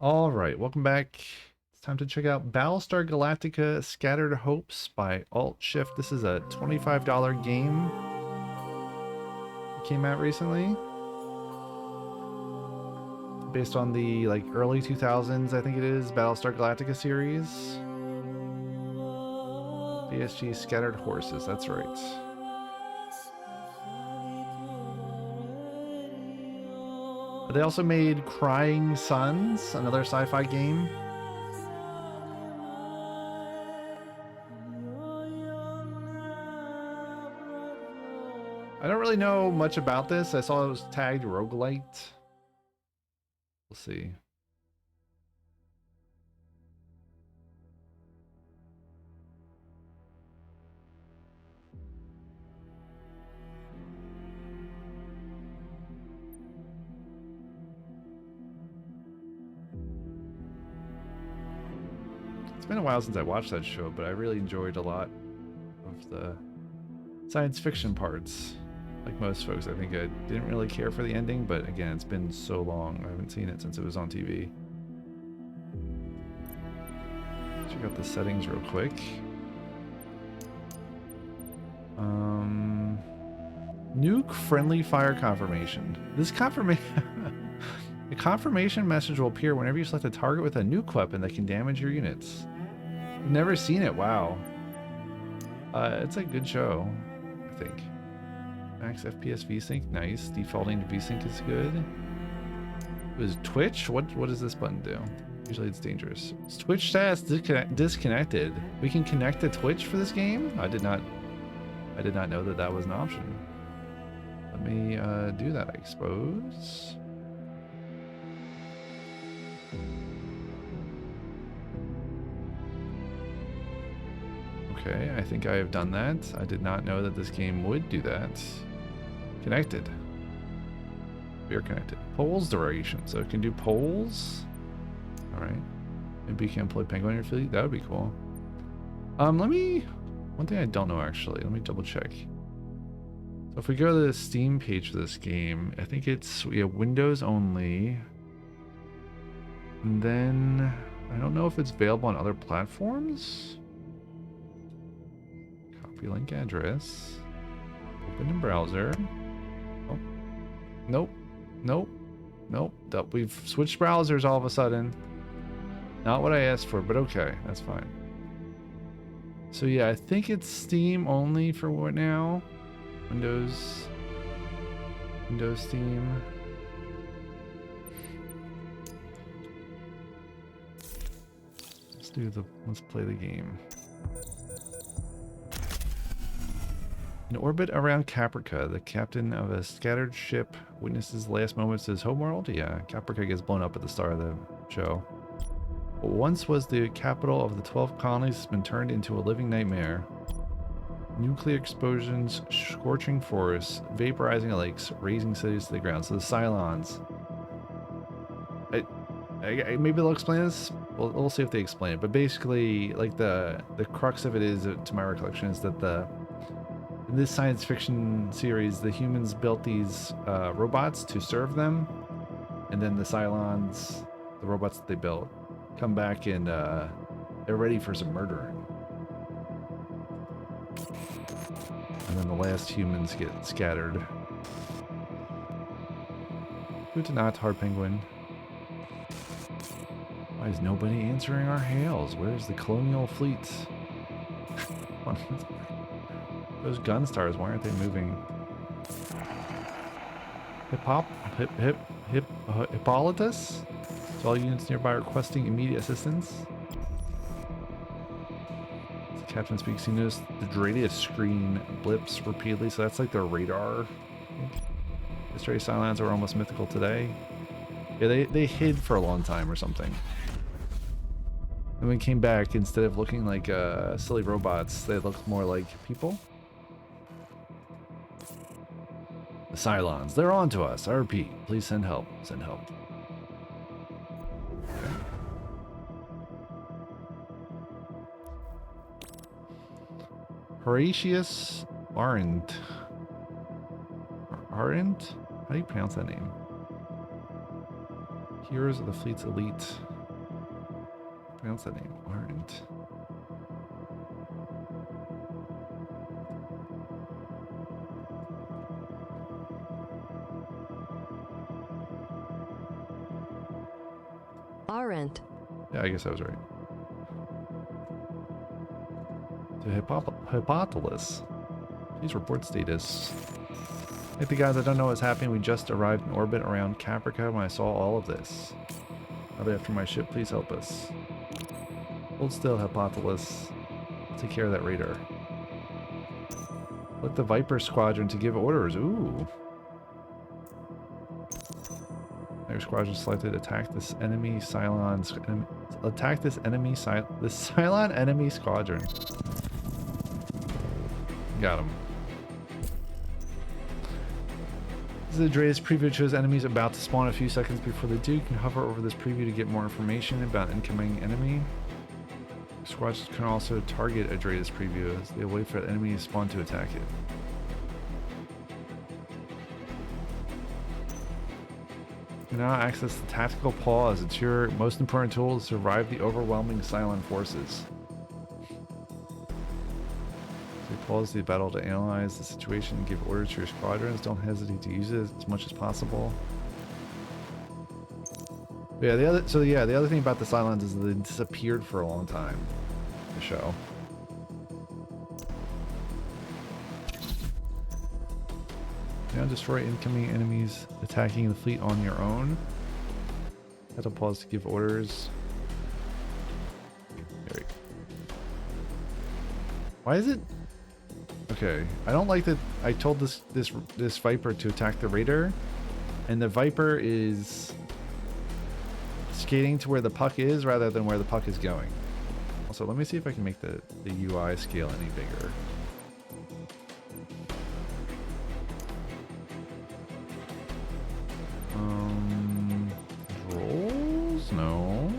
All right, welcome back. It's time to check out Battlestar Galactica Scattered Hopes by Alt Shift. This is a $25 game. It came out recently. Based on the early 2000s, I think it is, Battlestar Galactica series. BSG Scattered Horses, that's right. They also made Crying Suns, another sci-fi game. I don't really know much about this. I saw it was tagged roguelite. We'll see. It's been a while since I watched that show, but I really enjoyed a lot of the science fiction parts. Like most folks, I think I didn't really care for the ending, but again, it's been so long. I haven't seen it since it was on TV. Check out the settings real quick. Nuke friendly fire confirmation. This confirmation the confirmation message will appear whenever you select a target with a nuke weapon that can damage your units. I've never seen it. Wow. It's a good show, I think. Max FPS VSync, nice. Defaulting to VSync is good. It was Twitch? What does this button do? Usually it's dangerous. Twitch status disconnected. We can connect to Twitch for this game? I did not know that that was an option. Let me do that, I suppose. Okay, I think I have done that. I did not know that this game would do that. Connected. We are connected. Polls duration, so it can do polls. All right. Maybe you can play Penguin in your fleet. That would be cool. One thing I don't know actually. Let me double check. So if we go to the Steam page for this game, I think we have Windows only. And then I don't know if it's available on other platforms. Copy link address. Open in browser. Oh. Nope. Nope. Nope. We've switched browsers all of a sudden. Not what I asked for, but okay, that's fine. So yeah, I think it's Steam only for what now? Windows Steam. Let's play the game. In orbit around Caprica, the captain of a scattered ship witnesses the last moments of his homeworld. Yeah, Caprica gets blown up at the start of the show. What once was the capital of the 12 colonies has been turned into a living nightmare. Nuclear explosions, scorching forests, vaporizing lakes, razing cities to the ground. So the Cylons. Maybe they'll explain this. We'll see if they explain it. But basically, like the crux of it is, to my recollection, is that in this science fiction series, the humans built these robots to serve them, and then the Cylons, the robots that they built, come back and they're ready for some murdering. And then the last humans get scattered. Good night, Hard Penguin. Why is nobody answering our hails? Where's the colonial fleet? Those gun stars, why aren't they moving? Hippolytus? So all units nearby requesting immediate assistance. The captain speaks. He noticed the radius screen blips repeatedly, so that's like their radar. The stray Cylons are almost mythical today. Yeah, they hid for a long time or something. And when we came back, instead of looking like silly robots, they looked more like people. The Cylons, they're on to us. I repeat, please send help. Send help. Okay. Horatius Arendt. Arendt? How do you pronounce that name? Heroes of the Fleet's elite. Pronounce that name. Aren't. Aren't. Yeah, I guess I was right. To Hippopotamus. Please report status. Like the guys that don't know what's happening, we just arrived in orbit around Caprica when I saw all of this. I'll be after my ship, please help us. Hold still, Hippopotamus. Take care of that raider. Let the Viper Squadron to give orders. Ooh. Viper Squadron selected. Attack this enemy Cylon. Attack this enemy Cylon enemy squadron. Got him. This is the Dre's preview shows enemies about to spawn a few seconds before they do. You can hover over this preview to get more information about incoming enemy. Squadrons can also target a Dre's preview as they wait for the enemy to spawn to attack it. You now access the tactical pause. It's your most important tool to survive the overwhelming Cylon forces. Pause the battle to analyze the situation and give orders to your squadrons. Don't hesitate to use it as much as possible. But yeah, the other thing about the Cylons is they disappeared for a long time. The show. Now destroy incoming enemies attacking the fleet on your own. Have to pause to give orders. There we go. Why is it? Okay, I don't like that I told this Viper to attack the Raider, and the Viper is skating to where the puck is rather than where the puck is going. Also, let me see if I can make the UI scale any bigger. Controls? No.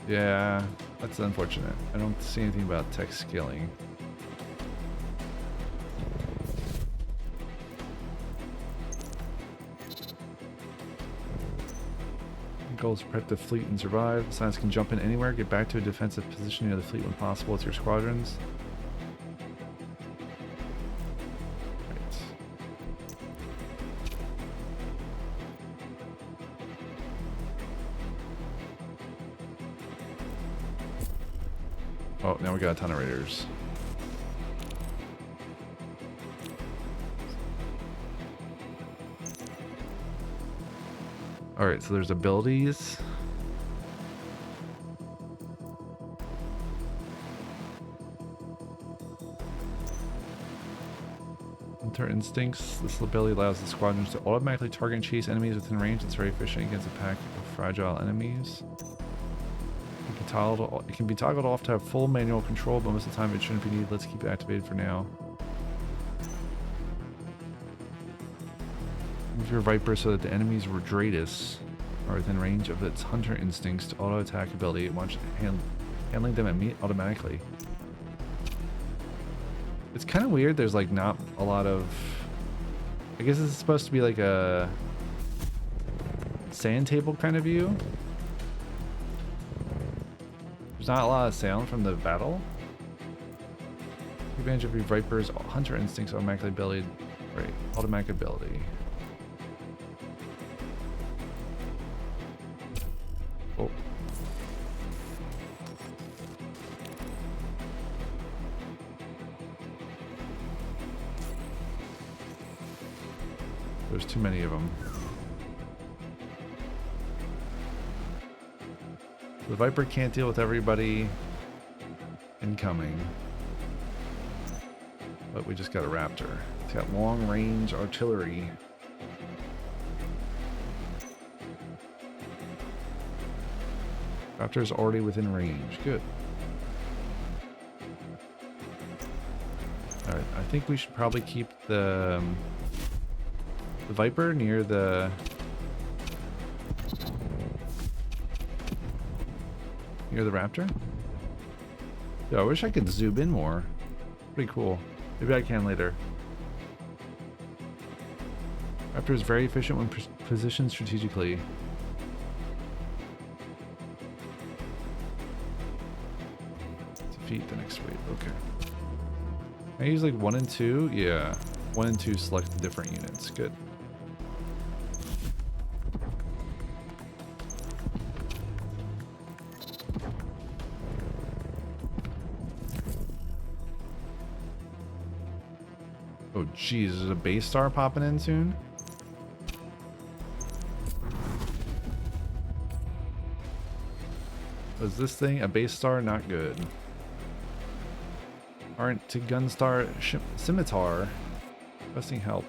Yeah. That's unfortunate. I don't see anything about text scaling. The goal is to protect the fleet and survive. The Silence can jump in anywhere, get back to a defensive position near the fleet when possible with your squadrons. Right. Oh, now we got a ton of raiders. Alright, so there's abilities. Hunter Instincts. This ability allows the squadrons to automatically target and chase enemies within range. It's very efficient against a pack of fragile enemies. It can be toggled off to have full manual control, but most of the time it shouldn't be needed. Let's keep it activated for now. Move your Viper so that the enemies Redratus are within range of its Hunter Instincts to auto-attack ability. Watch handling them automatically. It's kind of weird. There's like not a lot of... I guess this is supposed to be like a sand table kind of view. There's not a lot of sound from the battle. Take advantage of your Viper's Hunter Instincts automatic ability. Right, automatic ability. Oh. There's too many of them. The Viper can't deal with everybody incoming. But we just got a Raptor. It's got long range artillery. Raptor's already within range. Good. Alright, I think we should probably keep the Viper near the Raptor. Yeah, I wish I could zoom in more. Pretty cool. Maybe I can later. Raptor is very efficient when positioned strategically. Defeat the next wave. Okay. I use like 1 and 2. Yeah, 1 and 2 select the different units. Good. Oh geez, is a base star popping in soon? Was this thing a base star? Not good. Aren't to Gunstar Scimitar requesting help.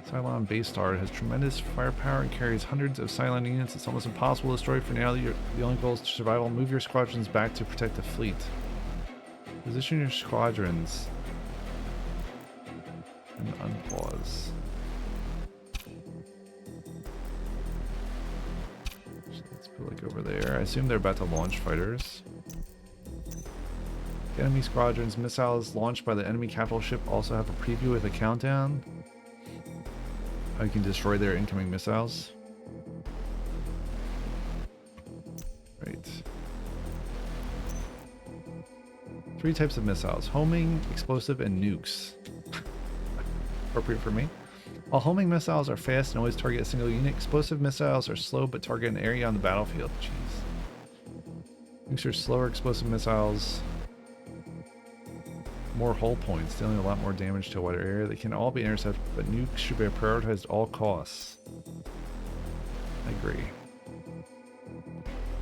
Cylon base star has tremendous firepower and carries hundreds of Cylon units. It's almost impossible to destroy. For now, the only goal is to survival. Move your squadrons back to protect the fleet. Position your squadrons and unpause. Let's put like over there. I assume they're about to launch fighters. Enemy squadrons missiles launched by the enemy capital ship also have a preview with a countdown. How you can destroy their incoming missiles. Right. 3 types of missiles: homing, explosive, and nukes. Appropriate for me. While homing missiles are fast and always target a single unit, explosive missiles are slow but target an area on the battlefield. Jeez. Nukes are slower explosive missiles. More hull points, dealing a lot more damage to a wider area. They can all be intercepted, but nukes should be prioritized at all costs. I agree.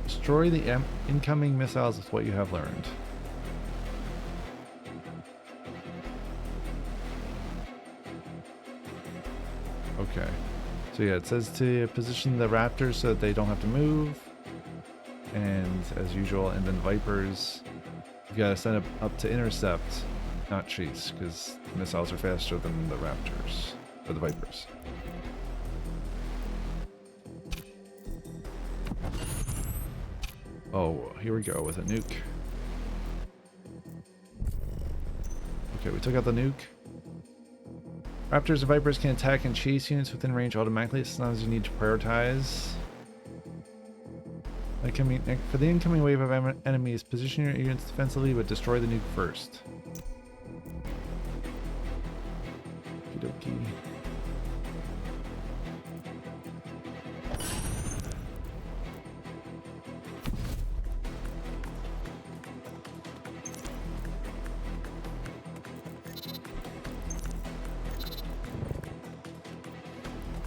Destroy the incoming missiles with what you have learned. Okay. So yeah, it says to position the Raptors so that they don't have to move. And as usual, and then Vipers, you gotta send up to intercept. Not chase, because missiles are faster than the Raptors, or the Vipers. Oh, here we go with a nuke. Okay, we took out the nuke. Raptors and Vipers can attack and chase units within range automatically. Sometimes you need to prioritize. For the incoming wave of enemies, position your units defensively, but destroy the nuke first. Okey-dokey.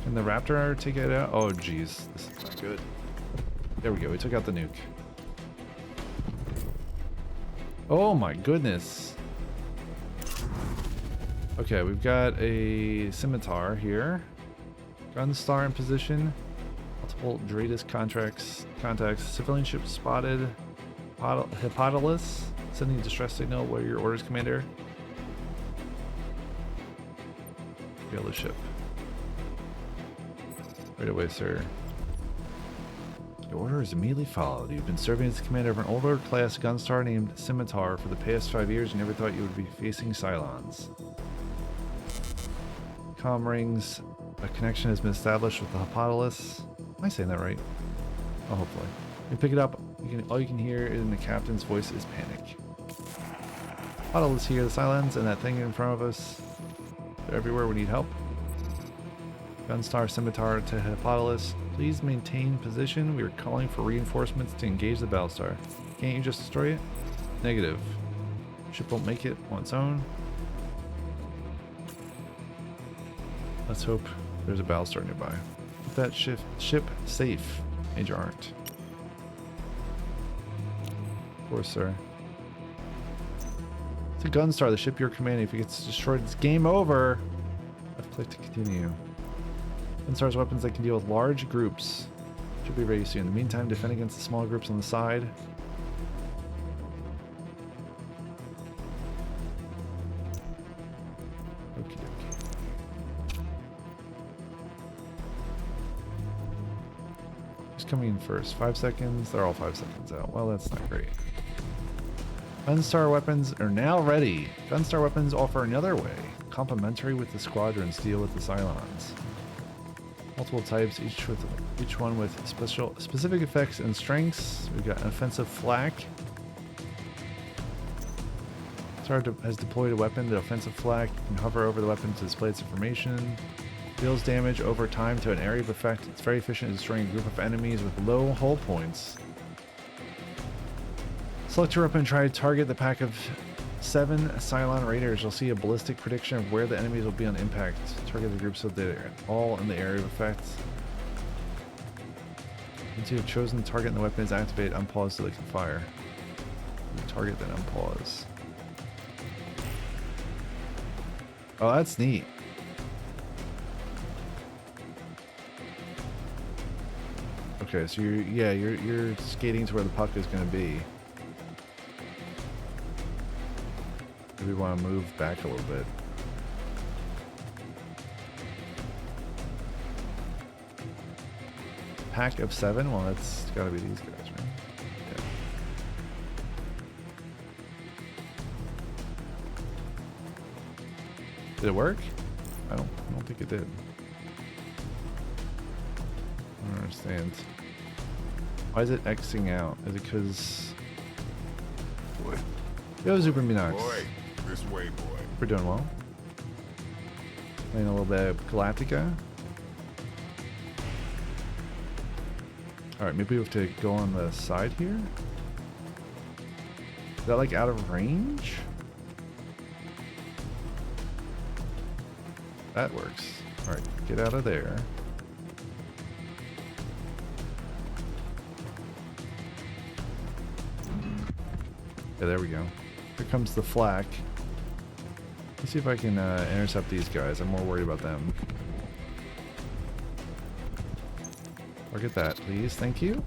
Can the Raptor take it out? Oh geez, this is not good. There we go, we took out the nuke. Oh my goodness. Okay, we've got a Scimitar here. Gunstar in position. Multiple Dratus contacts. Civilian ship spotted. Hippodolus. Sending a distress signal. What are your orders, Commander? Fail the ship. Right away, sir. Your order is immediately followed. You've been serving as the commander of an older class Gunstar named Scimitar for the past 5 years. You never thought you would be facing Cylons. Comm rings. A connection has been established with the Hippodolus. Am I saying that right? Oh, hopefully. You pick it up. All you can hear in the captain's voice is panic. Hippodolus here, the Cylons, and that thing in front of us. They're everywhere. We need help. Gunstar Scimitar to Hippodolus. Please maintain position. We are calling for reinforcements to engage the Battlestar. Can't you just destroy it? Negative. Ship won't make it on its own. Let's hope there's a Battlestar nearby. Keep that ship safe, Major Arndt. Of course, sir. It's a Gunstar, the ship you're commanding. If it gets destroyed, it's game over. I've clicked to continue. Gunstar's weapons that can deal with large groups should be ready soon. In the meantime, defend against the smaller groups on the side. Okie dokie. Who's coming in first? 5 seconds? They're all 5 seconds out. Well, that's not great. Gunstar weapons are now ready. Gunstar weapons offer another way. complementary with the squadrons deal with the Cylons. Multiple types, each one with specific effects and strengths. We've got an offensive flak. Has deployed a weapon. The offensive flak can hover over the weapon to display its information. Deals damage over time to an area of effect. It's very efficient at destroying a group of enemies with low hull points. Select your weapon and try to target the pack of 7 Cylon Raiders. You'll see a ballistic prediction of where the enemies will be on impact. Target the group so they're all in the area of effect. Once you have chosen the target and the weapon is activated, unpause so they can fire. Target, then unpause. Oh, that's neat. Okay, so you're skating to where the puck is going to be. Maybe we want to move back a little bit. Pack of 7? Well, that's got to be these guys, right? Yeah. Did it work? I don't think it did. I don't understand. Why is it Xing out? Is it because... Yo, Super Minox. Boy, this way, boy. We're doing well. Playing a little bit of Galactica. Alright, maybe we have to go on the side here. Is that like out of range? That works. Alright, get out of there. Yeah, there we go. Here comes the flak. Let's see if I can intercept these guys. I'm more worried about them. Target that, please. Thank you.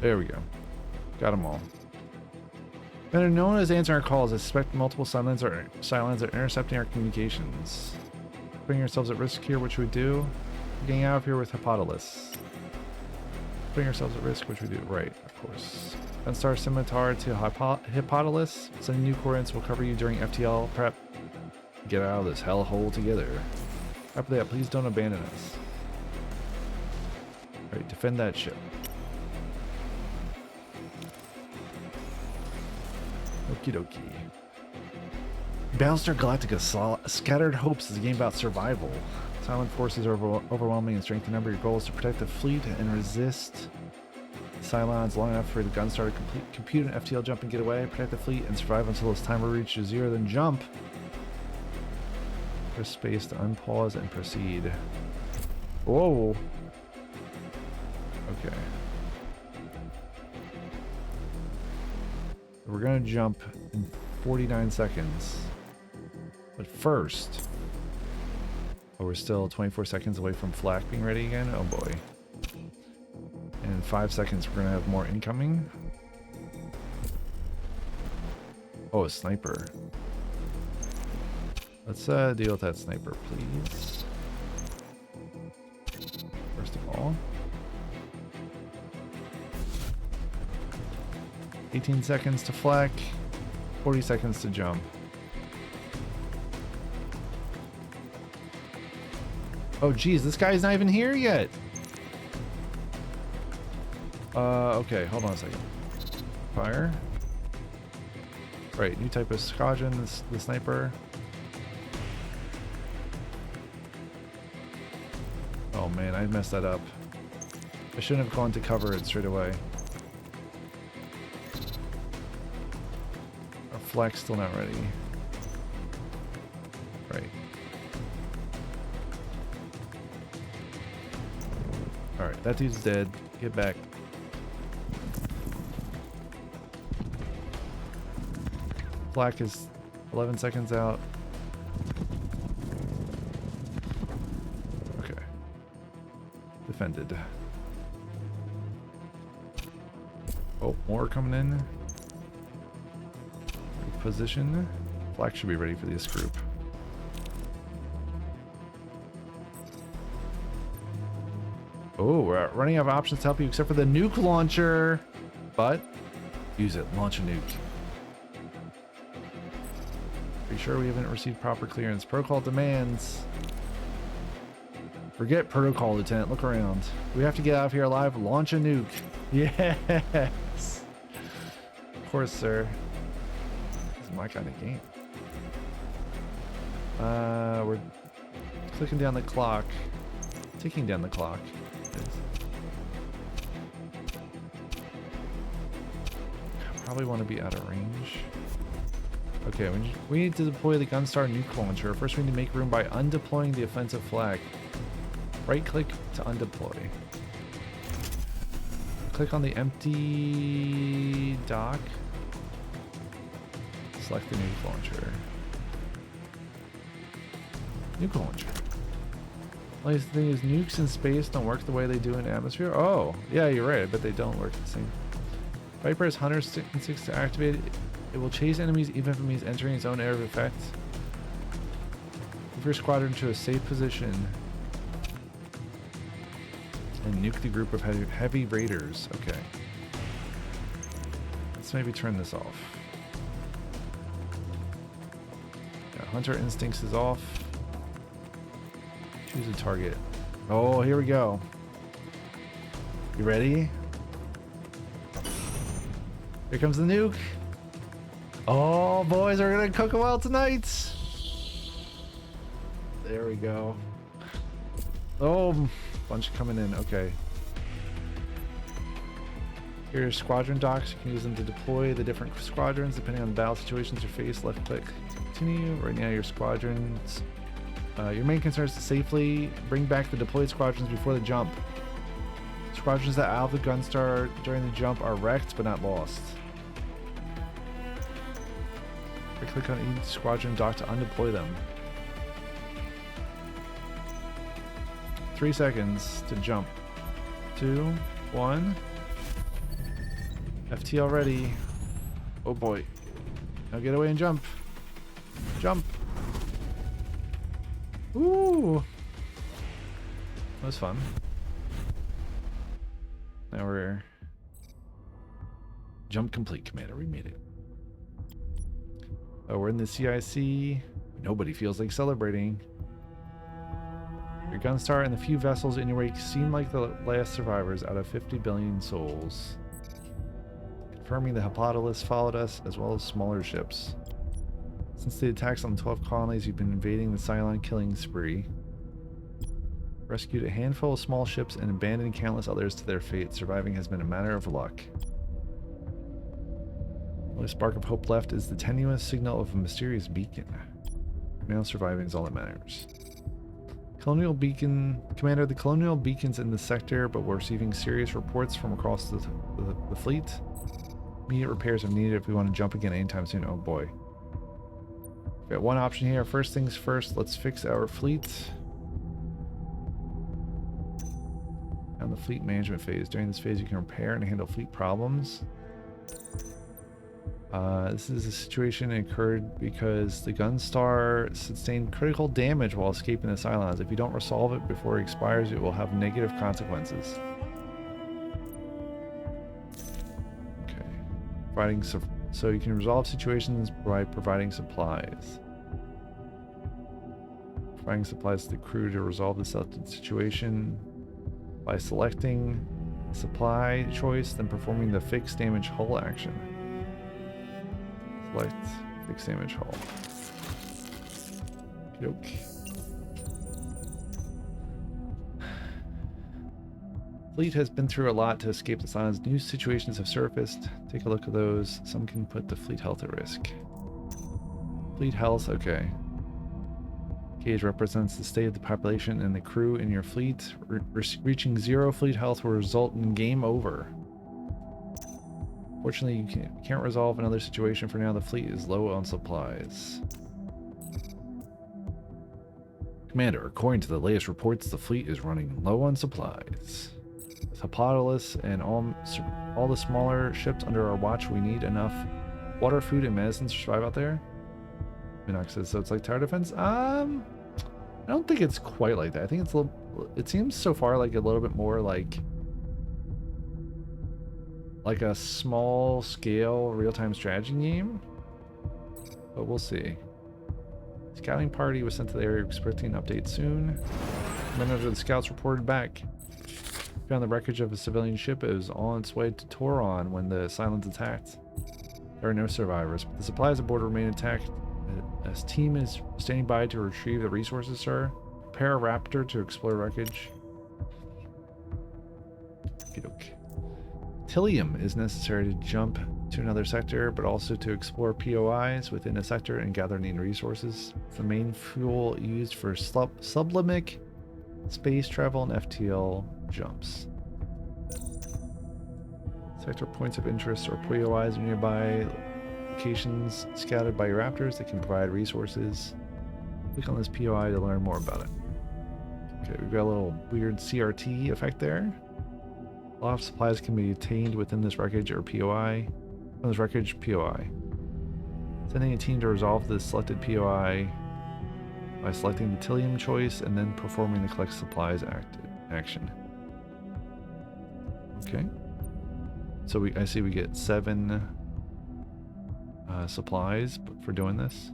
There we go. Got them all. Better known as answering our calls. I suspect multiple Cylons are intercepting our communications. Putting ourselves at risk here, which we do. Getting out of here with Hippodolus. Putting ourselves at risk, which we do. Right, of course. Battlestar Scimitar to Hippodolus. Sending new coordinates will cover you during FTL prep. Get out of this hellhole together. After that, please don't abandon us. Alright, defend that ship. Okie dokie. Battlestar Galactica Scattered Hopes is a game about survival. Silent forces are overwhelming in strength and number. Your goal is to protect the fleet and resist Cylons long enough for the Gunstar to compute an FTL jump and get away. Protect the fleet and survive until its timer reaches 0, then jump. Press space to unpause and proceed. Whoa. Okay. We're gonna jump in 49 seconds. But first... Oh, we're still 24 seconds away from flak being ready again? Oh boy. In 5 seconds we're gonna have more incoming. Oh, a sniper. Let's deal with that sniper, please. First of all. 18 seconds to flak, 40 seconds to jump. Oh geez, this guy's not even here yet. Okay, hold on a second. Fire. Right, new type of squadron, the sniper. Oh man, I messed that up. I shouldn't have gone to cover it straight away. Our flak's still not ready. Right. Alright, that dude's dead. Get back. Flak is 11 seconds out. Okay. Defended. Oh, more coming in. Position. Flak should be ready for this group. Oh, we're running out of options to help you except for the nuke launcher. But use it. Launch a nuke. Are you sure we haven't received proper clearance? Protocol demands. Forget protocol, Lieutenant. Look around. We have to get out of here alive. Launch a nuke. Yes. Of course, sir. This is my kind of game. We're clicking down the clock. Ticking down the clock. Probably want to be out of range. Okay, we need to deploy the Gunstar nuke launcher. First, we need to make room by undeploying the offensive flag. Right click to undeploy. Click on the empty dock. Select the nuke launcher. Nuke launcher. Only thing is, nukes in space don't work the way they do in atmosphere. Oh, yeah, you're right. I bet they don't work the same. Viper has Hunter instincts to activate it. It will chase enemies even if it means entering its own area of effect. Move your squadron to a safe position. And nuke the group of heavy raiders. Okay. Let's maybe turn this off. Yeah, Hunter instincts is off. Choose a target. Oh, here we go. You ready? Here comes the nuke. Oh, boys, we're gonna cook a while tonight. There we go. Oh, bunch coming in. Okay. Here's squadron docks. You can use them to deploy the different squadrons depending on the battle situations you face. Left click to continue. Right now, your squadrons. Your main concern is to safely bring back the deployed squadrons before the jump. Squadrons that out of the Gunstar during the jump are wrecked but not lost. Click on each squadron dock to undeploy them. 3 seconds to jump. 2, 1. FT already. Oh boy. Now get away and jump. Jump. Ooh. That was fun. Now we're... Jump complete, Commander. We made it. Oh, we're in the CIC. Nobody feels like celebrating. Your Gunstar and the few vessels in your wake seem like the last survivors out of 50 billion souls. Confirming the Hippodolus followed us, as well as smaller ships. Since the attacks on the 12 colonies, you've been invading the Cylon killing spree. Rescued a handful of small ships and abandoned countless others to their fate. Surviving has been a matter of luck. The only spark of hope left is the tenuous signal of a mysterious beacon. Now surviving is all that matters. Colonial beacon... Commander, the colonial beacon's in the sector, but we're receiving serious reports from across the fleet. Immediate repairs are needed if we want to jump again anytime soon. Oh boy. We've got one option here. First things first, let's fix our fleet. On the fleet management phase. During this phase, you can repair and handle fleet problems. This is a situation that occurred because the Gunstar sustained critical damage while escaping the Cylons. If you don't resolve it before it expires, it will have negative consequences. Okay. Providing so you can resolve situations by providing supplies. Providing supplies to the crew to resolve the selected situation by selecting a supply choice, then performing the fixed damage hull action. Select fixed damage hull. Yoke. Fleet has been through a lot to escape the Cylons. New situations have surfaced. Take a look at those. Some can put the fleet health at risk. Fleet health, okay. Gauge represents the state of the population and the crew in your fleet. Reaching 0 fleet health will result in game over. Fortunately, you can't resolve another situation for now. The fleet is low on supplies. Commander, according to the latest reports, the fleet is running low on supplies. With Hippodolus and all the smaller ships under our watch, we need enough water, food, and medicine to survive out there. Minox says, so it's like tower defense? I don't think it's quite like that. I think it's a little, it seems so far like a little bit more like a small scale real-time strategy game, but we'll see. Scouting party was sent to the area expecting an update soon. Members of the scouts reported back. Found the wreckage of a civilian ship. It was on its way to Toron when the Silence attacked. There are no survivors, but the supplies aboard remain intact. This team is standing by to retrieve the resources, sir. Prepare a raptor to explore wreckage. Okey-doke. Tilium is necessary to jump to another sector, but also to explore POIs within a sector and gather needed resources. It's the main fuel used for sublimic space travel and FTL jumps. Sector points of interest or POIs are nearby locations scouted by your raptors that can provide resources. Click on this POI to learn more about it. Okay, we've got a little weird CRT effect there. A lot of supplies can be obtained within this wreckage or POI. From this wreckage POI. Sending a team to resolve this selected POI by selecting the Tilium choice and then performing the collect supplies action. Okay. So I see we get 7 supplies for doing this.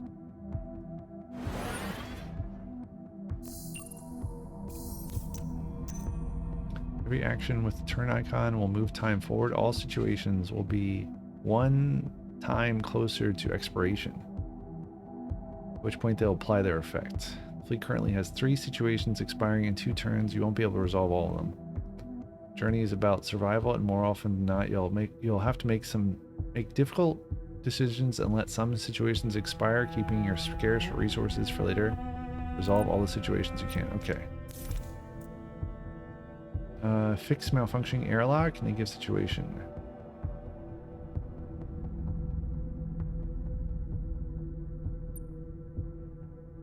Every action with the turn icon will move time forward. All situations will be 1 time closer to expiration, at which point they'll apply their effect. The fleet currently has 3 situations expiring in 2 turns. You won't be able to resolve all of them. Journey is about survival, and more often than not, you'll have to make difficult decisions and let some situations expire, keeping your scarce resources for later. Resolve all the situations you can. Okay. Fix malfunctioning airlock, negative situation.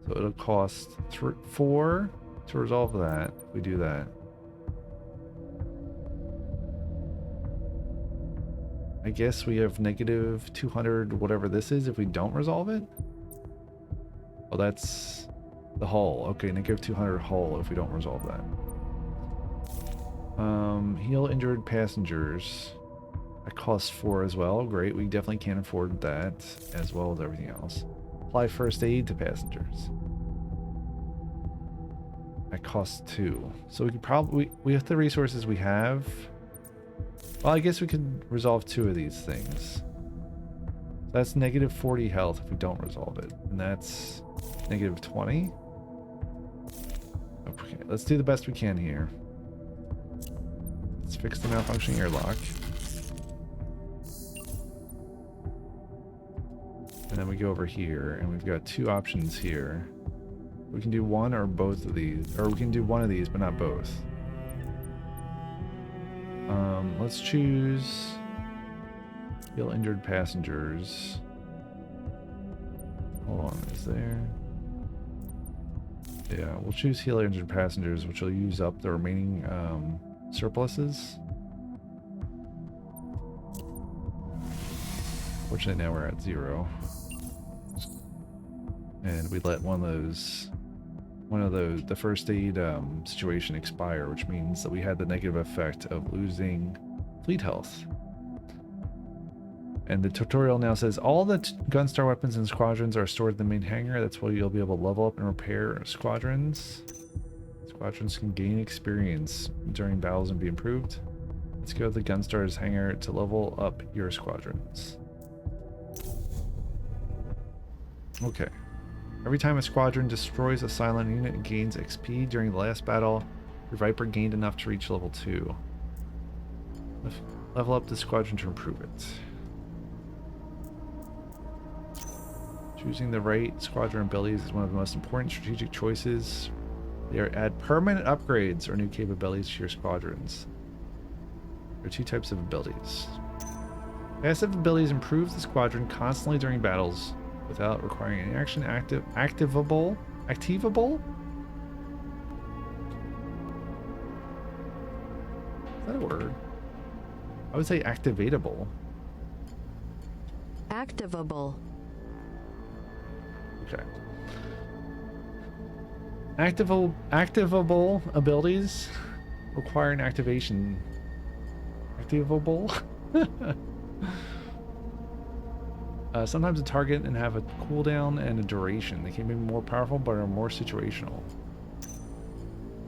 So it'll cost 4 to resolve that if we do that. I guess we have negative 200 whatever this is if we don't resolve it. Oh, that's the hull. Okay, negative 200 hull if we don't resolve that. Heal injured passengers. That costs 4 as well. Great, we definitely can't afford that, as well as everything else. Apply first aid to passengers. That costs 2. So we could probably, with the resources we have, well, I guess we could resolve 2 of these things. That's negative 40 health if we don't resolve it, and that's negative 20. Okay, let's do the best we can here. Let's fix the malfunctioning airlock. And then we go over here, and we've got 2 options here. We can do one or both of these, or we can do one of these, but not both. Let's choose heal injured passengers. Hold on, is there? Yeah, we'll choose heal injured passengers, which will use up the remaining surpluses. Fortunately, now we're at 0. And we let one of those, the first aid situation expire, which means that we had the negative effect of losing fleet health. And the tutorial now says all the Gunstar weapons and squadrons are stored in the main hangar. That's where you'll be able to level up and repair squadrons. Squadrons can gain experience during battles and be improved. Let's go to the Gunstar's hangar to level up your squadrons. Okay. Every time a squadron destroys a silent unit, it gains XP. During the last battle, your Viper gained enough to reach level 2. Level up the squadron to improve it. Choosing the right squadron abilities is one of the most important strategic choices. They add permanent upgrades or new capabilities to your squadrons. There are 2 types of abilities. Passive abilities improve the squadron constantly during battles without requiring any action. Activable? Is that a word? I would say activatable. Activable. Okay. Activable abilities require an activation. Activable? Sometimes a target and have a cooldown and a duration. They can be more powerful but are more situational.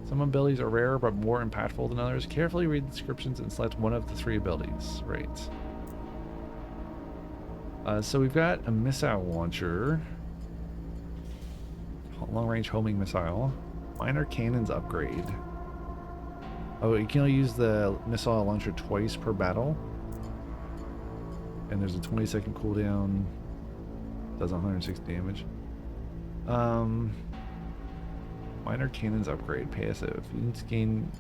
Some abilities are rarer but more impactful than others. Carefully read the descriptions and select one of the 3 abilities. Right. So we've got a missile launcher. Long-range homing missile. Minor cannons upgrade. Oh, you can only use the missile launcher twice per battle. And there's a 20-second cooldown. Does 106 damage. Minor cannons upgrade. Passive. Units gain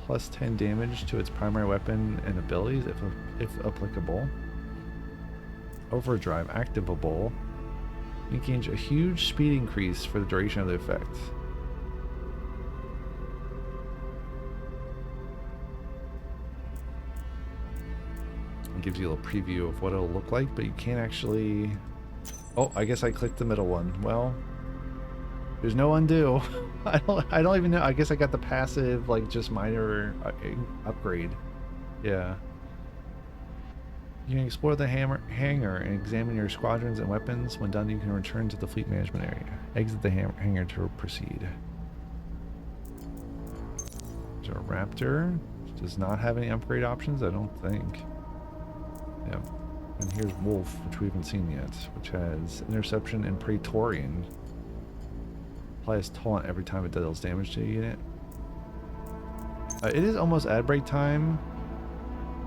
plus 10 damage to its primary weapon and abilities if applicable. Overdrive. Activable. You gain a huge speed increase for the duration of the effect. It gives you a little preview of what it'll look like, but you can't actually... Oh, I guess I clicked the middle one. Well, there's no undo. I don't even know. I guess I got the passive, like, just minor upgrade. Yeah. You can explore the hangar and examine your squadrons and weapons. When done, you can return to the fleet management area. Exit the hangar to proceed. There's a Raptor. Does not have any upgrade options, I don't think. Yep. And here's Wolf, which we haven't seen yet, which has Interception and Praetorian. Applies taunt every time it deals damage to a unit. It is almost ad break time.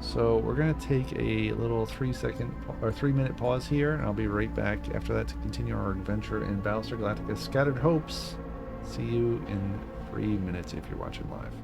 So we're going to take a little 3-minute pause here, and I'll be right back after that to continue our adventure in Battlestar Galactica Scattered Hopes. See you in 3 minutes if you're watching live.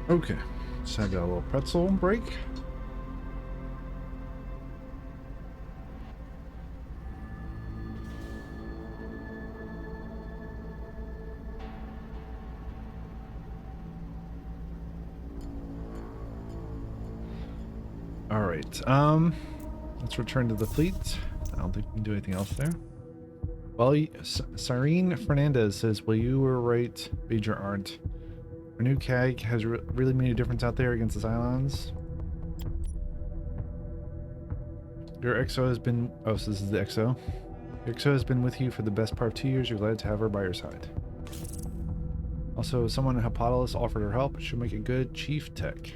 Okay, just had a little pretzel break. All right, let's return to the fleet. I don't think we can do anything else there. Well, Cyrene Fernandez says, "Well, you were right, Major Art. Our new CAG has really made a difference out there against the Cylons. Your XO has been..." Oh, so this is the XO. Your XO has been with you for the best part of 2 years. You're glad to have her by your side. Also, someone in Hapopolis offered her help. She'll make a good chief tech.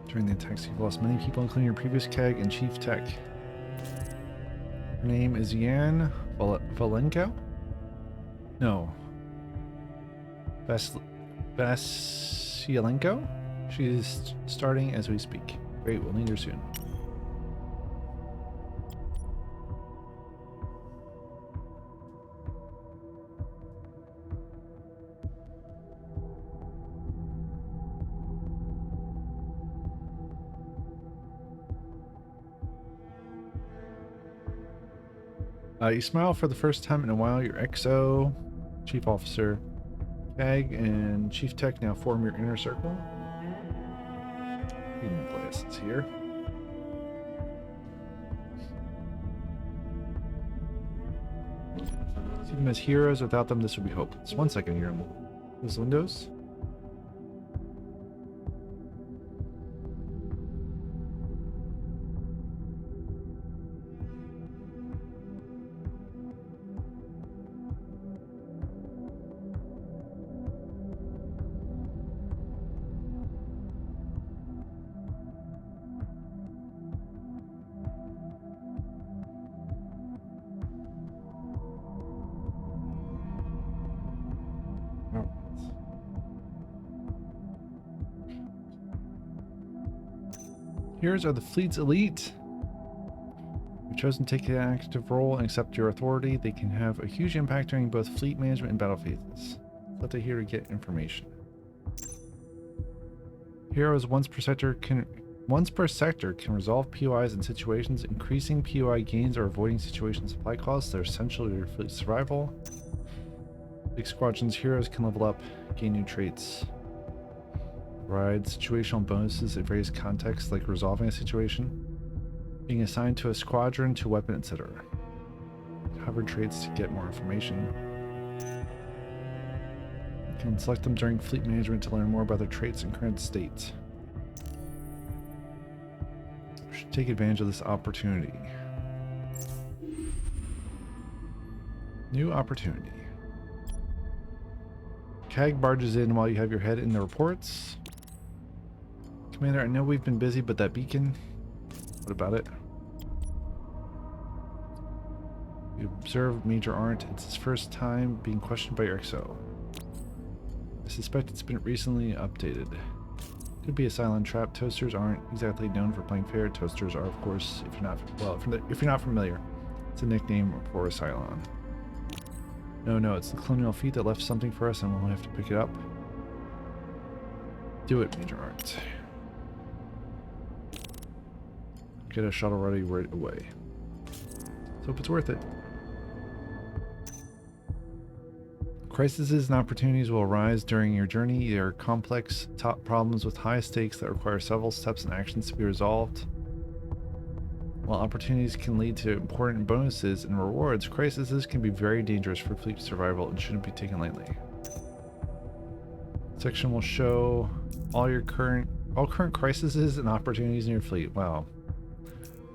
During the attacks, you've lost many people, including your previous CAG and chief tech. Her name is Yan Valenko? No. Vasyilenko? She is starting as we speak. Great, we'll need her soon. You smile for the first time in a while. Your XO, Chief Officer, CAG, and Chief Tech now form your inner circle. Need my glasses here. See them as heroes. Without them, this would be hopeless. 1 second here. Those windows. Here's are the fleet's elite. If chosen to take an active role and accept your authority, they can have a huge impact during both fleet management and battle phases. Let the hero get information. Heroes once per sector can resolve POIs in situations, increasing POI gains or avoiding situation supply costs that are essential to your fleet survival. Big squadrons heroes can level up, gain new traits. Provide situational bonuses in various contexts like resolving a situation, being assigned to a squadron, to a weapon, etc. Hover traits to get more information. You can select them during fleet management to learn more about their traits and current state. We should take advantage of this opportunity. New opportunity. CAG barges in while you have your head in the reports. Commander, I know we've been busy, but that beacon, what about it? You observe Major Arndt. It's his first time being questioned by your XO. I suspect it's been recently updated. Could be a silent trap. Toasters aren't exactly known for playing fair. Toasters are, of course, if you're not familiar, it's a nickname for a Cylon. No, it's the colonial fleet that left something for us and we'll have to pick it up. Do it, Major Arndt. Get a shuttle ready right away. So hope it's worth it. Crises and opportunities will arise during your journey. They are complex top problems with high stakes that require several steps and actions to be resolved. While opportunities can lead to important bonuses and rewards, crises can be very dangerous for fleet survival and shouldn't be taken lightly. Section will show all current crises and opportunities in your fleet. Wow.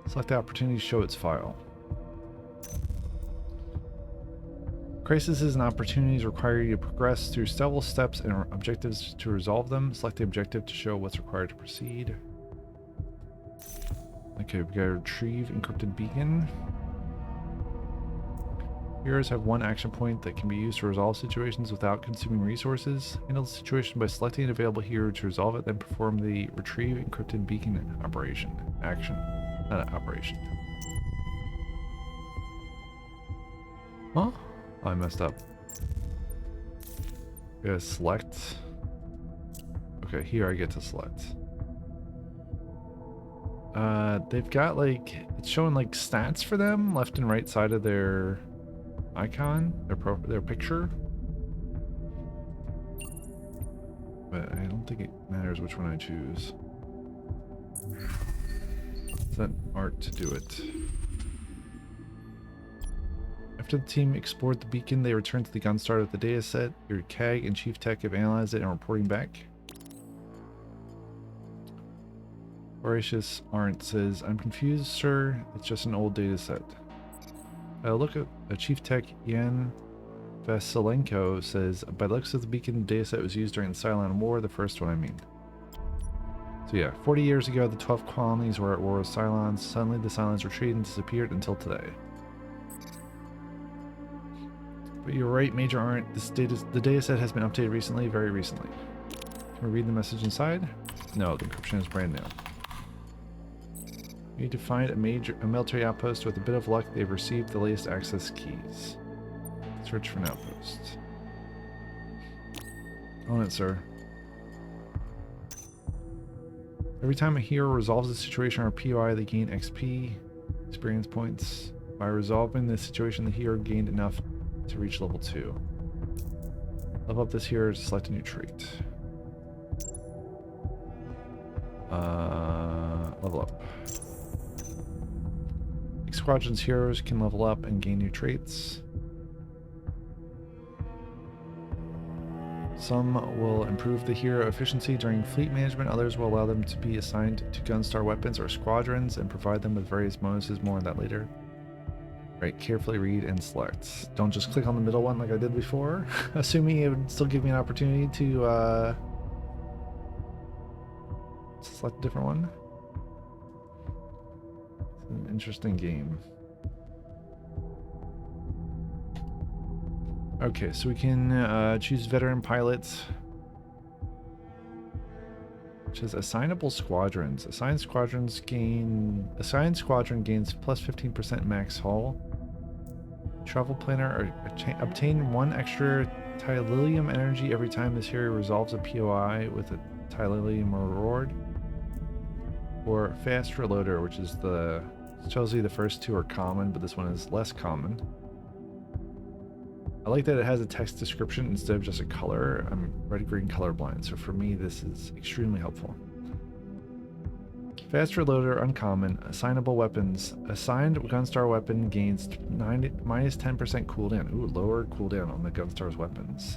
Select the opportunity to show its file. Crises and opportunities require you to progress through several steps and objectives to resolve them. Select the objective to show what's required to proceed. Okay, we gotta retrieve encrypted beacon. Heroes have one action point that can be used to resolve situations without consuming resources. Handle the situation by selecting an available hero to resolve it, then perform the retrieve encrypted beacon operation. Action, not an operation. Huh? Oh, I messed up. I gotta select. Okay, here I get to select. They've got like, it's showing like stats for them left and right side of their icon, their picture. But I don't think it matters which one I choose. It's that art to do it. After the team explored the beacon, they returned to the Gunstar with the data set. Your CAG and Chief Tech have analyzed it and are reporting back. Horatius Arndt says, I'm confused, sir. It's just an old data set. Look at Chief Tech Yan Vasilenko says, by the looks of the beacon, the dataset was used during the Cylon War, the first one I mean. So yeah, 40 years ago, the 12 colonies were at war with Cylons. Suddenly the Cylons retreated and disappeared until today. But you're right, Major Arndt, the dataset has been updated recently, very recently. Can we read the message inside? No, the encryption is brand new. You need to find a military outpost. With a bit of luck, they've received the latest access keys. Search for an outpost. On it, sir. Every time a hero resolves a situation or POI, they gain XP, experience points. By resolving the situation, the hero gained enough to reach level 2. Level up this hero to select a new trait. Level up. Squadron's heroes can level up and gain new traits. Some will improve the hero efficiency during fleet management, others will allow them to be assigned to Gunstar weapons or squadrons and provide them with various bonuses. More on that later. Right, carefully read and select. Don't just click on the middle one like I did before, assuming it would still give me an opportunity to select a different one. It's an interesting game. Okay, so we can choose veteran pilots. which is assignable squadrons. Assigned squadron gains plus 15% max hull. Travel planner or obtain 1 extra Tylilium energy every time this hero resolves a POI with a Tylilium reward. Or fast reloader, which is tells you the first 2 are common, but this one is less common. I like that it has a text description instead of just a color. I'm red-green colorblind, so for me this is extremely helpful. Fast reloader, uncommon. Assignable weapons. Assigned Gunstar weapon gains minus 10% cooldown. Ooh, lower cooldown on the Gunstar's weapons.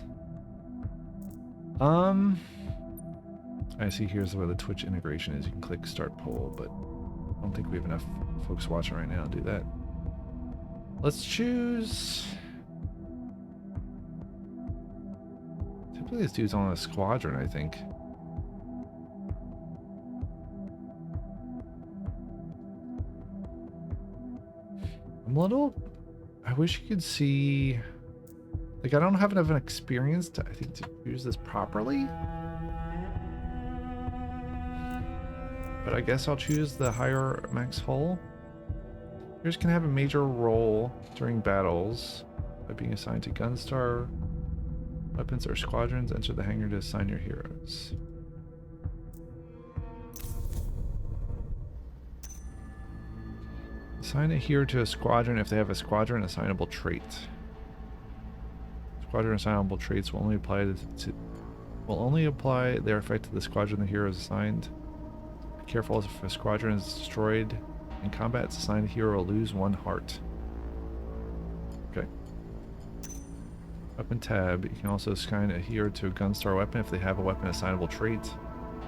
I see here's where the Twitch integration is. You can click start poll, but I don't think we have enough folks watching right now to do that. Let's choose... Typically this dude's on a squadron, I think. I wish you could see, like, I don't have enough experience to, I think, to use this properly. But I guess I'll choose the higher max hull. Heroes can have a major role during battles by being assigned to Gunstar weapons or squadrons. Enter the hangar to assign your heroes. Assign a hero to a squadron if they have a squadron assignable trait. Squadron assignable traits will only apply their effect to the squadron the hero is assigned. Be careful if a squadron is destroyed in combat, its assigned hero will lose 1 heart. Okay. Weapon tab. You can also assign a hero to a Gunstar weapon if they have a weapon assignable trait.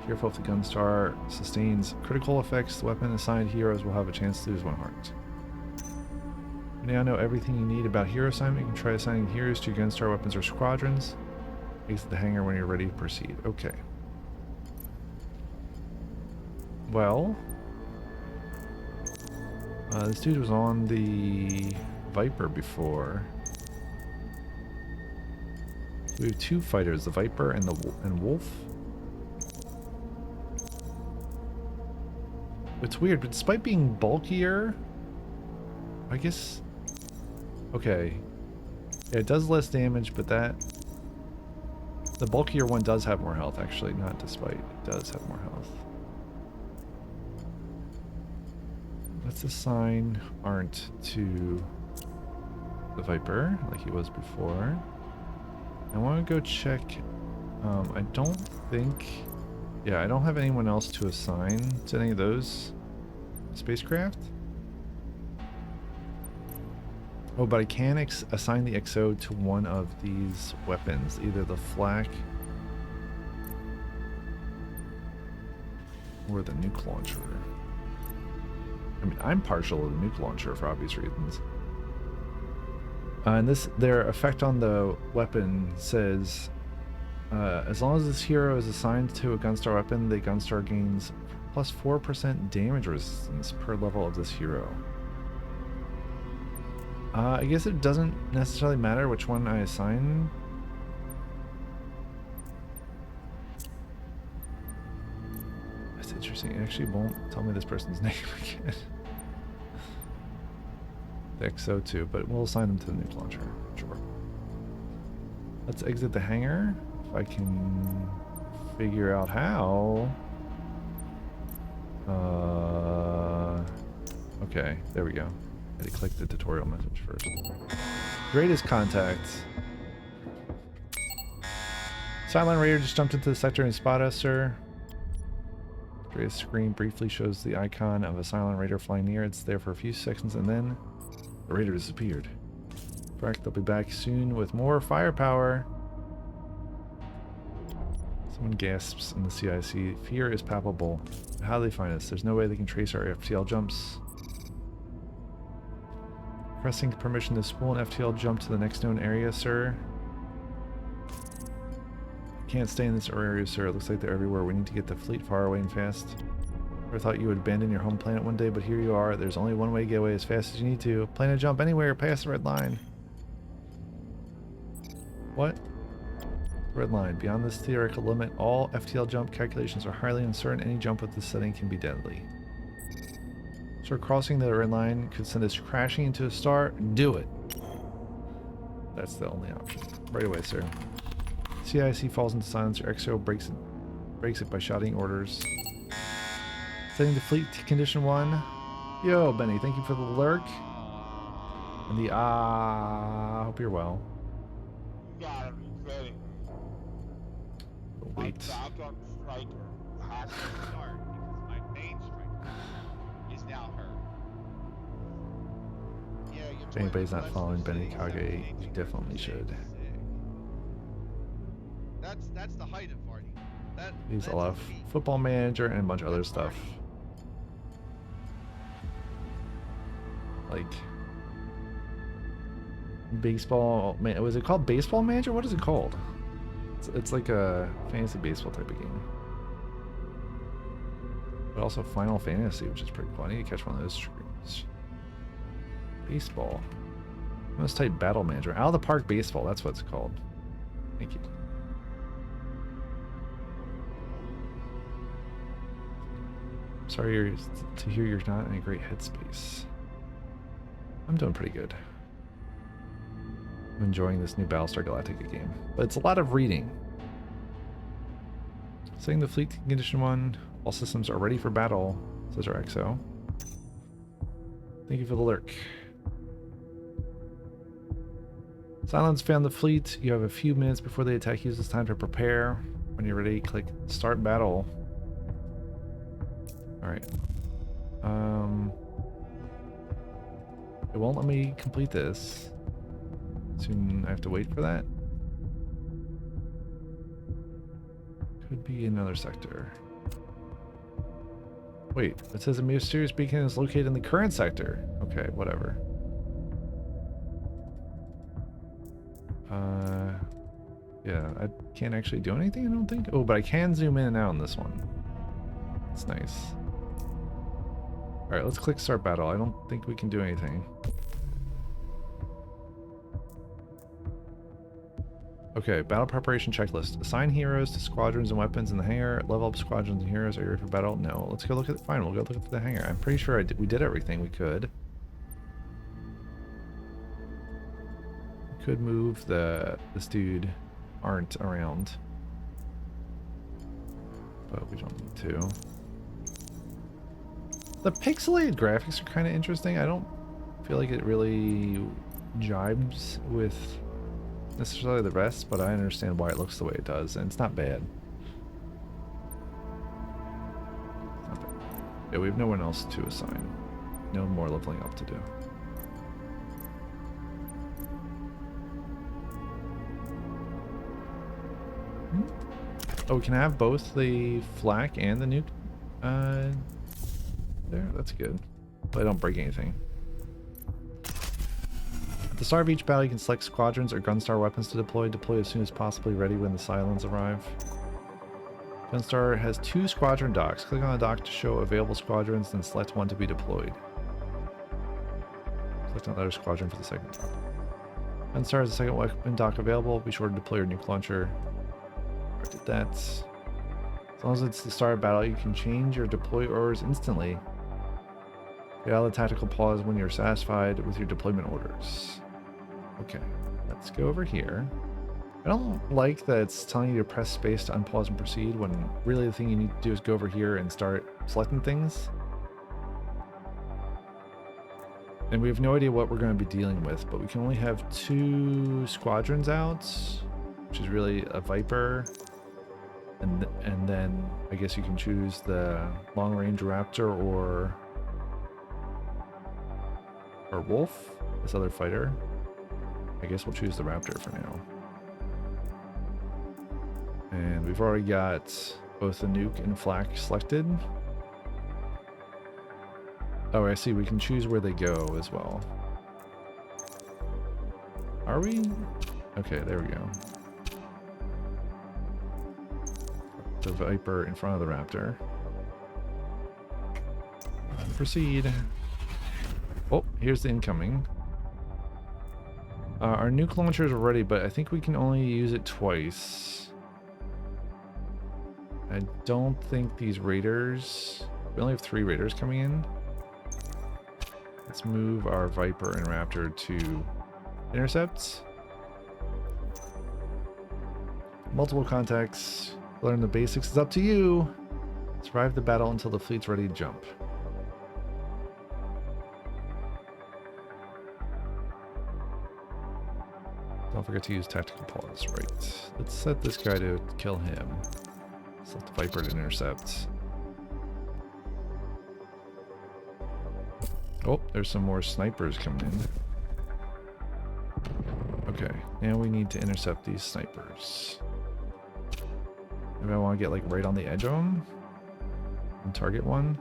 Careful if the Gunstar sustains critical effects, the weapon assigned heroes will have a chance to lose 1 heart. You now know everything you need about hero assignment. You can try assigning heroes to Gunstar weapons or squadrons. Exit the hangar when you're ready to proceed. Okay. Well, this dude was on the Viper before. We have 2 fighters, the Viper and Wolf. It's weird, but despite being bulkier, I guess... Okay. Yeah, it does less damage, but the bulkier one does have more health, actually. Not despite, it does have more health. Let's assign Arndt to the Viper, like he was before. I want to go check... I don't think... Yeah, I don't have anyone else to assign to any of those spacecraft. Oh, but I can assign the XO to one of these weapons, either the flak or the nuke launcher. I mean, I'm partial to the nuke launcher for obvious reasons. And their effect on the weapon says, as long as this hero is assigned to a Gunstar weapon, the Gunstar gains plus 4% damage resistance per level of this hero. I guess it doesn't necessarily matter which one I assign. That's interesting. It actually won't tell me this person's name again. The XO2, but we'll assign them to the nuke launcher. Sure. Let's exit the hangar. If I can figure out how. Okay, there we go. I had to click the tutorial message first. Greatest contacts. Sideline Raider just jumped into the sector and spotted us, sir. Greatest screen briefly shows the icon of a Silent Raider flying near. It's there for a few seconds and then the Raider disappeared. Correct, they'll be back soon with more firepower. Someone gasps in the CIC. Fear is palpable. How do they find us? There's no way they can trace our FTL jumps. Requesting permission to spool an FTL jump to the next known area, sir. Can't stay in this area, sir. It looks like they're everywhere. We need to get the fleet far away and fast. Never thought you would abandon your home planet one day, but here you are. There's only one way to get away as fast as you need to. Plan to jump anywhere past the red line. What? Red line. Beyond this theoretical limit, all FTL jump calculations are highly uncertain. Any jump with this setting can be deadly. So crossing the red line could send us crashing into a star. Do it. That's the only option. Right away, sir. CIC falls into silence. Your XO breaks it by shouting orders. Setting the fleet to condition 1. Yo, Benny, thank you for the lurk. And the hope you're well. Gotta be kidding. Wait. Backup striker has to start because my main striker is now hurt. Yeah, If anybody's not following Benny Kage, you definitely should. That's the height of Vardy. He's a lot of Football Manager and a bunch of other stuff. Like baseball, man, was it called Baseball Manager? What is it called? It's like a fantasy baseball type of game. But also Final Fantasy, which is pretty cool. I need to catch one of those streams. Baseball. Let's type Battle Manager. Out of the Park Baseball, that's what it's called. Thank you. Sorry to hear you're not in a great headspace. I'm doing pretty good. I'm enjoying this new Battlestar Galactica game, but it's a lot of reading. Setting the fleet to condition 1. All systems are ready for battle, says our XO. Thank you for the lurk. Silence found the fleet. You have a few minutes before they attack. Use this time to prepare. When you're ready, click start battle. Alright. It won't let me complete this. Soon I have to wait for that. Could be another sector. Wait, it says a mysterious beacon is located in the current sector. Okay, whatever. Yeah, I can't actually do anything, I don't think. Oh, but I can zoom in and out on this one. That's nice. Alright, let's click start battle. I don't think we can do anything. Okay, battle preparation checklist. Assign heroes to squadrons and weapons in the hangar. Level up squadrons and heroes. Are you ready for battle? No. Let's go look at fine, we'll go look at the hangar. I'm pretty sure we did everything we could. We could move this dude aren't around. But we don't need to. The pixelated graphics are kind of interesting. I don't feel like it really jibes with necessarily the rest, but I understand why it looks the way it does, and it's not bad. It's not bad. Yeah, we have no one else to assign. No more leveling up to do. Oh, we can have both the flak and the nuke there. That's good. But I don't break anything. At the start of each battle, you can select squadrons or Gunstar weapons to deploy. Deploy as soon as possibly ready when the Cylons arrive. Gunstar has 2 squadron docks. Click on the dock to show available squadrons, then select one to be deployed. Select another squadron for the second dock. Gunstar has a second weapon dock available. Be sure to deploy your nuke launcher. I did that. As long as it's the start of battle, you can change your deploy orders instantly. Get out of the tactical pause when you're satisfied with your deployment orders. Okay, let's go over here. I don't like that it's telling you to press space to unpause and proceed when really the thing you need to do is go over here and start selecting things. And we have no idea what we're going to be dealing with, but we can only have 2 squadrons out, which is really a Viper. And then I guess you can choose the long-range Raptor or Wolf, this other fighter. I guess we'll choose the Raptor for now. And we've already got both the nuke and flak selected. Oh, I see. We can choose where they go as well. Are we? Okay, there we go. The Viper in front of the Raptor. Proceed. Oh, here's the incoming. Our nuke launchers are ready, but I think we can only use it twice. I don't think these raiders... We only have 3 raiders coming in. Let's move our Viper and Raptor to intercept. Multiple contacts. Learn the basics. It's up to you. Survive the battle until the fleet's ready to jump. Don't forget to use tactical pause. Right. Let's set this guy to kill him. Select the Viper to intercept. Oh, there's some more snipers coming in. Okay, now we need to intercept these snipers. Maybe I want to get like right on the edge of them and target one.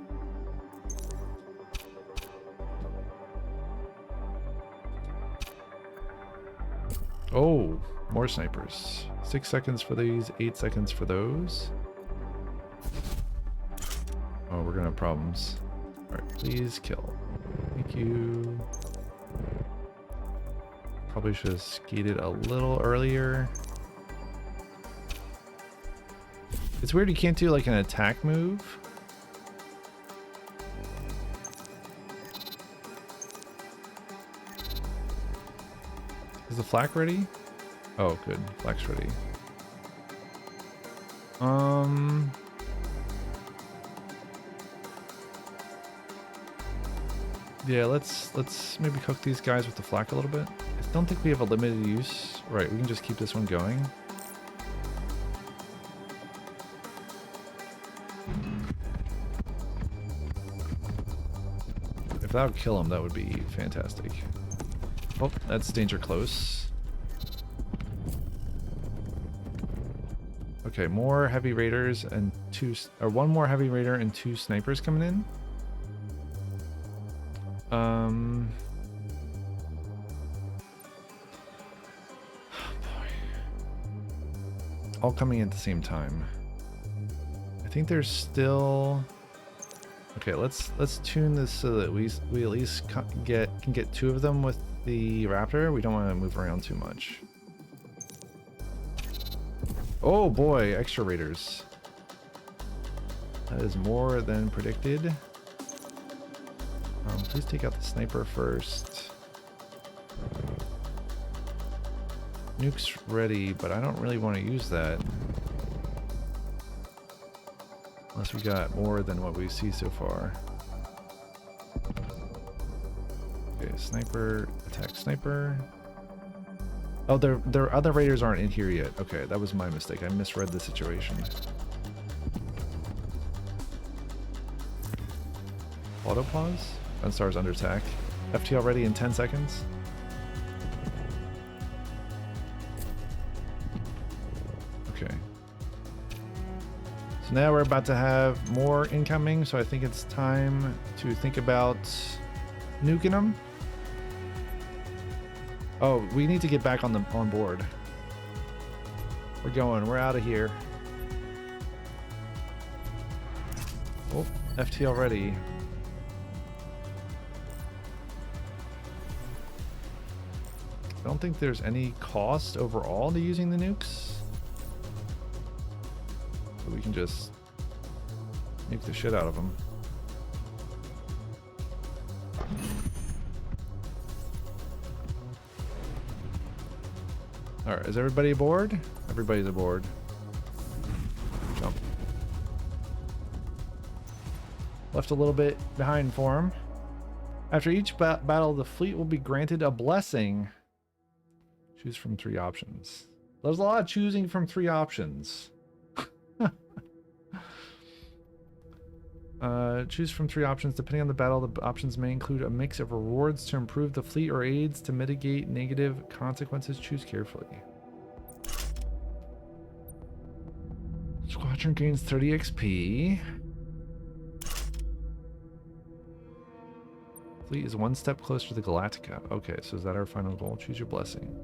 Oh, more snipers. 6 seconds for these, 8 seconds for those. Oh, we're gonna have problems. Alright, please kill. Thank you. Probably should have skated a little earlier. It's weird you can't do like an attack move. Is the flak ready? Oh, good. Flak's ready. Yeah, let's maybe cook these guys with the flak a little bit. I don't think we have a limited use. Right, we can just keep this one going. If that would kill him, that would be fantastic. Oh, that's danger close. Okay, more heavy raiders and one more heavy raider and 2 snipers coming in. Oh boy. All coming at the same time. I think there's still... Okay, let's tune this so that we at least can get 2 of them with the Raptor. We don't want to move around too much. Oh boy, extra raiders. That is more than predicted. Please take out the sniper first. Nuke's ready, but I don't really want to use that. Unless we got more than what we see so far. Okay, sniper, attack sniper. Oh, their other raiders aren't in here yet. Okay, that was my mistake. I misread the situation. Auto pause? Gunstar's under attack. FTL ready in 10 seconds. Okay. So now we're about to have more incoming, so I think it's time to think about nuking them. Oh, we need to get back on board. We're going. We're out of here. Oh, FTL ready. I don't think there's any cost overall to using the nukes. So we can just nuke the shit out of them. Alright, is everybody aboard? Everybody's aboard. Jump. Left a little bit behind for him. After each battle, the fleet will be granted a blessing. Choose from 3 options. There's a lot of choosing from 3 options. Choose from 3 options. Depending on the battle, the options may include a mix of rewards to improve the fleet or aids to mitigate negative consequences. Choose carefully. Squadron gains 30 XP. Fleet is 1 step closer to the Galactica. Okay, so is that our final goal? Choose your blessing.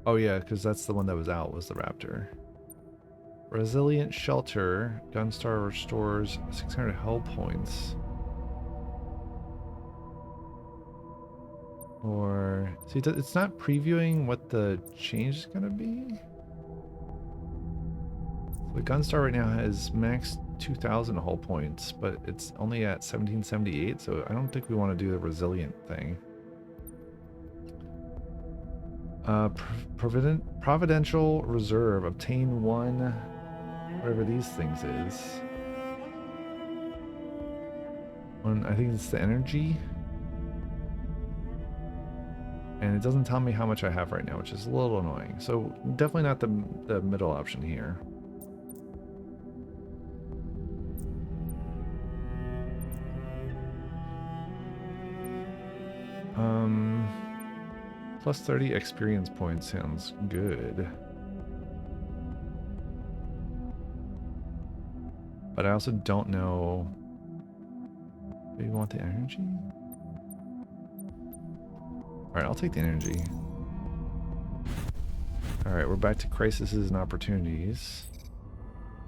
Oh yeah, because that's the one that was out, was the Raptor. Resilient Shelter. Gunstar restores 600 hull points. Or see, it's not previewing what the change is gonna be. The Gunstar right now has max 2,000 hull points, but it's only at 1778, so I don't think we want to do the resilient thing. Providential Reserve. Obtain one, whatever these things is. One, I think it's the energy. And it doesn't tell me how much I have right now, which is a little annoying. So definitely not the middle option here. Plus 30 experience points sounds good. But I also don't know. Do you want the energy? Alright, I'll take the energy. Alright, we're back to crises and opportunities.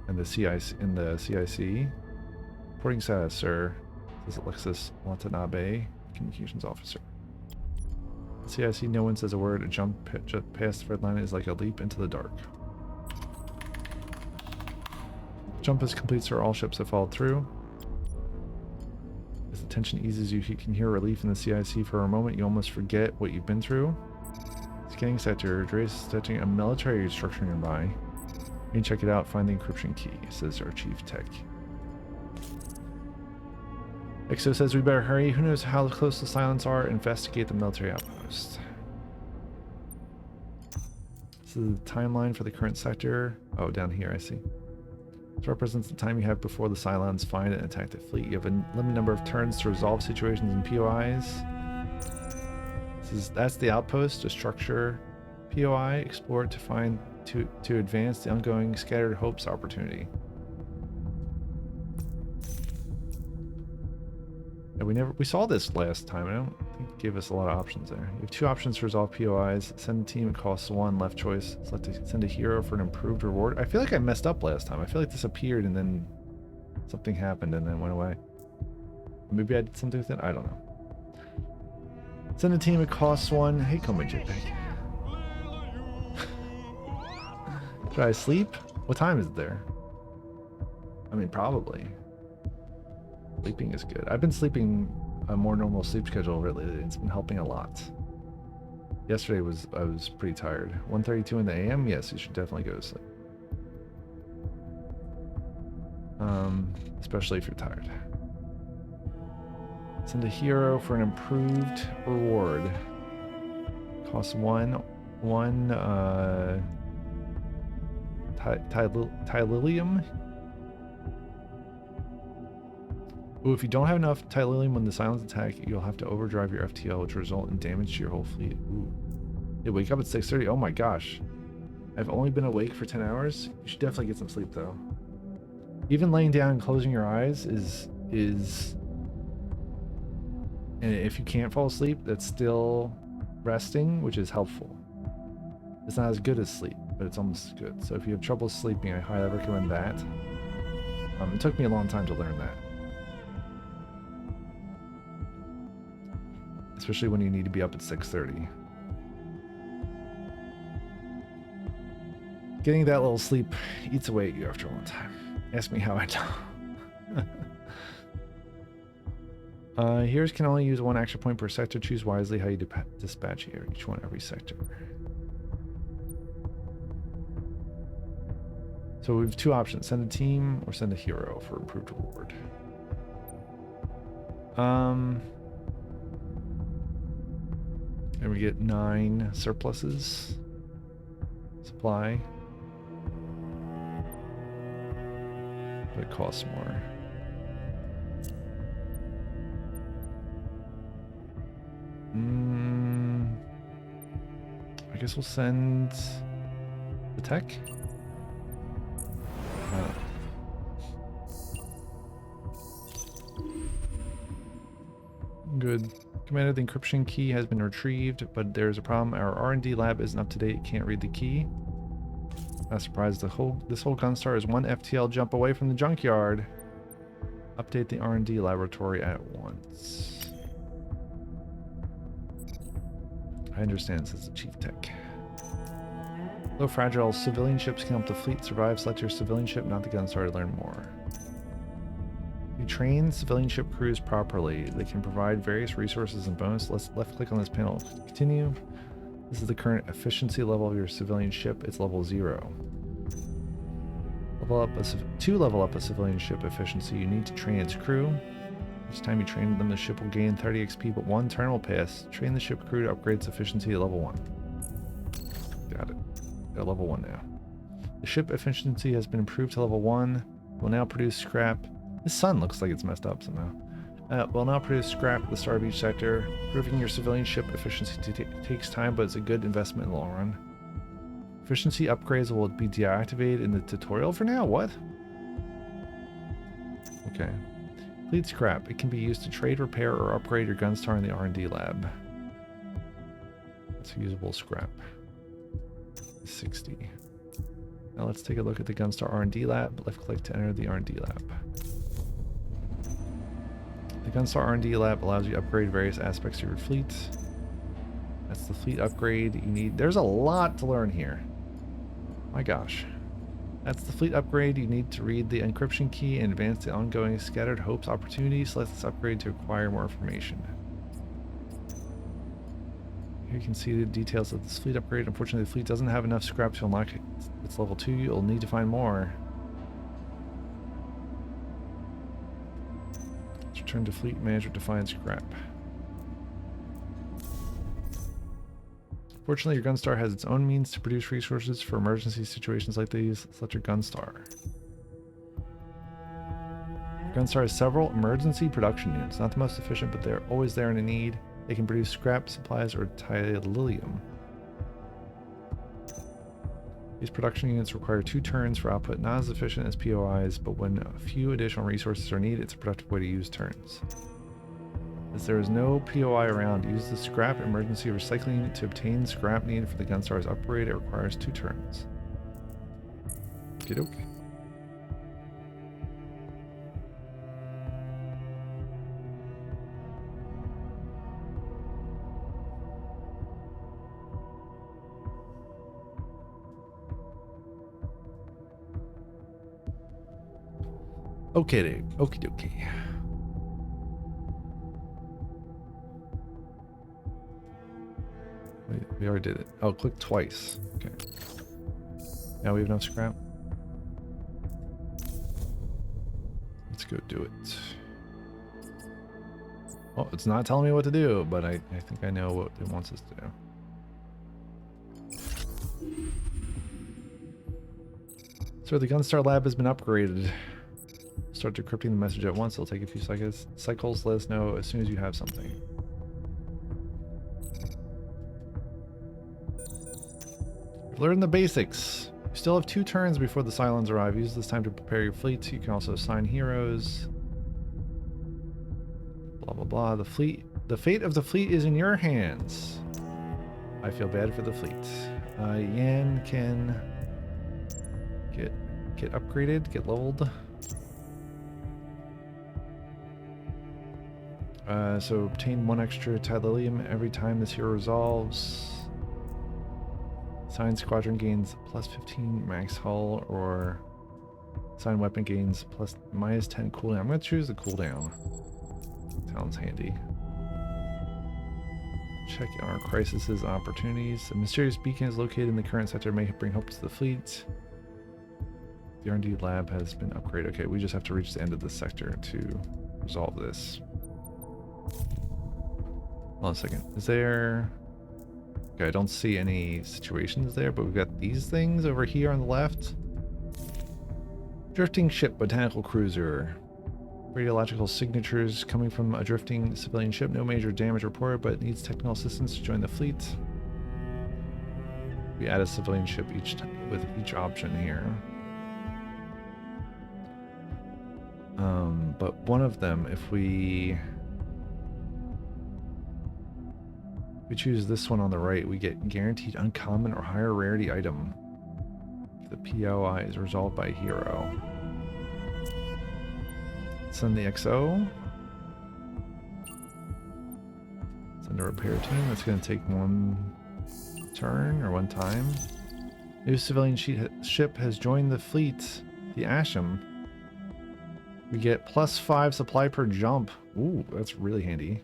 And the CIC. Reporting status, sir. This is Alexis Watanabe, communications officer. CIC, no one says a word. A jump past the red line is like a leap into the dark. Jump is complete, sir. All ships have followed through. As the tension eases, you can hear relief in the CIC. For a moment, you almost forget what you've been through. Scanning sector. Dre's detecting a military structure nearby. You can check it out. Find the encryption key, says our chief tech. Exo says we better hurry. Who knows how close the silence are? Investigate the military outpost. This is the timeline for the current sector. Oh, down here, I see. This represents the time you have before the Cylons find and attack the fleet. You have a limited number of turns to resolve situations in POIs. That's the outpost, a structure. POI, explore it to find to advance the ongoing Scattered Hopes opportunity. And we saw this last time. I don't think it gave us a lot of options there. You have two options to resolve POIs. Send a team, it costs one. Left choice, send a hero for an improved reward. I feel like I messed up last time. I feel like this appeared and then something happened and then went away. Maybe I did something with it. I don't know. Send a team, it costs one. Hey, come on, jetpack. Should I sleep? What time is it there? I mean, probably. Sleeping is good. I've been sleeping a more normal sleep schedule lately. It's been helping a lot. Yesterday I was pretty tired. 1:32 in the AM? Yes, you should definitely go to sleep. Especially if you're tired. Send a hero for an improved reward. Costs one Tylilium. Ooh, if you don't have enough Tylilium when the Silence attack, you'll have to overdrive your FTL, which will result in damage to your whole fleet. Ooh. Hey, wake up at 6:30. Oh my gosh. I've only been awake for 10 hours. You should definitely get some sleep, though. Even laying down and closing your eyes is... And if you can't fall asleep, that's still resting, which is helpful. It's not as good as sleep, but it's almost as good. So if you have trouble sleeping, I highly recommend that. It took me a long time to learn that. Especially when you need to be up at 6:30. Getting that little sleep eats away at you after a long time. Ask me how I know. Heroes can only use one action point per sector. Choose wisely how you dispatch here. Each one every sector. So we have two options. Send a team or send a hero for improved reward. And we get 9 surpluses. Supply. But it costs more. I guess we'll send the tech. Good. Commander, the encryption key has been retrieved, but there's a problem. Our R&D lab isn't up to date. Can't read the key. Not surprised. This whole Gunstar is one FTL jump away from the junkyard. Update the R&D laboratory at once. I understand, says the chief tech. Though fragile, civilian ships can help the fleet survive. Select your civilian ship, not the Gunstar, to learn more. You train civilian ship crews properly. They can provide various resources and bonus. Let's left click on this panel to continue. This is the current efficiency level of your civilian ship. It's level 0. To level up a civilian ship efficiency, you need to train its crew. Each time you train them, the ship will gain 30 XP, but 1 turn will pass. Train the ship crew to upgrade its efficiency to level 1. Got it. They're level 1 now. The ship efficiency has been improved to level 1. Will now produce scrap. This sun looks like it's messed up somehow. Will now produce scrap at the start of each sector. Improving your civilian ship efficiency takes time, but it's a good investment in the long run. Efficiency upgrades will be deactivated in the tutorial for now? What? Okay. Fleet scrap. It can be used to trade, repair, or upgrade your Gunstar in the R&D lab. It's usable scrap. 60. Now let's take a look at the Gunstar R&D lab. Left click to enter the R&D lab. The Gunstar R&D lab allows you to upgrade various aspects of your fleet. That's the fleet upgrade you need. There's a lot to learn here. My gosh. That's the fleet upgrade. You need to read the encryption key and advance the ongoing scattered hopes opportunity. Select this upgrade to acquire more information. Here you can see the details of this fleet upgrade. Unfortunately, the fleet doesn't have enough scrap to unlock its level 2. You'll need to find more. Let's return to fleet management to find scrap. Fortunately, your Gunstar has its own means to produce resources for emergency situations like these. Select your Gunstar. Gunstar has several emergency production units. Not the most efficient, but they're always there in a need. They can produce scrap, supplies, or titanium. These production units require 2 turns for output, not as efficient as POIs, but when a few additional resources are needed, it's a productive way to use turns. As there is no POI around, use the scrap emergency recycling unit to obtain scrap needed for the Gunstar's upgrade. It requires 2 turns. Okie doke. Okay, okie dokie. We already did it. Oh, click twice. Okay. Now we have enough scrap. Let's go do it. Oh, it's not telling me what to do, but I think I know what it wants us to do. So the Gunstar lab has been upgraded. Start decrypting the message at once. It'll take a few cycles. Let us know as soon as you have something. Learn the basics. You still have 2 turns before the Cylons arrive. Use this time to prepare your fleet. You can also assign heroes. Blah blah blah. The fate of the fleet is in your hands. I feel bad for the fleet. Yan can get upgraded, get leveled. So obtain 1 extra titanium every time this hero resolves. Sign squadron gains plus 15 max hull, or sign weapon gains plus -10 cooldown. I'm going to choose the cooldown. Sounds handy. Check our crises opportunities. A mysterious beacon is located in the current sector. May bring hope to the fleet. The R&D lab has been upgraded. Okay, we just have to reach the end of this sector to resolve this. Hold on a second. Is there... Okay, I don't see any situations there, but we've got these things over here on the left. Drifting ship, botanical cruiser. Radiological signatures coming from a drifting civilian ship. No major damage reported, but needs technical assistance to join the fleet. We add a civilian ship each time with each option here. But one of them, if we choose this one on the right, we get guaranteed uncommon or higher rarity item if the POI is resolved by a hero. Send the XO. Send Send a repair team. That's going to take one turn or one time. New civilian ship has joined the fleet, the Asham. We get +5 supply per jump. Ooh, that's really handy.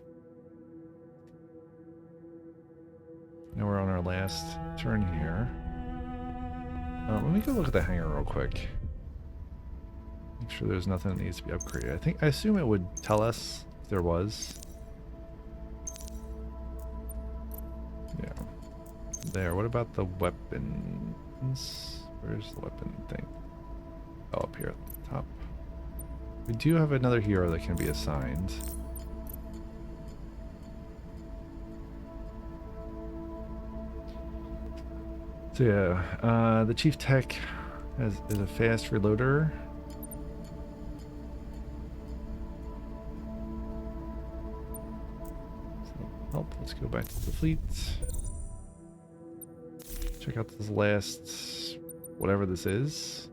Now we're on our last turn here. Let me go look at the hangar real quick. Make sure there's nothing that needs to be upgraded. I assume it would tell us if there was. Yeah. There. What about the weapons? Where's the weapon thing? Oh, up here at the top. We do have another hero that can be assigned. So yeah, the chief tech is a fast reloader. So, let's go back to the fleet. Check out this last, whatever this is.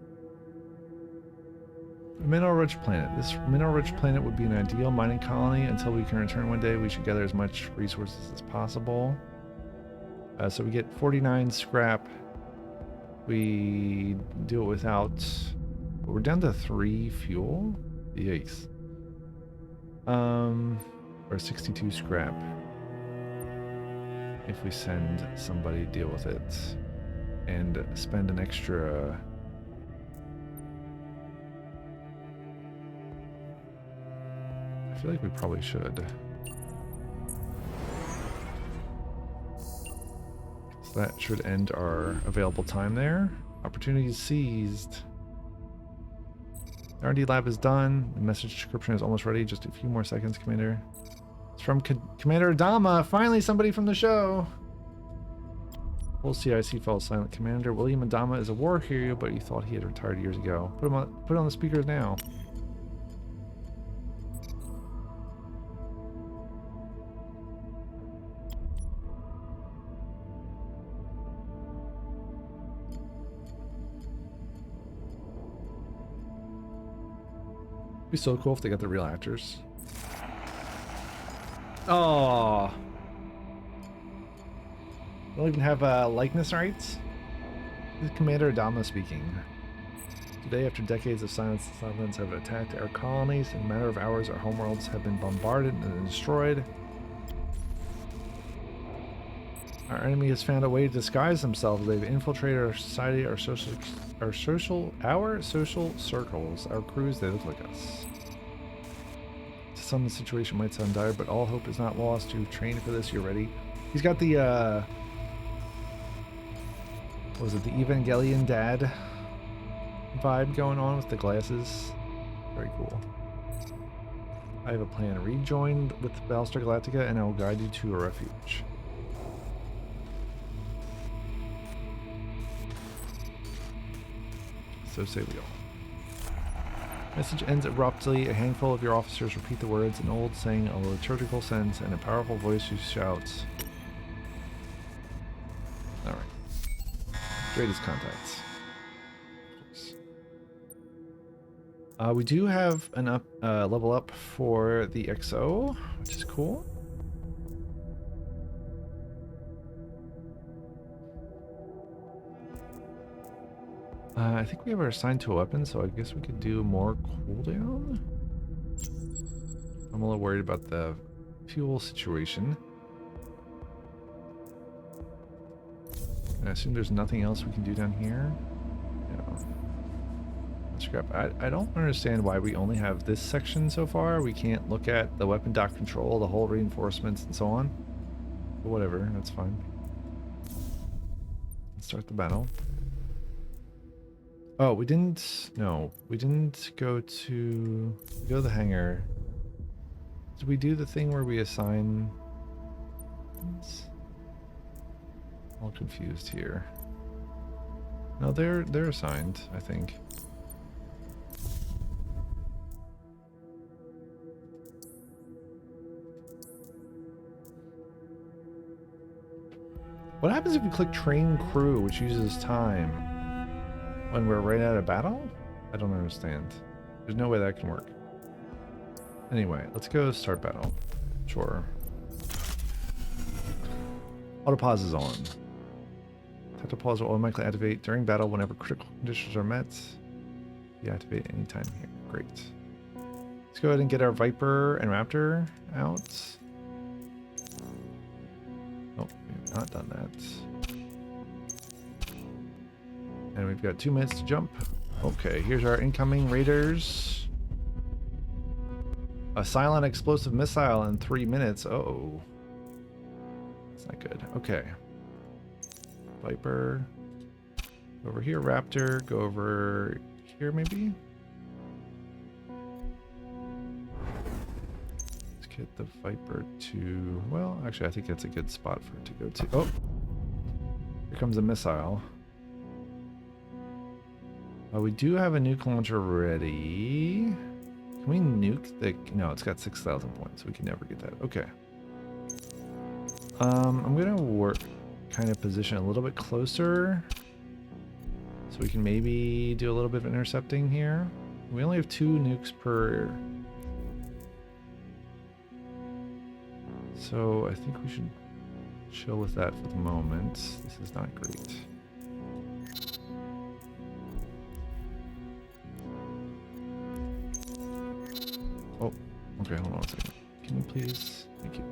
A mineral-rich planet. This mineral-rich planet would be an ideal mining colony. Until we can return one day, we should gather as much resources as possible. So we get 49 scrap. We do it without... We're down to 3 fuel? Yikes. Or 62 scrap. If we send somebody to deal with it. And spend an extra... I feel like we probably should. So that should end our available time there. Opportunities seized. The R&D lab is done. The message description is almost ready. Just a few more seconds, Commander. It's from Commander Adama. Finally, somebody from the show. Whole CIC fell silent. Commander William Adama is a war hero, but you thought he had retired years ago. Put it on the speakers now. It'd be so cool if they got the real actors. Oh, they don't even have likeness rights. This is Commander Adama speaking. Today, after decades of silence, the Sovereigns have attacked our colonies. In a matter of hours, our homeworlds have been bombarded and destroyed. Our enemy has found a way to disguise themselves. They've infiltrated our society, our social circles, our crews. They look like us. To some, the situation might sound dire, but all hope is not lost. You've trained for this. You're ready. He's got the what was it, the Evangelion dad vibe going on with the glasses. Very cool. I have a plan. Rejoin with Battlestar Galactica, and I will guide you to a refuge. So say we all. Message ends abruptly. A handful of your officers repeat the words, an old saying, a liturgical sense, and a powerful voice who shouts. Alright. Greatest contacts. We do have an level up for the XO, which is cool. I think we have our assigned to a weapon, so I guess we could do more cooldown. I'm a little worried about the fuel situation. And I assume there's nothing else we can do down here. No. Scrap. I don't understand why we only have this section so far. We can't look at the weapon dock control, the hull reinforcements, and so on. But whatever, that's fine. Let's start the battle. Oh, we didn't... No, we didn't go to... We go to the hangar. Did we do the thing where we assign... All confused here. No, they're assigned, I think. What happens if you click train crew, which uses time, when we're right out of battle? I don't understand. There's no way that can work. Anyway, let's go start battle. Sure. Autopause is on. Tactical pause will automatically activate during battle whenever critical conditions are met. Deactivate anytime here. Great. Let's go ahead and get our Viper and Raptor out. Oh, we've not done that. And we've got 2 minutes to jump. Okay, here's our incoming raiders. A silent explosive missile in 3 minutes. Uh-oh. That's not good. Okay. Viper. Go over here, Raptor. Go over here, maybe? Let's get the Viper to... Well, actually, I think that's a good spot for it to go to. Oh! Here comes a missile. We do have a nuke launcher ready. Can we nuke the... No, it's got 6,000 points. We can never get that. Okay. I'm going to work... kind of position a little bit closer. So we can maybe do a little bit of intercepting here. We only have 2 nukes per... So I think we should chill with that for the moment. This is not great. Oh, okay, hold on a second. Can you please? Thank you.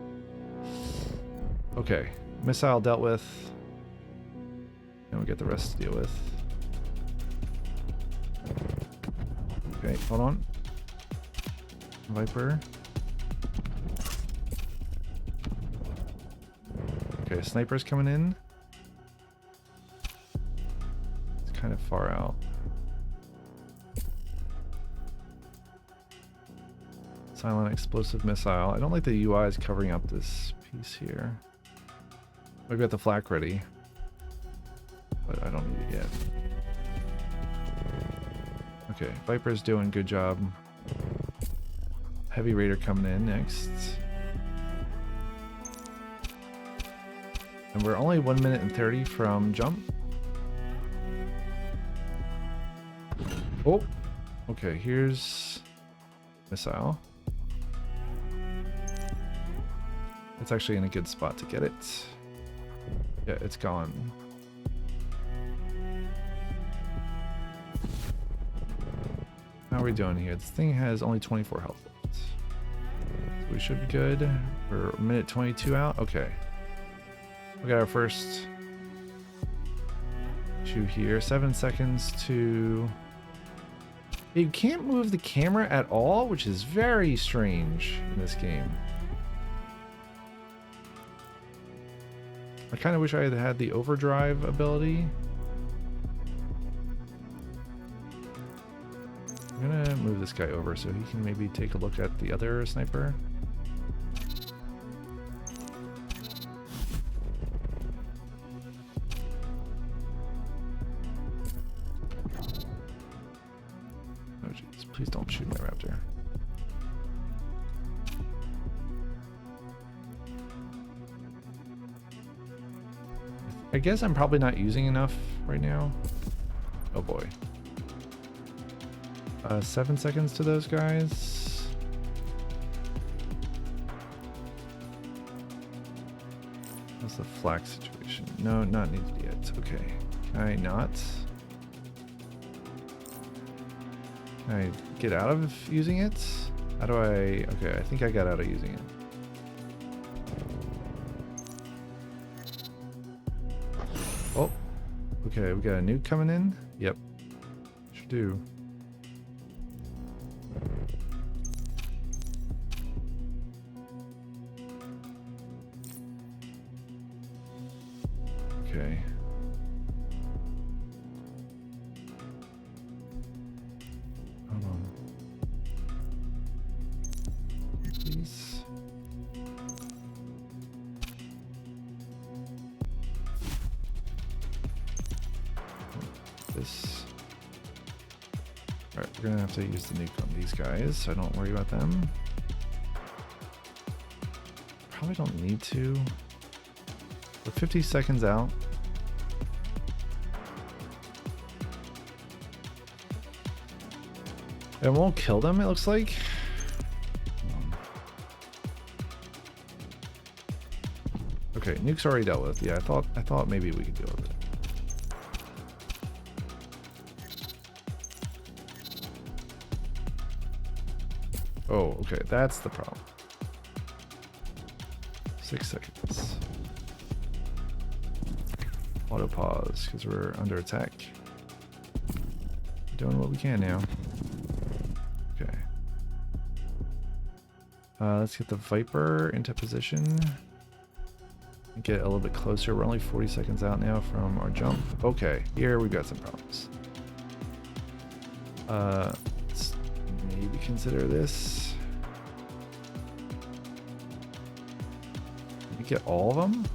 Okay, missile dealt with. And we get the rest to deal with. Okay, hold on. Viper. Okay, sniper's coming in. It's kind of far out. Silent explosive missile. I don't like the UI is covering up this piece here. We've got the flak ready, but I don't need it yet. Okay, Viper's doing a good job. Heavy Raider coming in next. And we're only 1 minute and 30 from jump. Oh, okay, here's missile. It's actually in a good spot to get it. Yeah, it's gone. How are we doing here? This thing has only 24 health left. So we should be good. We're a minute 22 out. Okay. We got our first 2 here. 7 seconds to... You can't move the camera at all, which is very strange in this game. I kind of wish I had had the overdrive ability. I'm gonna move this guy over so he can maybe take a look at the other sniper. Oh jeez, please don't shoot my raptor. I guess I'm probably not using enough right now. Oh boy. 7 seconds to those guys. How's the flak situation? No, not needed yet. Okay. Can I not? Can I get out of using it? How do I... Okay, I think I got out of using it. Oh, okay, we got a nuke coming in. Yep, sure do. Okay. Hold on. Please. This. Alright, we're gonna have to use the nuke on these guys, so don't worry about them. Probably don't need to. We're 50 seconds out. It won't kill them, it looks like. Okay, nuke's already dealt with. Yeah, I thought maybe we could deal with it. Oh, okay, that's the problem. 6 seconds. Auto pause because we're under attack. Doing what we can now. Okay. Let's get the Viper into position. Get a little bit closer. We're only 40 seconds out now from our jump. Okay, here we've got some problems. Let's maybe consider this. Can we get all of them?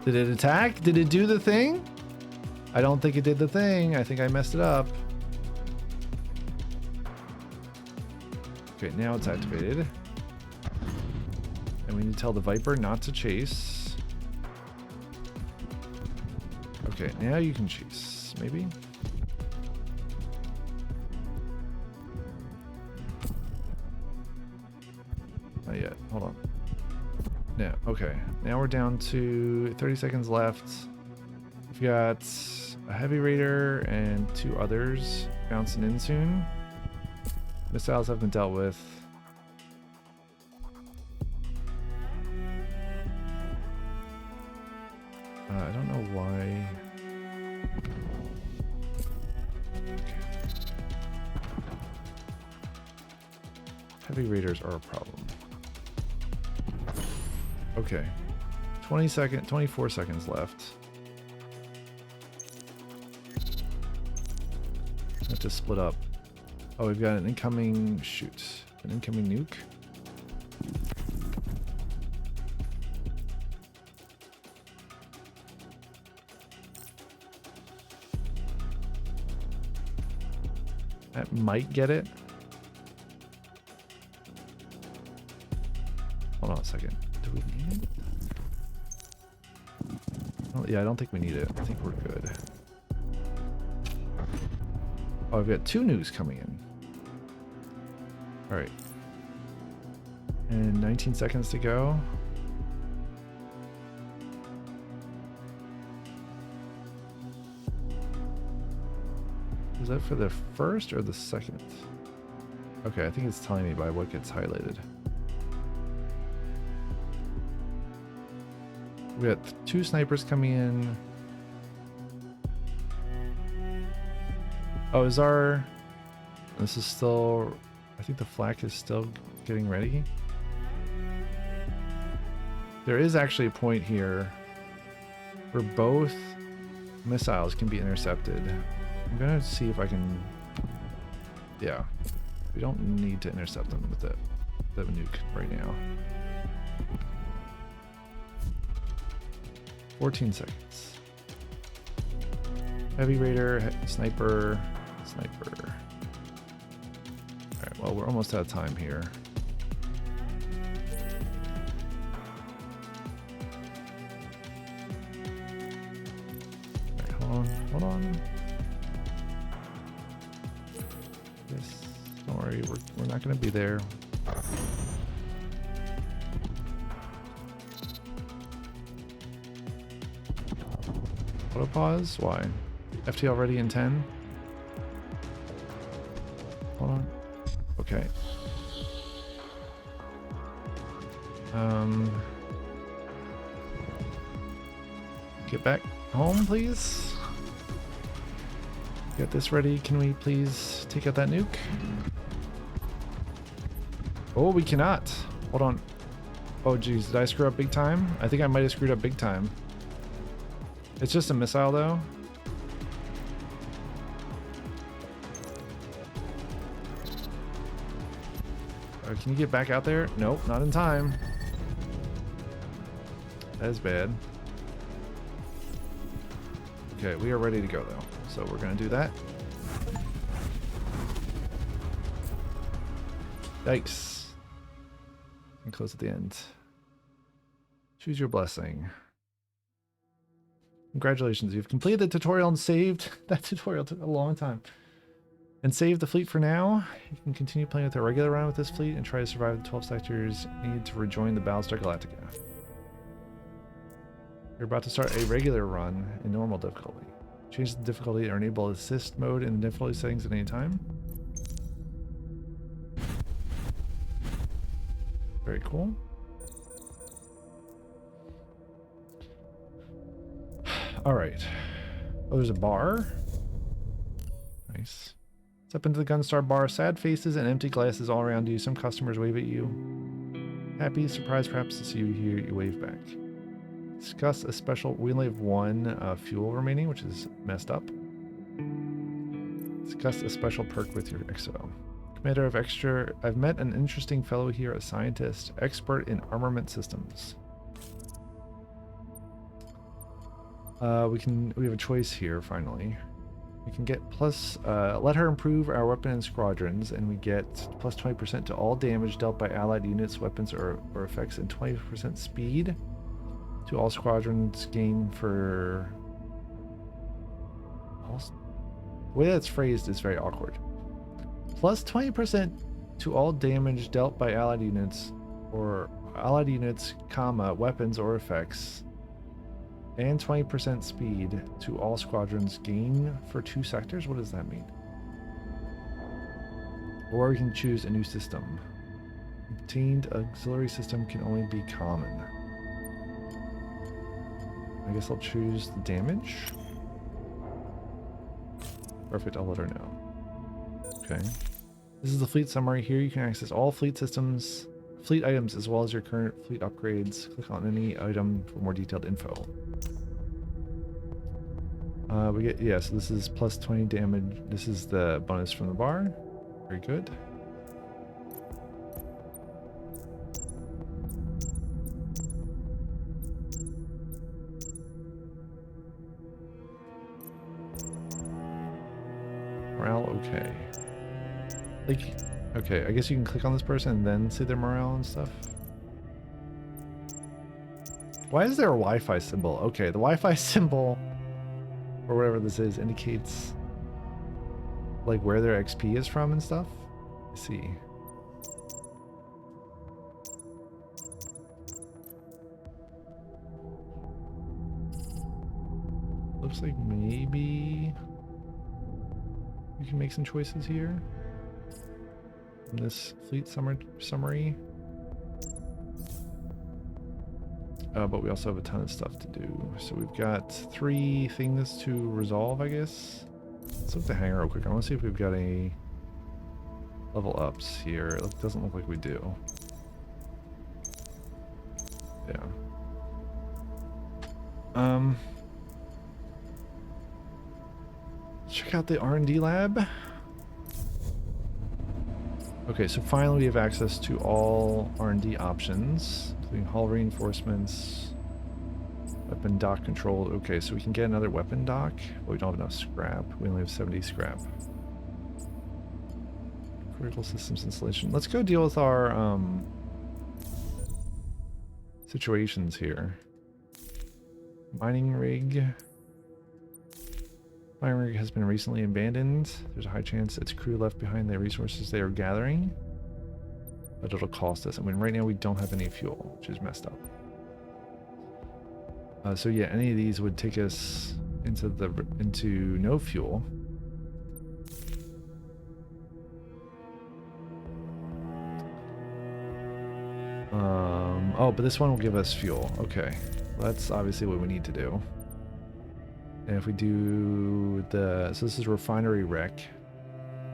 Did it attack? Did it do the thing? I don't think it did the thing. I think I messed it up. Okay, now it's activated. And we need to tell the Viper not to chase. Okay, now you can chase, maybe? Not yet, hold on. Yeah, okay. Now we're down to 30 seconds left. We've got a Heavy Raider and 2 others bouncing in soon. Missiles have been dealt with. I don't know why. Heavy Raiders are a problem. Okay. 24 seconds left. Have to split up. Oh, we've got an incoming shoot. An incoming nuke. That might get it. Hold on a second. Do we need it? Oh, yeah, I don't think we need it. I think we're good. Oh, I've got 2 nukes coming in. Alright. And 19 seconds to go. Is that for the first or the second? Okay, I think it's telling me by what gets highlighted. We got 2 snipers coming in. Oh, this is still, I think the flak is still getting ready. There is actually a point here where both missiles can be intercepted. I'm gonna see if I can, yeah. We don't need to intercept them with the nuke right now. 14 seconds. Heavy Raider, sniper. Alright, well, we're almost out of time here. Alright, hold on. Yes, don't worry, we're not gonna be there. Auto pause? Why? FT already in 10? Hold on. Okay. Get back home, please. Get this ready. Can we please take out that nuke? Oh, we cannot. Hold on. Oh, geez. Did I screw up big time? I think I might have screwed up big time. It's just a missile, though. Can you get back out there? Nope, not in time. That is bad. Okay, we are ready to go, though. So we're going to do that. Yikes. And close at the end. Choose your blessing. Congratulations, you've completed the tutorial and saved. That tutorial took a long time. And save the fleet for now. You can continue playing with a regular round with this fleet and try to survive the 12 sectors needed to rejoin the Battlestar Galactica. You're about to start a regular run in normal difficulty. Change the difficulty or enable assist mode in the difficulty settings at any time. Very cool. All right. Oh, there's a bar. Nice. Step into the Gunstar bar. Sad faces and empty glasses all around you. Some customers wave at you. Happy, surprised perhaps to see you here. You wave back. Discuss a special. We only have one fuel remaining, which is messed up. Discuss a special perk with your XO. Commander of Extra. I've met an interesting fellow here, a scientist, expert in armament systems. We have a choice here finally. We can get plus, let her improve our weapon and squadrons, and we get plus 20% to all damage dealt by allied units, weapons, or effects, and 20% speed to all squadrons gain for... The way that's phrased is very awkward. Plus 20% to all damage dealt by allied units, comma, weapons or effects, and 20% speed to all squadrons gain for 2 sectors? What does that mean? Or we can choose a new system. Obtained auxiliary system can only be common. I guess I'll choose the damage. Perfect, I'll let her know. Okay. This is the fleet summary. Here you can access all fleet systems, fleet items, as well as your current fleet upgrades. Click on any item for more detailed info. We get, yeah, so this is plus 20 damage. This is the bonus from the bar. Very good. Morale, okay. Like, okay, I guess you can click on this person and then see their morale and stuff. Why is there a Wi-Fi symbol? Okay, the Wi-Fi symbol, or whatever this is, indicates like where their XP is from and stuff. I see. Looks like maybe you can make some choices here in this fleet summary. But we also have a ton of stuff to do. So we've got 3 things to resolve, I guess. Let's look at the hangar real quick. I want to see if we've got any level ups here. It doesn't look like we do. Yeah. Check out the R&D lab. Okay, so finally we have access to all R&D options, including hull reinforcements, weapon dock control. Okay, so we can get another weapon dock, but we don't have enough scrap. We only have 70 scrap. Critical systems installation. Let's go deal with our situations here. Mining rig. Mining rig has been recently abandoned. There's a high chance its crew left behind the resources they are gathering, but it'll cost us. I mean, right now we don't have any fuel, which is messed up. So yeah, any of these would take us into no fuel. Oh, but this one will give us fuel. Okay, that's obviously what we need to do. And if we do so this is refinery wreck.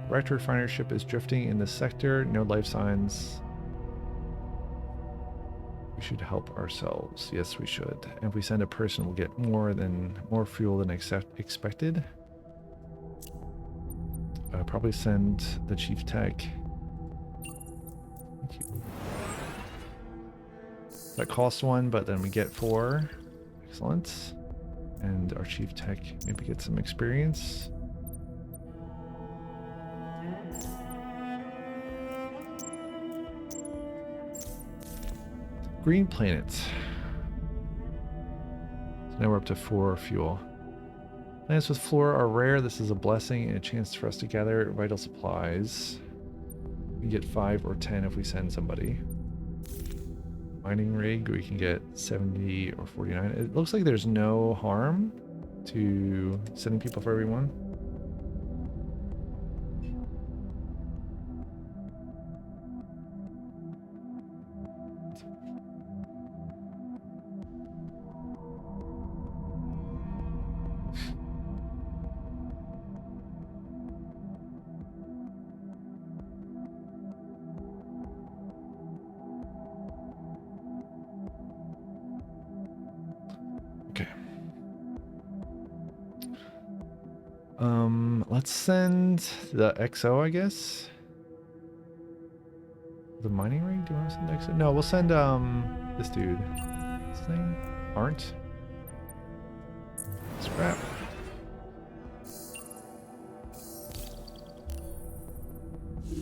Wrecked refinery ship is drifting in the sector. No life signs. We should help ourselves. Yes, we should. And if we send a person, we'll get more fuel than expected. Probably send the chief tech. Thank you. That costs 1, but then we get 4. Excellent. And our chief tech maybe get some experience. Green planet. Now we're up to 4 fuel. Planets with flora are rare. This is a blessing and a chance for us to gather vital supplies. We can get 5 or 10 if we send somebody. Mining rig, we can get 70 or 49. It looks like there's no harm to sending people for everyone. Let's send the XO, I guess. The mining rig? Do you want to send XO? No, we'll send this dude. What's his name? Aren't. Scrap.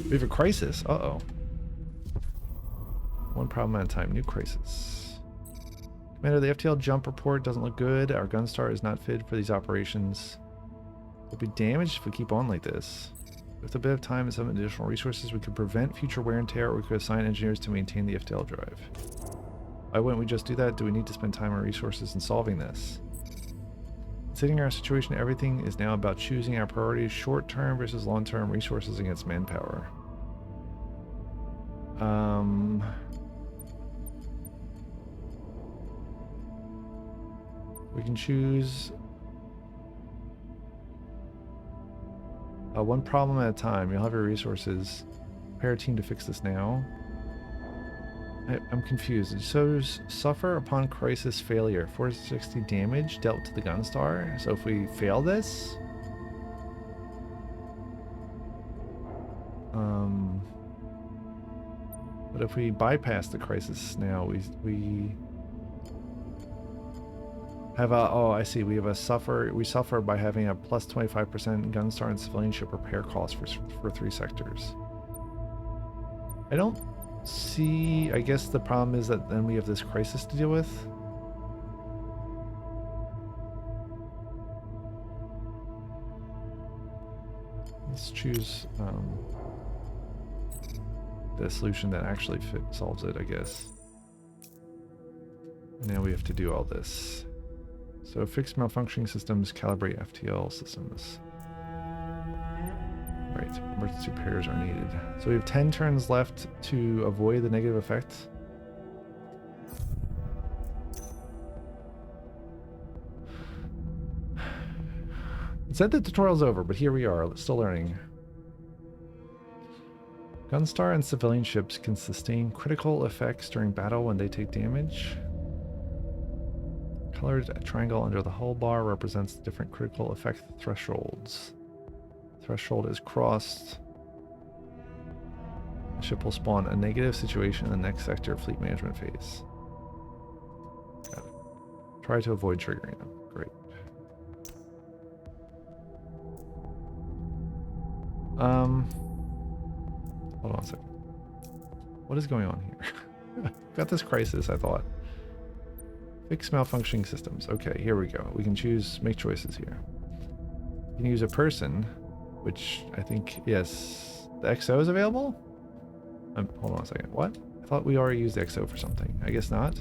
We have a crisis. Uh-oh. One problem at a time. New crisis. Commander, the FTL jump report doesn't look good. Our Gunstar is not fit for these operations. We'll be damaged if we keep on like this. With a bit of time and some additional resources, we could prevent future wear and tear, or we could assign engineers to maintain the FTL drive. Why wouldn't we just do that? Do we need to spend time and resources in solving this? Considering our situation, everything is now about choosing our priorities, short-term versus long-term resources against manpower. We can choose one problem at a time. You'll have your resources. Prepare a team to fix this now. I'm confused. It shows suffer upon crisis failure. 460 damage dealt to the Gunstar. So if we fail this... but if we bypass the crisis now, we have a... Oh, I see. We have a suffer... We suffer by having a plus 25% Gunstar and civilian ship repair cost for 3 sectors. I don't see... I guess the problem is that then we have this crisis to deal with. Let's choose the solution that actually solves it, I guess. And now we have to do all this. So fix malfunctioning systems, calibrate FTL systems. Right, emergency repairs are needed. So we have 10 turns left to avoid the negative effect. It said the tutorial's over, but here we are, still learning. Gunstar and civilian ships can sustain critical effects during battle when they take damage. Colored triangle under the hull bar represents different critical effect thresholds. Threshold is crossed. The ship will spawn a negative situation in the next sector fleet management phase. Got it. Try to avoid triggering them. Great. Hold on a second. What is going on here? Got this crisis, I thought. Fix malfunctioning systems. Okay, here we go. We can choose, make choices here. You can use a person, which I think, yes, the XO is available? Hold on a second. What? I thought we already used the XO for something. I guess not.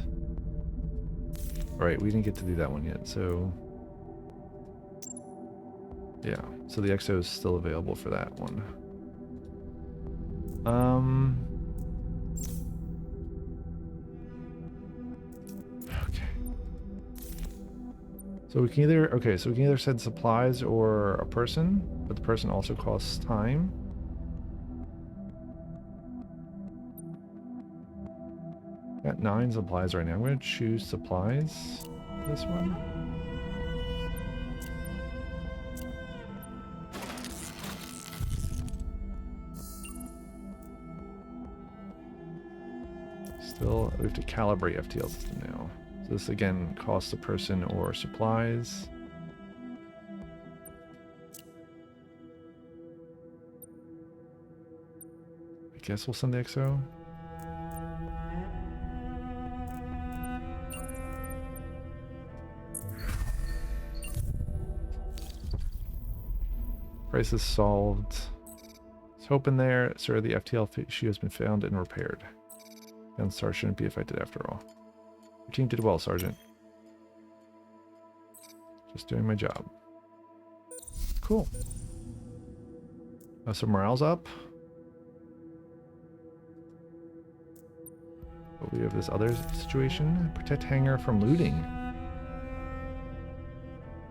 All right, we didn't get to do that one yet, so... Yeah, so the XO is still available for that one. Okay. So we can either send supplies or a person, but the person also costs time. Got 9 supplies right now. I'm going to choose supplies. This one. Still, we have to calibrate FTL system now. So this again costs a person or supplies. I guess we'll send the XO. Crisis solved. Let's hope in there. Sir, the FTL issue has been found and repaired. Gunstar shouldn't be affected after all. Your team did well, Sergeant. Just doing my job. Cool. So morale's up. But we have this other situation. Protect hangar from looting.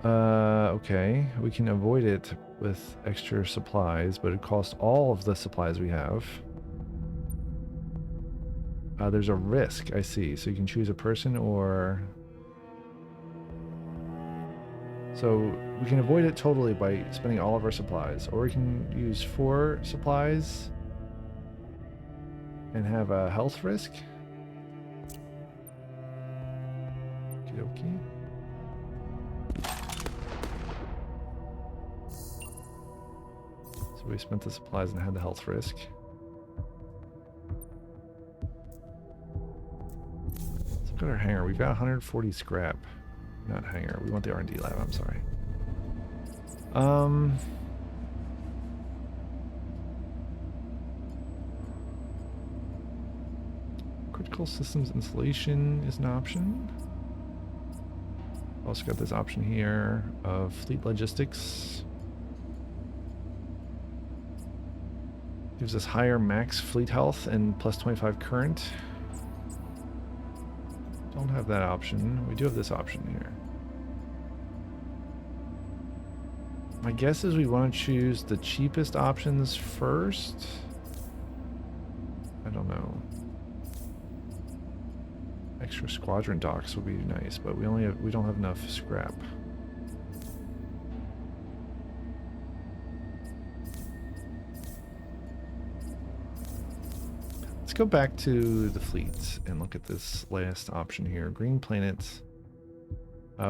Okay. We can avoid it with extra supplies, but it costs all of the supplies we have. There's a risk, I see. So you can choose a person or... So we can avoid it totally by spending all of our supplies. Or we can use 4 supplies and have a health risk. Okie dokie. So we spent the supplies and had the health risk. Look at our hangar. We've got 140 scrap. Not hangar. We want the R&D lab. I'm sorry. Critical systems installation is an option. Also got this option here of fleet logistics. Gives us higher max fleet health and plus 25 current. Don't have that option. We do have this option here. My guess is we want to choose the cheapest options first. I don't know. Extra squadron docks would be nice, but we don't have enough scrap. Let's go back to the fleet and look at this last option here. Green planets.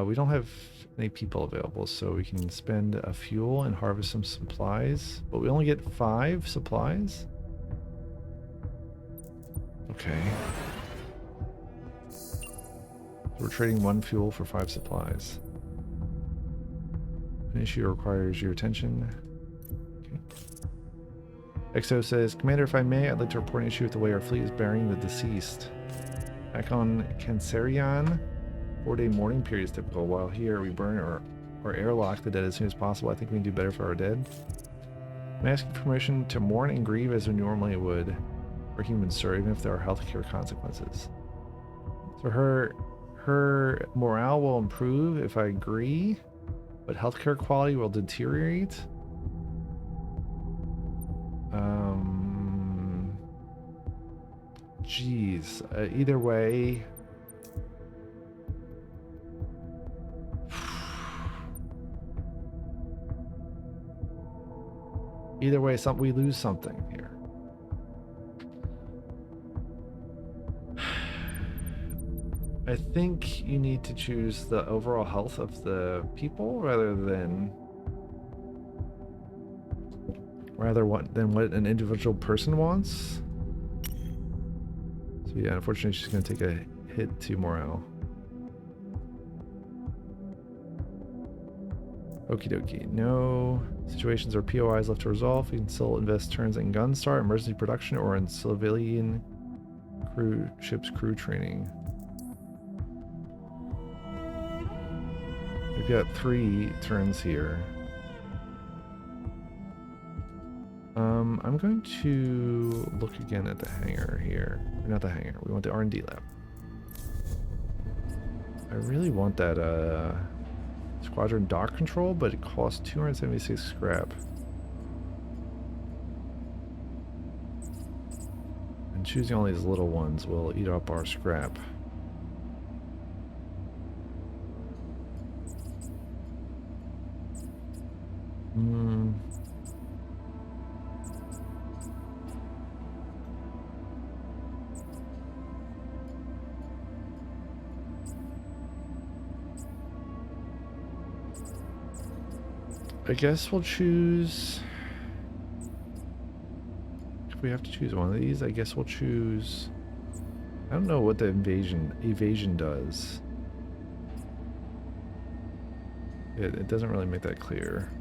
We don't have any people available, so we can spend a fuel and harvest some supplies, but we only get 5 supplies. Okay. So we're trading 1 fuel for 5 supplies. An issue requires your attention. Okay. Exo says, Commander, if I may, I'd like to report an issue with the way our fleet is burying the deceased. Back on Cancerion, 4-day mourning period is typical, while here we burn or airlock the dead as soon as possible. I think we can do better for our dead. I'm asking for permission to mourn and grieve as we normally would for humans, sir, even if there are healthcare consequences. So her morale will improve if I agree, but healthcare quality will deteriorate. Geez. Either way. Either way, we lose something here. I think you need to choose the overall health of the people rather than what an individual person wants. So yeah, unfortunately she's going to take a hit to morale. Okie dokie. No situations or POIs left to resolve. We can still invest turns in Gunstar, emergency production, or in civilian ship's crew training. We've got 3 turns here. I'm going to look again at the hangar here. Not the hangar. We want the R&D lab. I really want that squadron dock control, but it costs 276 scrap. And choosing all these little ones will eat up our scrap. I guess we'll choose... If we have to choose one of these, I guess we'll choose... I don't know what the evasion does. It doesn't really make that clear.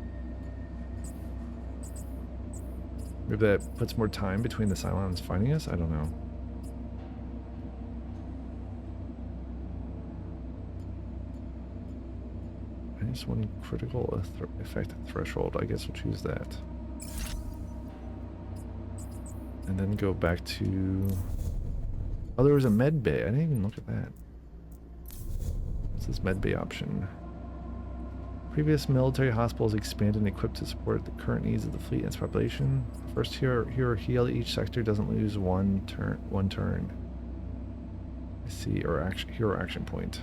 Maybe that puts more time between the Cylons finding us? I don't know. Minus one critical effect threshold. I guess we'll choose that. And then go back to... Oh, there was a med bay. I didn't even look at that. What's this med bay option? Previous military hospitals expanded and equipped to support the current needs of the fleet and its population. First hero heal each sector doesn't lose one turn. I see, or hero action point.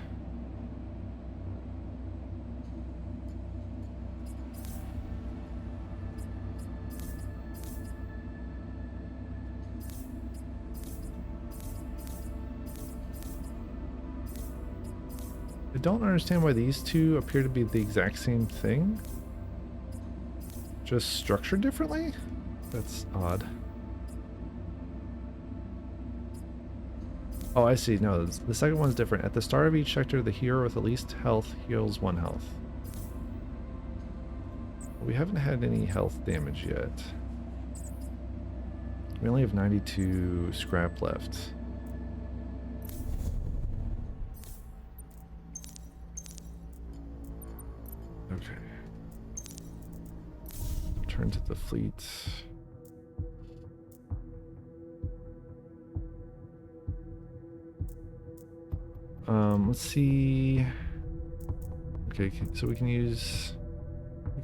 I don't understand why these two appear to be the exact same thing. Just structured differently? That's odd. Oh, I see. No, the second one's different. At the start of each sector, the hero with the least health heals 1 health. We haven't had any health damage yet. We only have 92 scrap left. Okay. Turn to the fleet. Let's see. Okay, so we can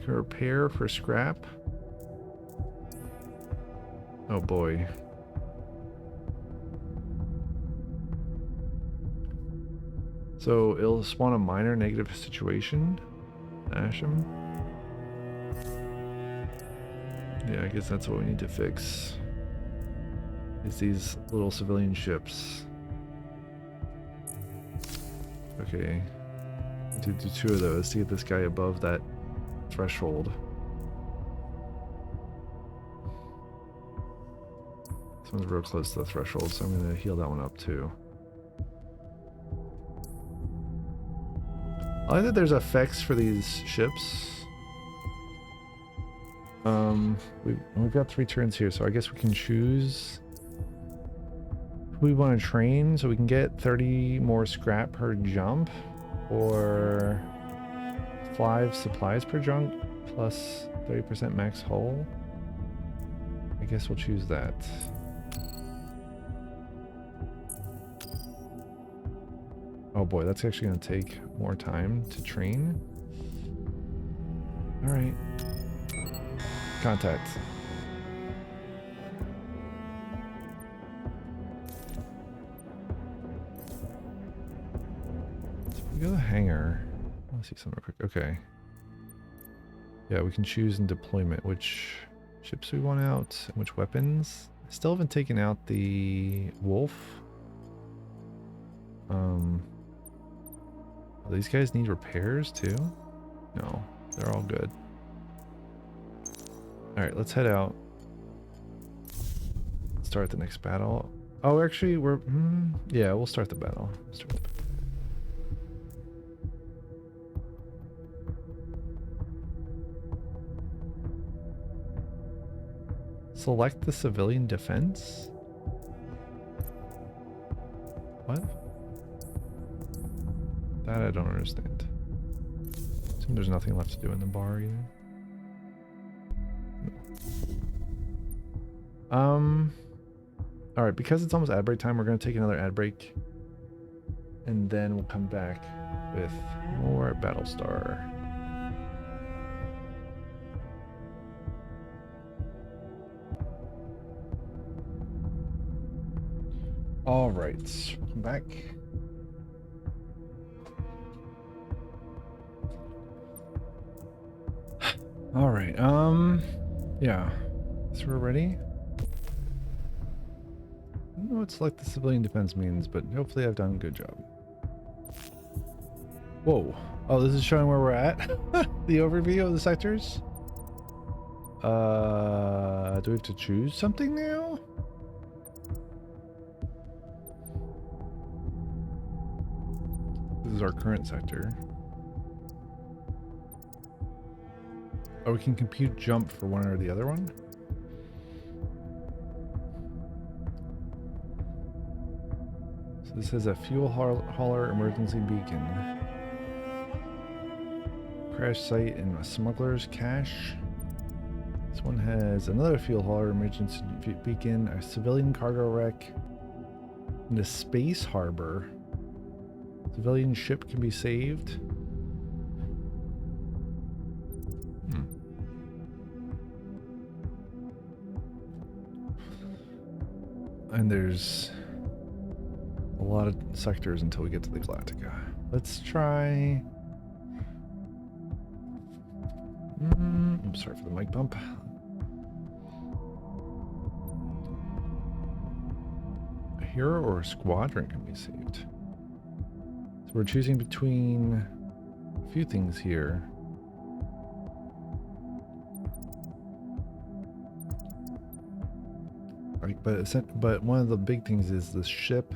repair for scrap. Oh boy. So it'll spawn a minor negative situation. Asham. Yeah, I guess that's what we need to fix. Is these little civilian ships. Okay. Need to do 2 of those to get this guy above that threshold. This one's real close to the threshold, so I'm gonna heal that one up too. I like that there's effects for these ships. We've got 3 turns here, so I guess we can choose who we want to train so we can get 30 more scrap per jump, or 5 supplies per jump plus 30% max hull. I guess we'll choose that. Oh boy, that's actually going to take more time to train. Alright. Contact. So we go to the hangar. Let's see something real quick. Okay. Yeah, we can choose in deployment which ships we want out and which weapons. I still haven't taken out the wolf. These guys need repairs too? No, they're all good. Alright, let's head out. Start the next battle. Oh, actually, yeah, we'll start the battle. Select the civilian defense? What? That I don't understand. Assume there's nothing left to do in the bar either. No. Alright, because it's almost ad break time, we're gonna take another ad break. And then we'll come back with more Battlestar. Alright, welcome back. Alright, yeah. So we're ready? I don't know what select the civilian defense means, but hopefully I've done a good job. Whoa. Oh, this is showing where we're at? The overview of the sectors? Do we have to choose something now? This is our current sector. Oh, we can compute jump for one or the other one? So this is a fuel hauler emergency beacon. Crash site and a smuggler's cache. This one has another fuel hauler emergency beacon, a civilian cargo wreck, and a space harbor. Civilian ship can be saved. And there's a lot of sectors until we get to the Galactica. Let's try... I'm sorry for the mic bump. A hero or a squadron can be saved. So we're choosing between a few things here. Like, but one of the big things is the ship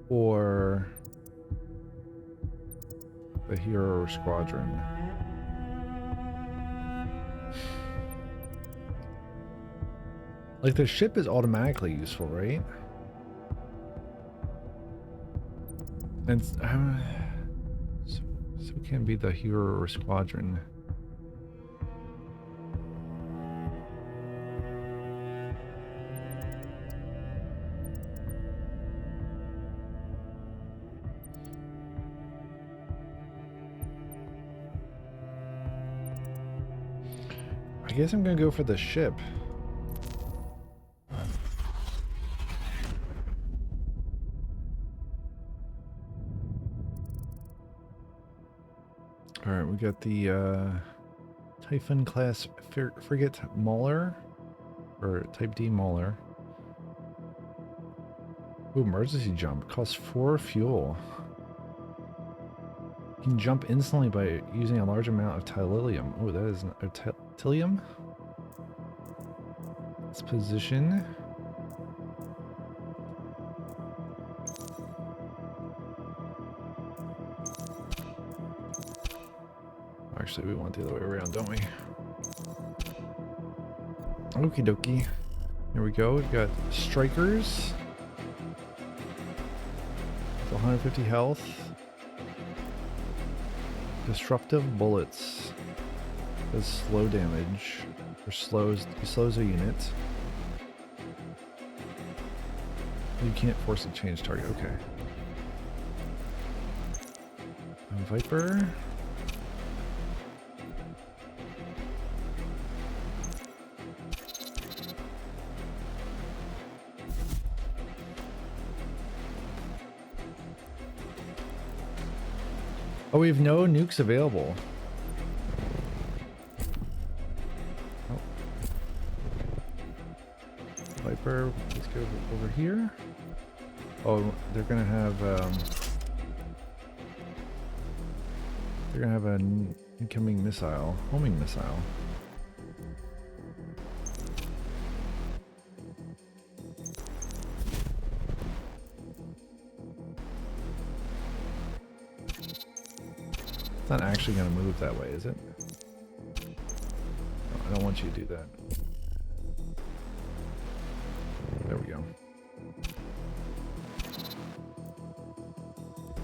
or the hero or squadron. Like the ship is automatically useful, right? And so it can be the hero or squadron. I guess I'm gonna go for the ship. Alright, we got the Typhon class frigate Mauler, or Type D Mauler. Ooh, emergency jump. Costs 4 fuel. You can jump instantly by using a large amount of tellurium. Oh, that is tellurium. Let's position. Actually, we want the other way around, don't we? Okie dokie. Here we go. We've got strikers. With 150 health. Disruptive bullets. Does slow damage. Or slows a unit. You can't force a change target. Okay. Viper. Oh, we have no nukes available. Oh. Viper, let's go over here. Oh, they're gonna have an incoming missile, homing missile. It's not actually going to move that way, is it? No, I don't want you to do that. There we go.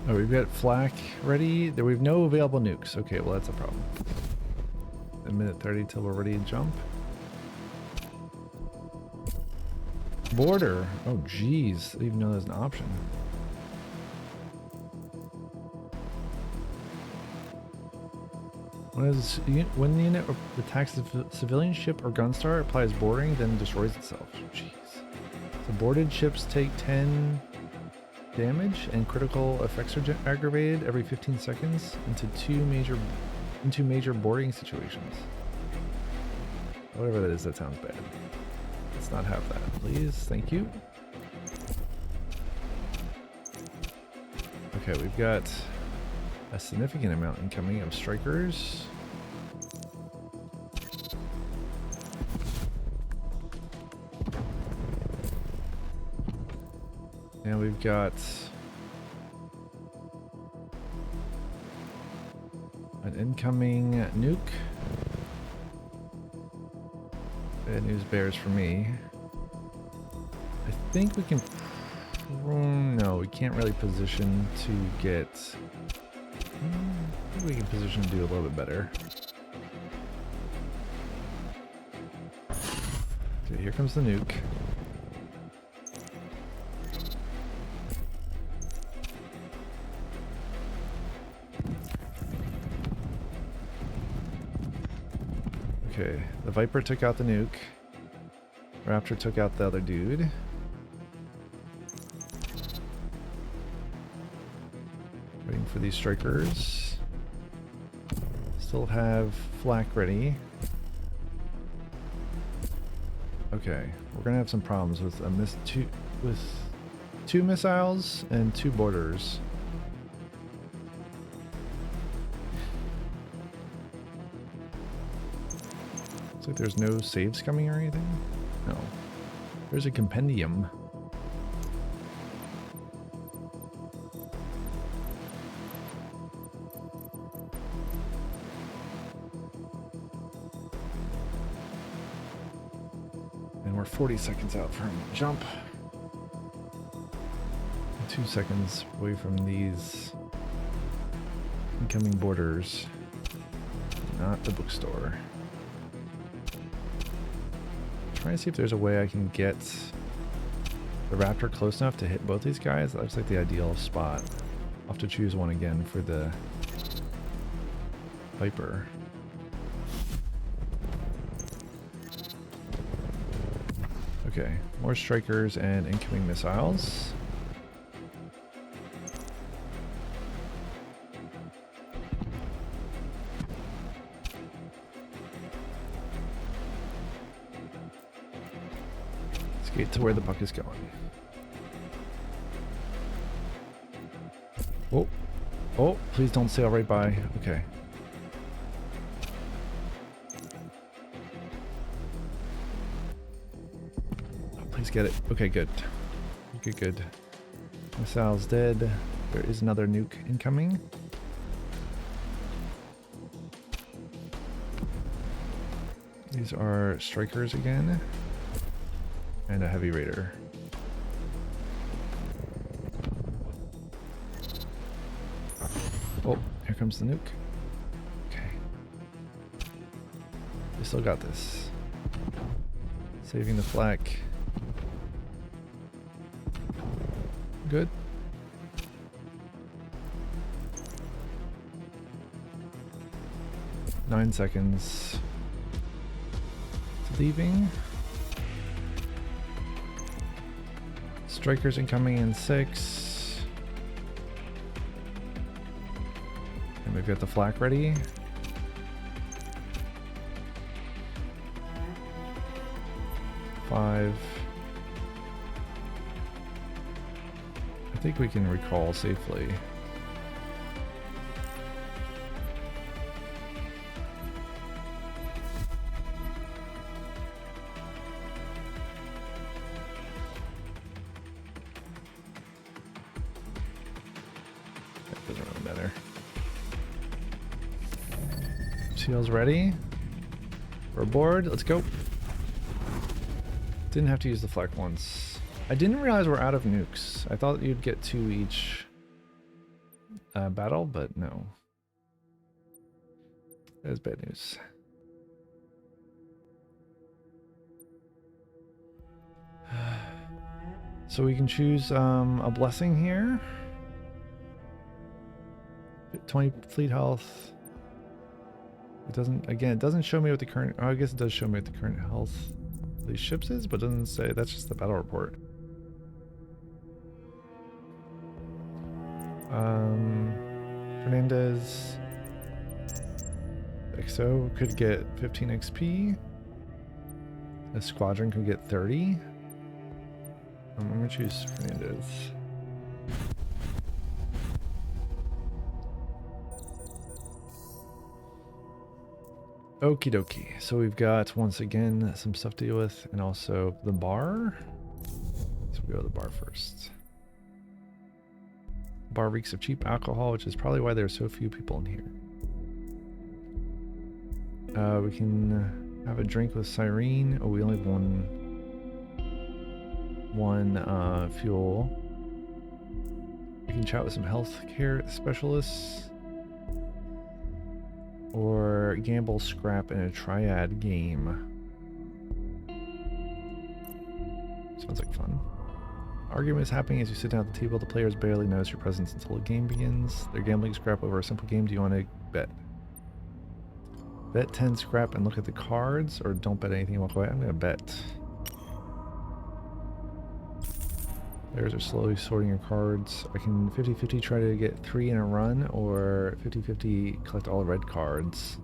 Oh, we've got flak ready. There, we have no available nukes. Okay, well that's a problem. A minute 30 till we're ready to jump. Border. Oh, geez. I didn't even know there's an option. When the unit attacks a civilian ship or Gunstar, applies boarding, then destroys itself. Jeez. So boarded ships take 10 damage, and critical effects are aggravated every 15 seconds into major boarding situations. Whatever that is, that sounds bad. Let's not have that, please. Thank you. Okay, we've got a significant amount incoming of strikers. And we've got an incoming nuke. Bad news bears for me. I think we can No, we can't really position to get... I think we can position to do a little bit better. Okay, here comes the nuke. Okay, the Viper took out the nuke. Raptor took out the other dude. Waiting for these strikers. Still have flak ready. Okay, we're gonna have some problems with two missiles and 2 boarders. Looks like there's no saves coming or anything. No. There's a compendium. And we're 40 seconds out from jump. 2 seconds away from these incoming boarders. Not the bookstore. Trying to see if there's a way I can get the Raptor close enough to hit both these guys. That looks like the ideal spot. I'll have to choose one again for the Viper. Okay, more strikers and incoming missiles. Skate to where the puck is going. Oh, oh, please don't sail right by. Okay. Oh, please get it. Okay, good. Good, good. Missile's dead. There is another nuke incoming. These are strikers again. And a heavy raider. Oh, here comes the nuke. Okay. We still got this. Saving the flak. Good. Nine seconds. It's leaving. Strikers incoming in 6. And we've got the flak ready. Five. I think we can recall safely. Seals ready. We're aboard. Let's go. Didn't have to use the flak once. I didn't realize we're out of nukes. I thought you'd get 2 each battle, but no. That is bad news. So we can choose a blessing here. 20 fleet health. It doesn't, again, it doesn't show me what the current, oh, I guess it does show me what the current health of these ships is, but it doesn't say, that's just the battle report. Fernandez XO could get 15 XP. The squadron could get 30. I'm gonna choose Fernandez. Okie dokie. So we've got, once again, some stuff to deal with, and also the bar. So we go to the bar first. Bar reeks of cheap alcohol, which is probably why there's so few people in here. We can have a drink with Cyrene. Oh, we only have one fuel. I can chat with some healthcare specialists. Or gamble scrap in a triad game. Sounds like fun. Argument is happening as you sit down at the table. The players barely notice your presence until the game begins. They're gambling scrap over a simple game. Do you want to bet? Bet 10 scrap and look at the cards, or don't bet anything and walk away? I'm going to bet. Players are slowly sorting your cards. I can 50-50 try to get 3 in a run, or 50-50 collect all red cards.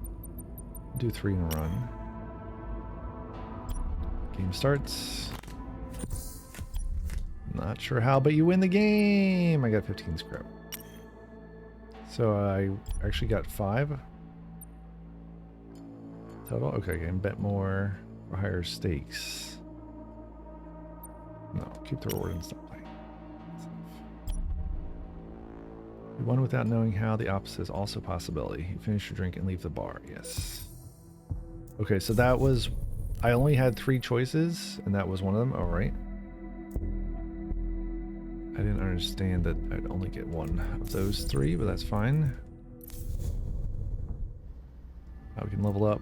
Do 3 in a run. Game starts. Not sure how, but you win the game! I got 15 scrap. So I actually got 5 total. Okay, I can bet more for higher stakes. No, keep the reward and stop playing. You won without knowing how. The opposite is also a possibility. You finish your drink and leave the bar. Yes. Okay, so that was... I only had 3 choices, and that was one of them. All right. I didn't understand that I'd only get one of those 3, but that's fine. Now we can level up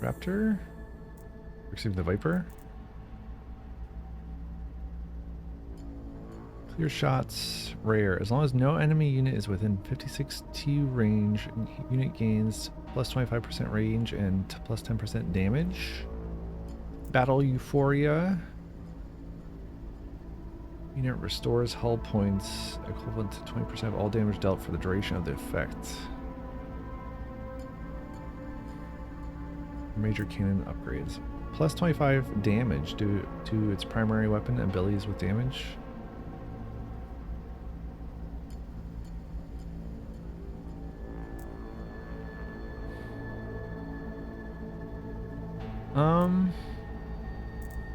Raptor. Excuse me, the Viper. Clear shots, rare. As long as no enemy unit is within 56 TU range, unit gains plus 25% range and plus 10% damage. Battle Euphoria. Unit restores hull points equivalent to 20% of all damage dealt for the duration of the effect. Major cannon upgrades. Plus 25 damage due to its primary weapon abilities with damage.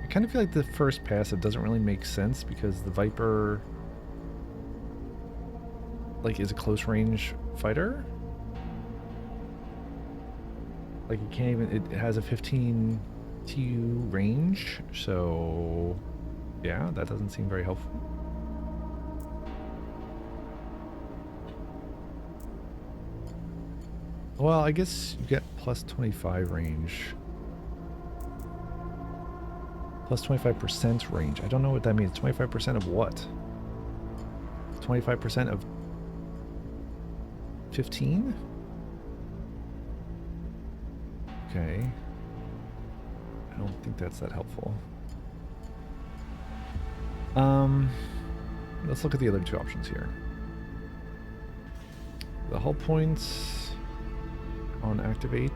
I kind of feel like the first passive doesn't really make sense because the Viper like is a close range fighter. Like it can't even, it has a 15 TU range, so yeah, that doesn't seem very helpful. Well, I guess you get plus 25 range. Plus 25% range. I don't know what that means. 25% of what? 25% of 15? Okay. I don't think that's that helpful. Let's look at the other 2 options here. The hull points on activate.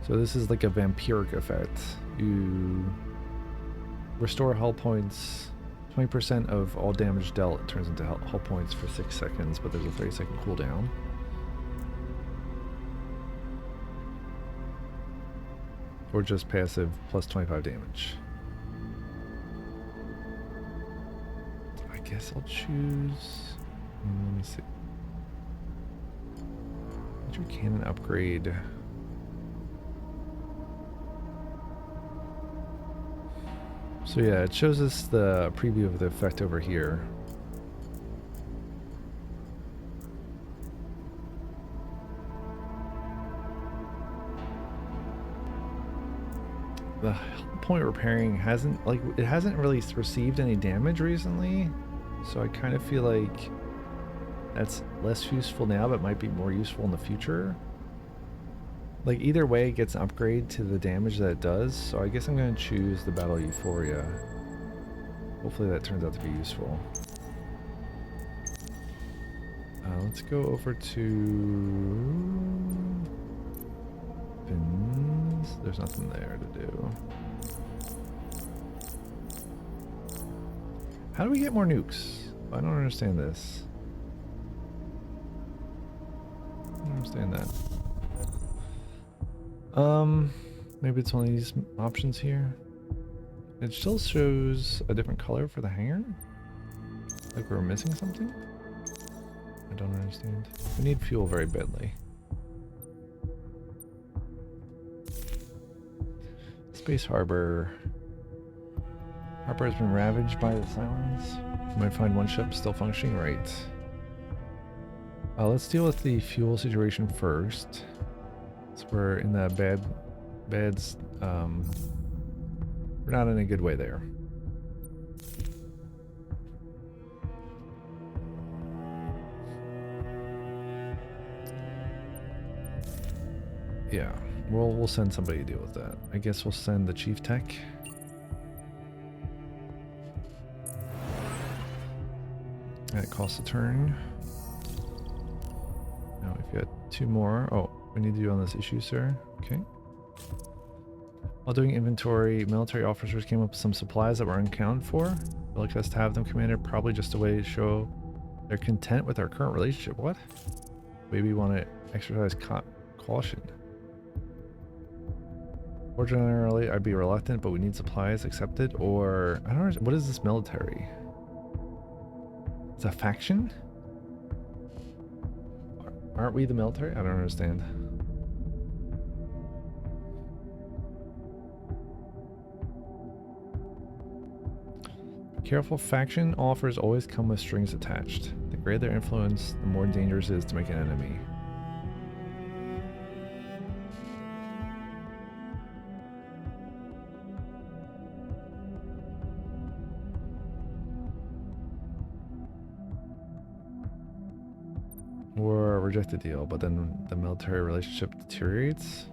So this is like a vampiric effect. You restore hull points, 20% of all damage dealt. It turns into hull points for 6 seconds, but there's a 30-second cooldown. Or just passive plus 25 damage. I guess I'll choose... let me see. Major cannon upgrade. So yeah, it shows us the preview of the effect over here. The point repairing hasn't really received any damage recently, so I kind of feel like that's less useful now, but might be more useful in the future. Like either way, it gets an upgrade to the damage that it does, so I guess I'm going to choose the Battle Euphoria. Hopefully that turns out to be useful. Let's go over to Fins. There's nothing there to do. How do we get more nukes? I don't understand this. I don't understand that. Maybe it's one of these options here. It still shows a different color for the hanger. Like we're missing something? I don't understand. We need fuel very badly. Space Harbor. Harbor has been ravaged by the Cylons. You might find one ship still functioning right. Let's deal with the fuel situation first. So we're in that we're not in a good way there. Yeah, we'll send somebody to deal with that. I guess we'll send the chief tech. That costs a turn. Now we've got 2 more. Oh, we need to do on this issue, sir. Okay. While doing inventory, military officers came up with some supplies that were unaccounted for. They'd like us to have them, Commander. Probably just a way to show they're content with our current relationship. What? Maybe we want to exercise caution. Ordinarily, I'd be reluctant, but we need supplies accepted. Or I don't know. What is this military? It's a faction? Aren't we the military? I don't understand. Be careful, faction offers always come with strings attached. The greater their influence, the more dangerous it is to make an enemy. Or reject the deal, but then the military relationship deteriorates.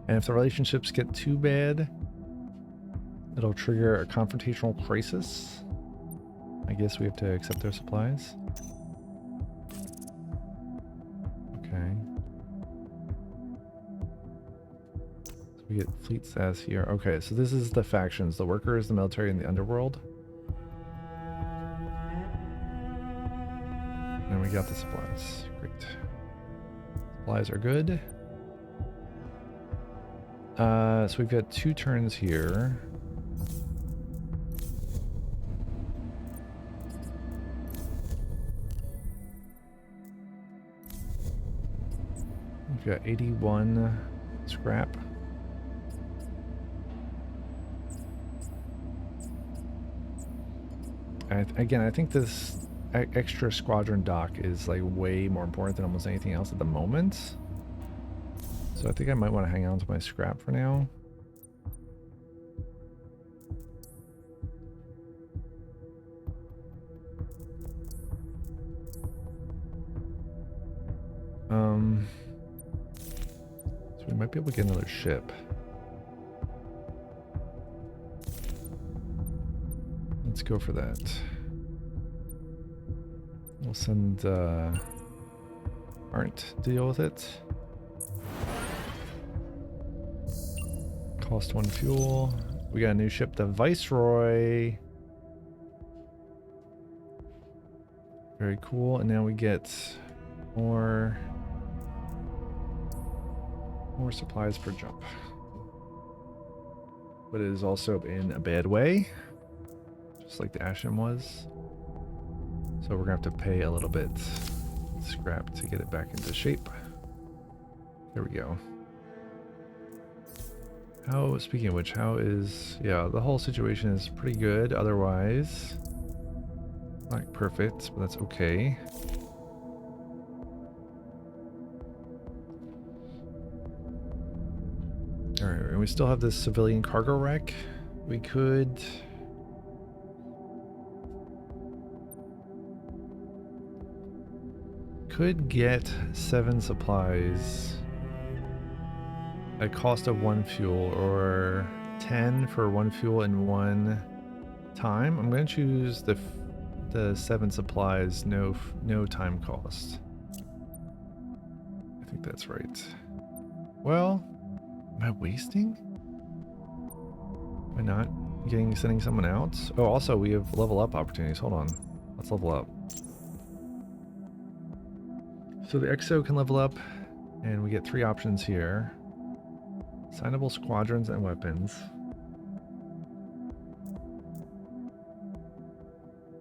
And if the relationships get too bad, it'll trigger a confrontational crisis. I guess we have to accept their supplies. Okay. So we get fleet status here. Okay, so this is the factions: the workers, the military, and the underworld. And we got the supplies. Great. Supplies are good. So we've got 2 turns here. We've got 81 scrap. Again, I think this extra squadron dock is like way more important than almost anything else at the moment. So I think I might want to hang on to my scrap for now. So we might be able to get another ship. Let's go for that. We'll send Arndt to deal with it. Cost 1 fuel. We got a new ship, the Viceroy. Very cool. And now we get more supplies per jump. But it is also in a bad way, just like the Ashen was. So we're gonna have to pay a little bit scrap to get it back into shape. There we go. Speaking of which, yeah, the whole situation is pretty good otherwise. Not perfect, but that's okay. Alright, and we still have this civilian cargo wreck. We could get 7 supplies at cost of 1 fuel, or 10 for 1 fuel in 1 time. I'm going to choose the 7 supplies, no time cost. I think that's right. Well, am I wasting? Am I not sending someone out? Oh, also we have level up opportunities. Hold on. Let's level up. So the XO can level up, and we get 3 options here. Assignable squadrons and weapons.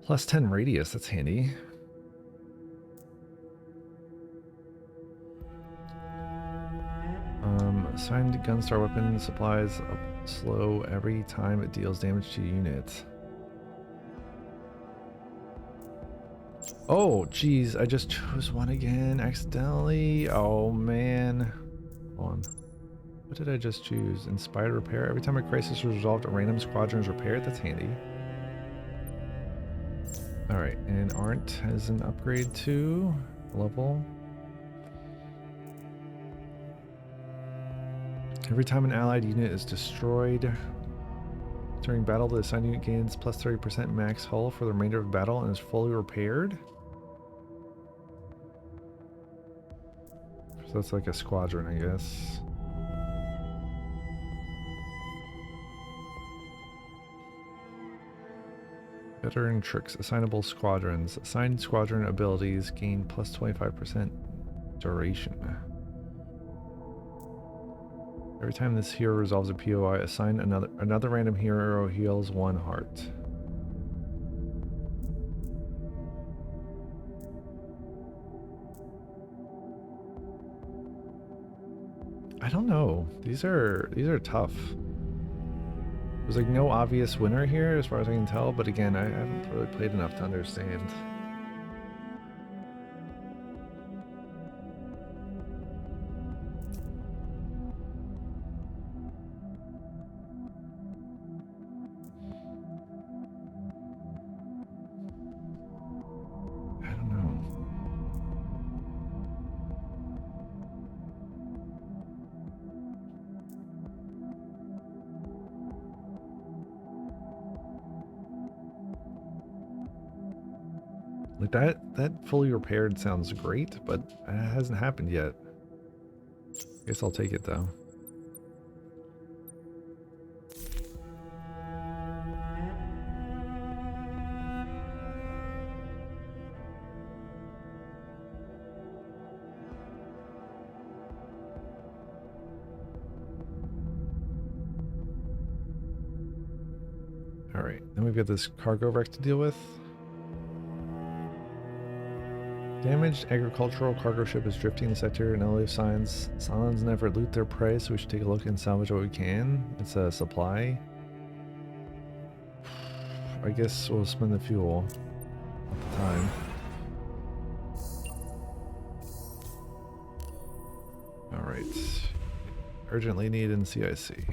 Plus 10 radius, that's handy. Assigned Gunstar weapon supplies up slow every time it deals damage to units. Oh, geez, I just chose one again accidentally. Oh, man. Hold on. What did I just choose? Inspired repair. Every time a crisis is resolved, a random squadron is repaired. That's handy. Alright, and Arndt has an upgrade to level. Every time an allied unit is destroyed during battle, the assigned unit gains plus 30% max hull for the remainder of battle and is fully repaired. So that's like a squadron, I guess. Veteran tricks. Assignable squadrons. Assigned squadron abilities gain plus 25% duration. Every time this hero resolves a POI, assign another random hero heals 1 heart. I don't know. These are tough. There's like no obvious winner here as far as I can tell, but again, I haven't really played enough to understand. I don't know. Like that fully repaired sounds great, but it hasn't happened yet. Guess I'll take it though. Alright, then we've got this cargo wreck to deal with. Damaged agricultural cargo ship is drifting in the sector. No leaf signs. Salons never loot their prey, so we should take a look and salvage what we can. It's a supply. I guess we'll spend the fuel at the time. Alright. Urgently need in CIC.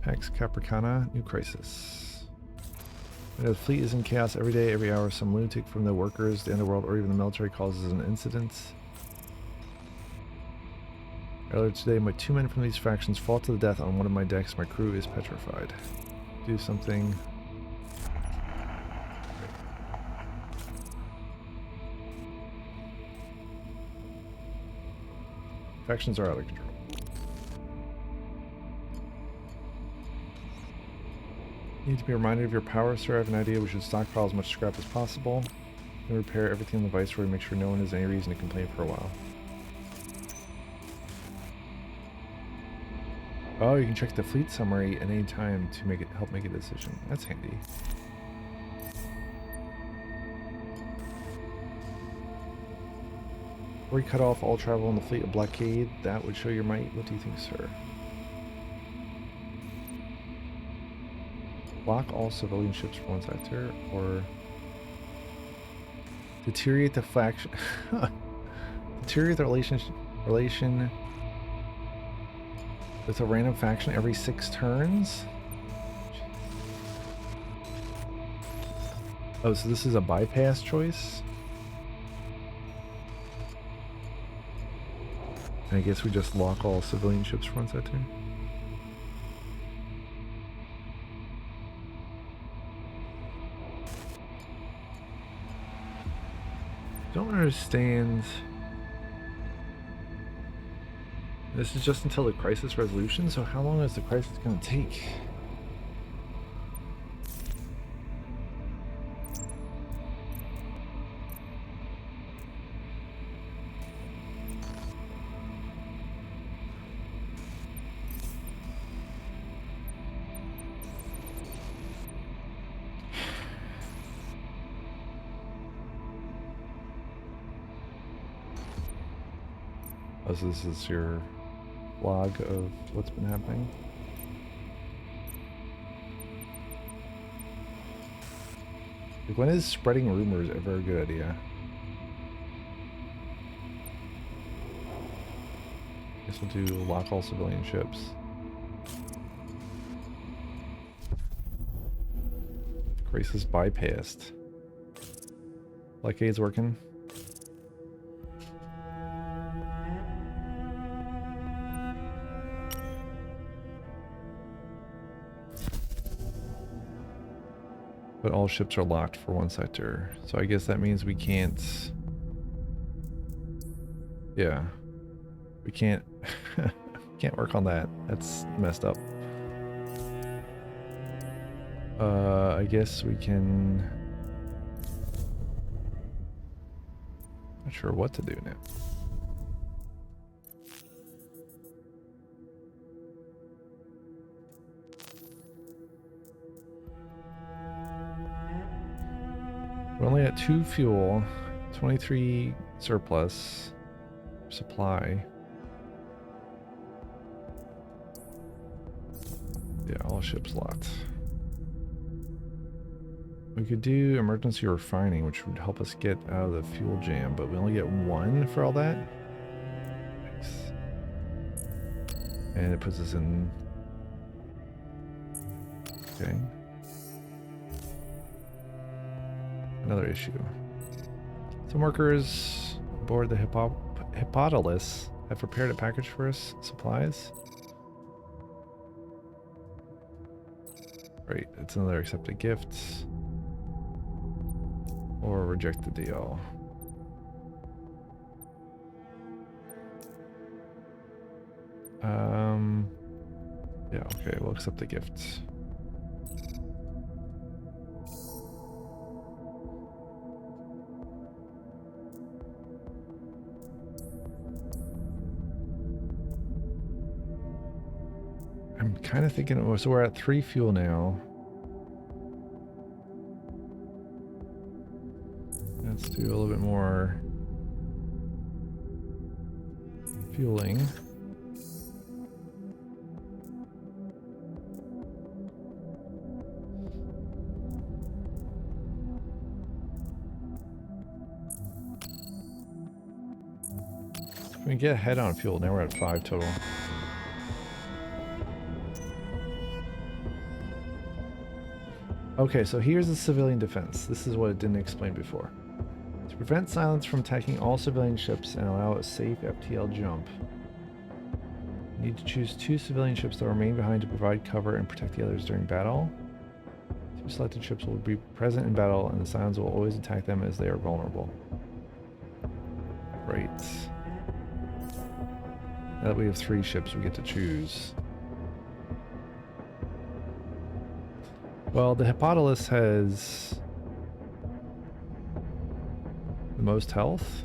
Pax Capricana, new crisis. The fleet is in chaos every day, every hour. Some lunatic from the workers, the underworld, or even the military causes an incident. Earlier today, my 2 men from these factions fought to the death on one of my decks. My crew is petrified. Do something. Factions are out of control. Need to be reminded of your power, sir. I have an idea. We should stockpile as much scrap as possible and repair everything in the Viceroy. Make sure no one has any reason to complain for a while. Oh, you can check the fleet summary at any time to help make a decision. That's handy. Or you cut off all travel in the fleet, a blockade. That would show your might. What do you think, sir? Block all civilian ships from one sector, or deteriorate the faction. Deteriorate the relation with a random faction every 6 turns. Oh, so this is a bypass choice. I guess we just lock all civilian ships from one sector. Don't understand. This is just until the crisis resolution, so how long is the crisis going to take? Oh, so this is your log of what's been happening. Like, when is spreading rumors ever a good idea? Guess we'll do lock all civilian ships. Crisis bypassed. Blockade's working. But all ships are locked for one sector. So I guess that means we can't... Yeah. We can't... can't work on that. That's messed up. I guess we can... Not sure what to do now. We're only at 2 fuel, 23 surplus, supply. Yeah, all ships locked. We could do emergency refining, which would help us get out of the fuel jam, but we only get 1 for all that. Nice. And it puts us in... Okay. Another issue. Some workers aboard the Hippodolus have prepared a package for us. Supplies. Right, it's another accept a gift. Or reject the deal. Yeah, okay, we'll accept the gift. I'm kind of thinking, oh, so we're at 3 fuel now. Let's do a little bit more fueling. We can get ahead on fuel. Now we're at 5 total. Okay, so here's the civilian defense. This is what it didn't explain before. To prevent silence from attacking all civilian ships and allow a safe FTL jump, you need to choose 2 civilian ships that remain behind to provide cover and protect the others during battle. 2 selected ships will be present in battle, and the silence will always attack them as they are vulnerable. Right. Now that we have 3 ships, we get to choose. Well, the Hippodolus has the most health.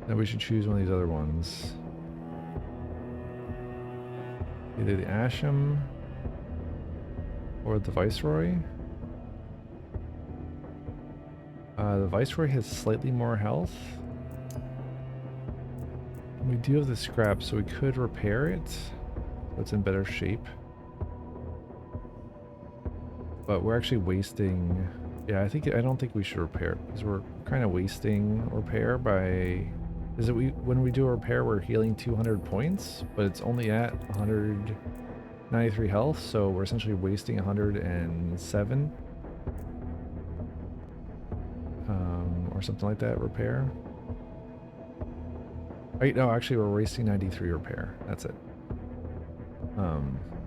Then we should choose one of these other ones. Either the Asham or the Viceroy. The Viceroy has slightly more health. We do have the scrap, so we could repair it. So it's in better shape. But we're actually wasting... Yeah, I don't think we should repair it, because we're kind of wasting repair by... when we do a repair, we're healing 200 points, but it's only at 193 health, so we're essentially wasting 107. Or something like that, repair. Right, no, actually we're wasting 93 repair. That's it.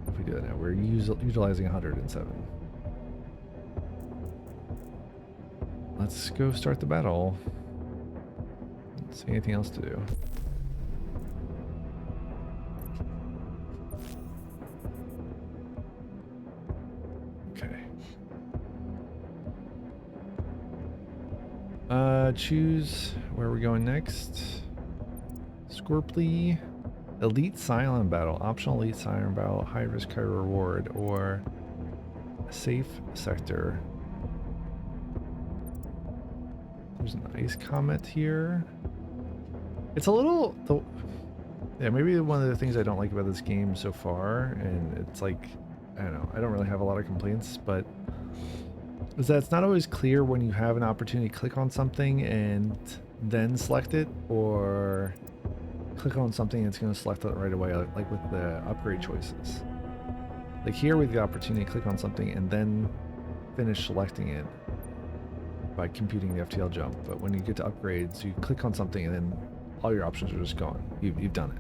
If we do that now, we're utilizing 107. Let's go start the battle. Don't see anything else to do. Okay. Choose where we're going next. Scorply. Elite Silent Battle. Optional Elite Silent Battle. High risk, high reward. Or safe sector. There's an ice comet here. It's a little... Yeah, maybe one of the things I don't like about this game so far, and it's like, I don't know, I don't really have a lot of complaints, but is that it's not always clear when you have an opportunity to click on something and then select it, or click on something and it's going to select it right away, like with the upgrade choices. Like here with the opportunity to click on something and then finish selecting it by computing the FTL jump, but when you get to upgrades, you click on something and then all your options are just gone. You've done it.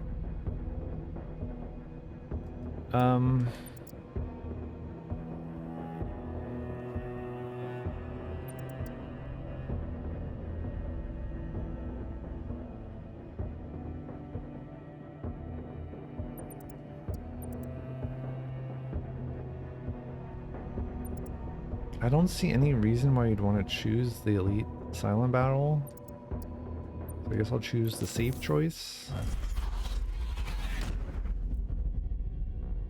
I don't see any reason why you'd want to choose the Elite Silent Battle. So I guess I'll choose the safe choice.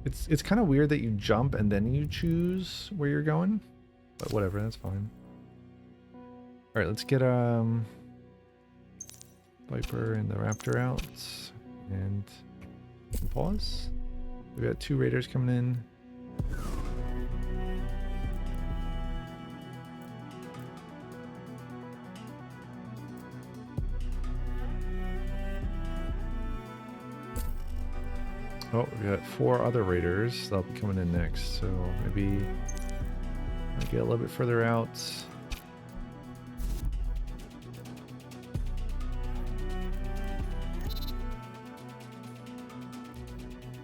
It's kind of weird that you jump and then you choose where you're going, but whatever, that's fine. All right, let's get Viper and the Raptor out and pause. We got 2 Raiders coming in. Oh, we got 4 other Raiders. They'll be coming in next, so maybe might get a little bit further out.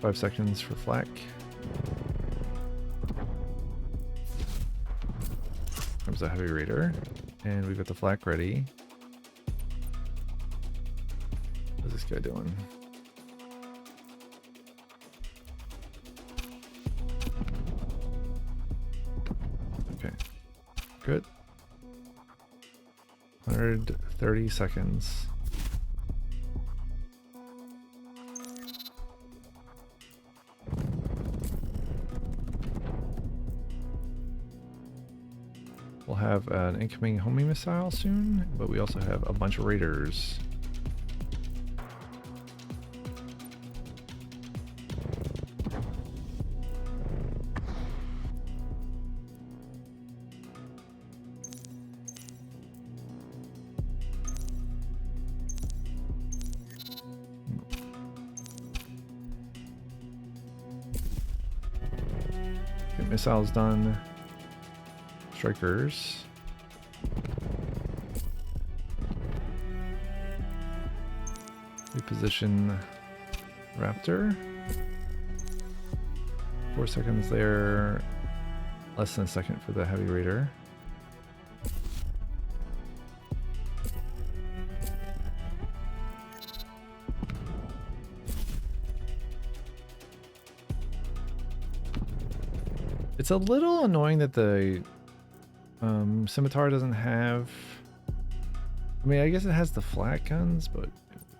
Five seconds for flak. Comes a heavy raider, and we've got the flak ready. What's this guy doing? Okay, good. 130 seconds. We'll have an incoming homing missile soon, but we also have a bunch of raiders. Okay, missiles done. Strikers. Reposition Raptor. 4 seconds there. Less than a second for the heavy raider. It's a little annoying that the Scimitar doesn't have... I mean, I guess it has the flat guns, but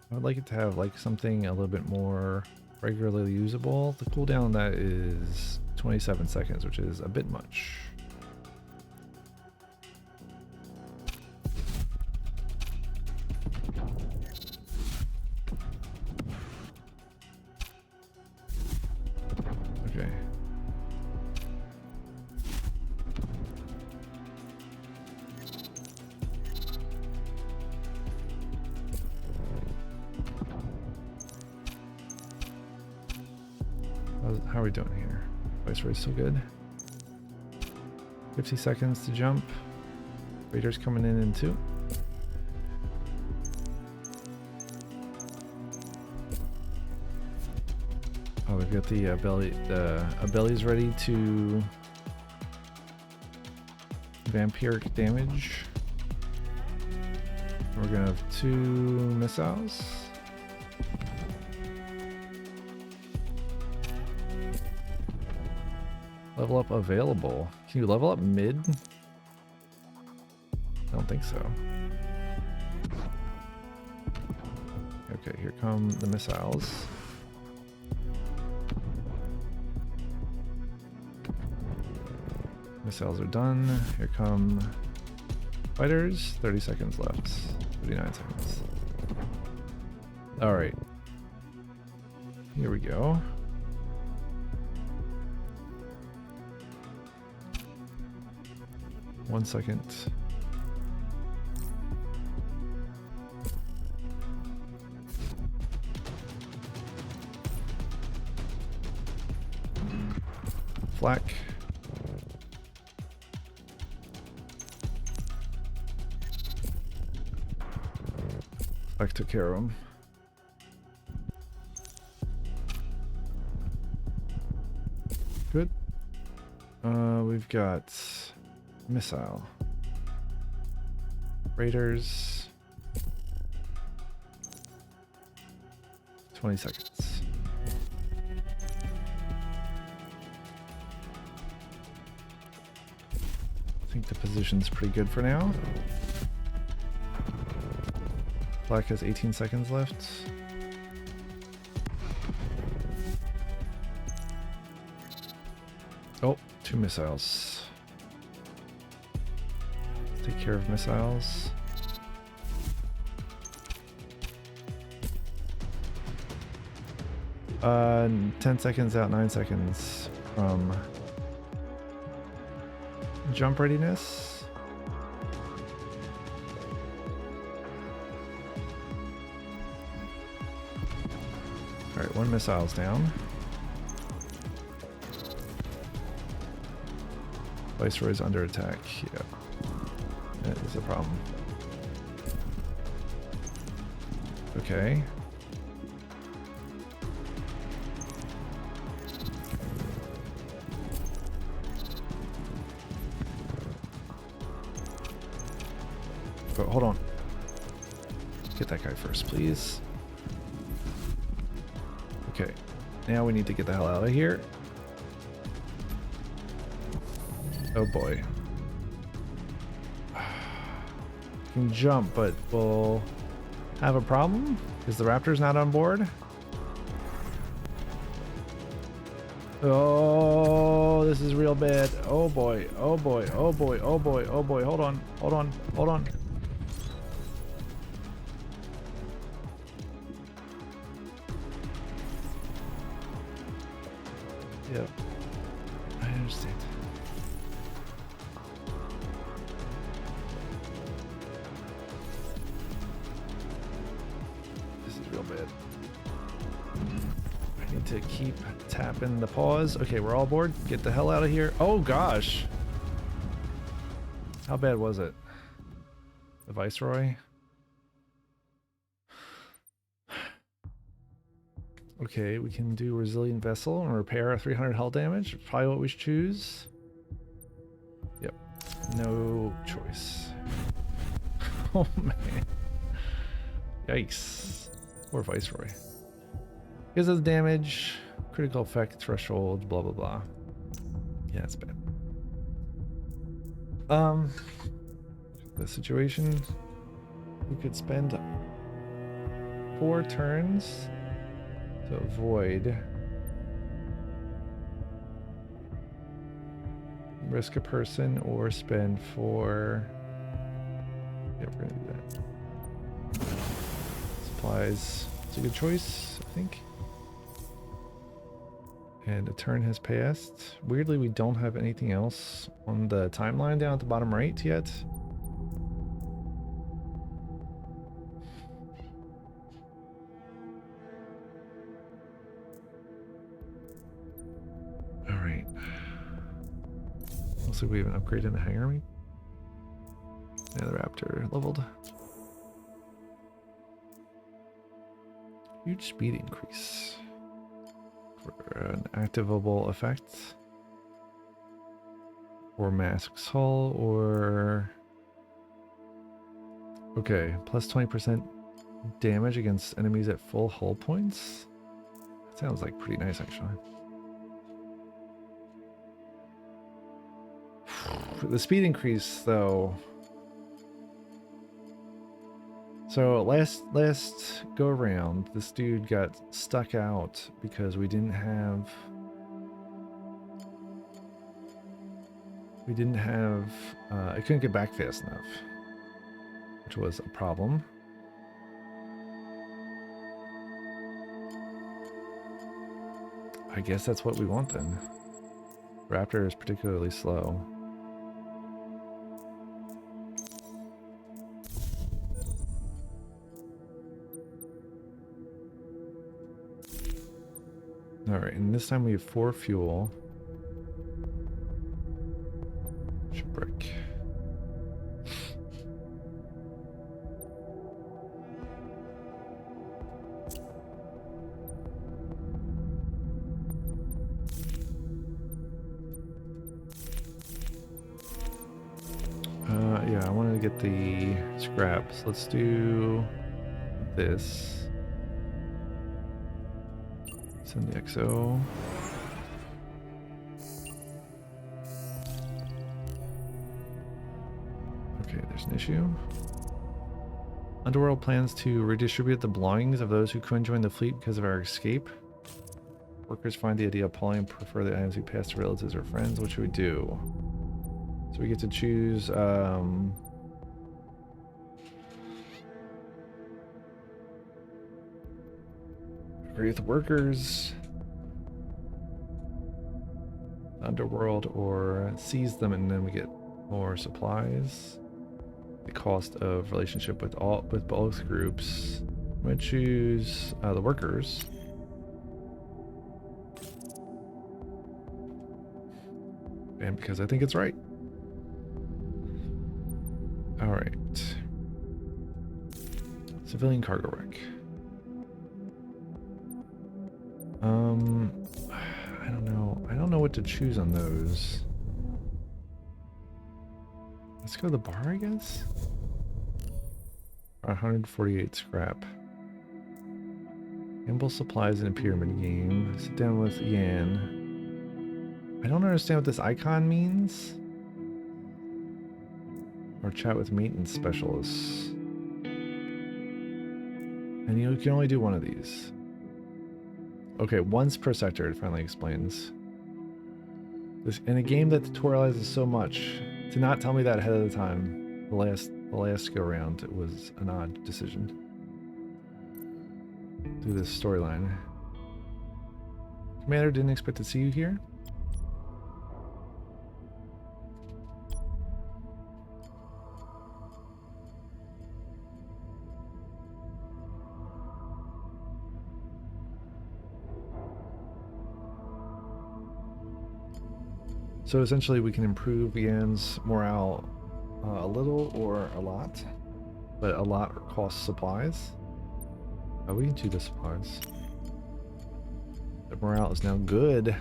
I would like it to have like something a little bit more regularly usable. The cooldown on that is 27 seconds, which is a bit much. Okay. How are we doing here? Vice rate still good. 50 seconds to jump. Raiders coming in 2. Oh, we've got the bellies ready to vampiric damage. We're gonna have 2 missiles. Level up available. Can you level up mid? I don't think so. Okay, here come the missiles. Missiles are done. Here come fighters. 30 seconds left. 39 seconds. Alright. Here we go. One second. Flak. Flak took care of him. Good. We've got missile. Raiders. 20 seconds. I think the position's pretty good for now. Black has 18 seconds left. Oh, 2 missiles. Take care of missiles. Uh, 10 seconds out, 9 seconds from jump readiness. Alright, 1 missile's down. Viceroy's under attack. Yeah. That is a problem. Okay. Oh, hold on. Get that guy first, please. Okay. Now we need to get the hell out of here. Oh boy. Can jump, but we'll have a problem. Is the Raptor's not on board? Oh, this is real bad. Oh boy. Oh boy. Oh boy. Oh boy. Oh boy. Hold on. Hold on. Hold on. Yep. I understand. This is real bad. I need to keep tapping the pause. Okay, we're all aboard. Get the hell out of here. Oh gosh. How bad was it? The Viceroy? Okay, we can do Resilient Vessel and repair 300 hull damage. Probably what we should choose. Yep. No choice. Oh man. Yikes. Poor Viceroy. Because of the damage, critical effect threshold, blah blah blah. Yeah, it's bad. The situation, we could spend 4 turns to avoid, risk a person, or spend 4. Yeah, we're gonna do that. Supplies, it's a good choice, I think. And a turn has passed. Weirdly, we don't have anything else on the timeline down at the bottom right yet. Alright. Looks like we have an upgrade in the hangar room. Yeah, the Raptor leveled. Huge speed increase. For an activable effect. Or masks hull, or... Okay, plus 20% damage against enemies at full hull points? That sounds like pretty nice, actually. The speed increase, though... So last go around, this dude got stuck out because we didn't have I couldn't get back fast enough, which was a problem. I guess that's what we want then. Raptor is particularly slow. Alright, and this time we have 4 fuel. Shipwreck. Yeah, I wanted to get the scraps. Let's do this. Send the XO. Okay, there's an issue. Underworld plans to redistribute the belongings of those who couldn't join the fleet because of our escape. Workers find the idea appalling and prefer the items we pass to relatives or friends. What should we do? So we get to choose agree with the workers, Underworld, or seize them and then we get more supplies. The cost of relationship with both groups. I'm gonna choose the workers. And because I think it's right. Alright. Civilian cargo wreck. I don't know. I don't know what to choose on those. Let's go to the bar, I guess. 148 scrap. Amble supplies in a pyramid game. Sit down with Yan. I don't understand what this icon means. Or chat with maintenance specialists. And you can only do one of these. Okay, once per sector, it finally explains. This in a game that tutorializes so much, to not tell me that ahead of the time, the last go round, it was an odd decision. Do this storyline. Commander, didn't expect to see you here. So essentially we can improve Yan's morale a little or a lot, but a lot costs supplies. We can do the supplies. The morale is now good.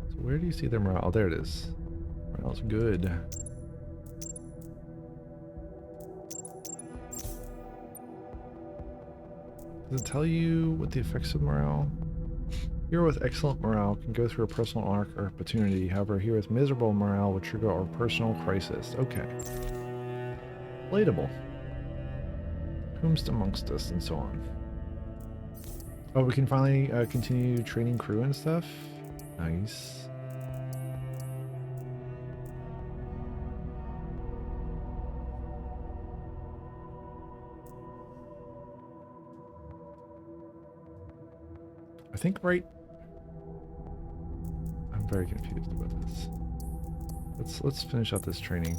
So where do you see their morale? Oh, there it is. Morale's good. Does it tell you what the effects of morale? Hero with excellent morale can go through a personal arc or opportunity. However, a hero with miserable morale will trigger a personal crisis. Okay. Relatable. Whomst amongst us and so on. Oh, we can finally continue training crew and stuff. Nice. I think right. I'm very confused about this. Let's finish up this training.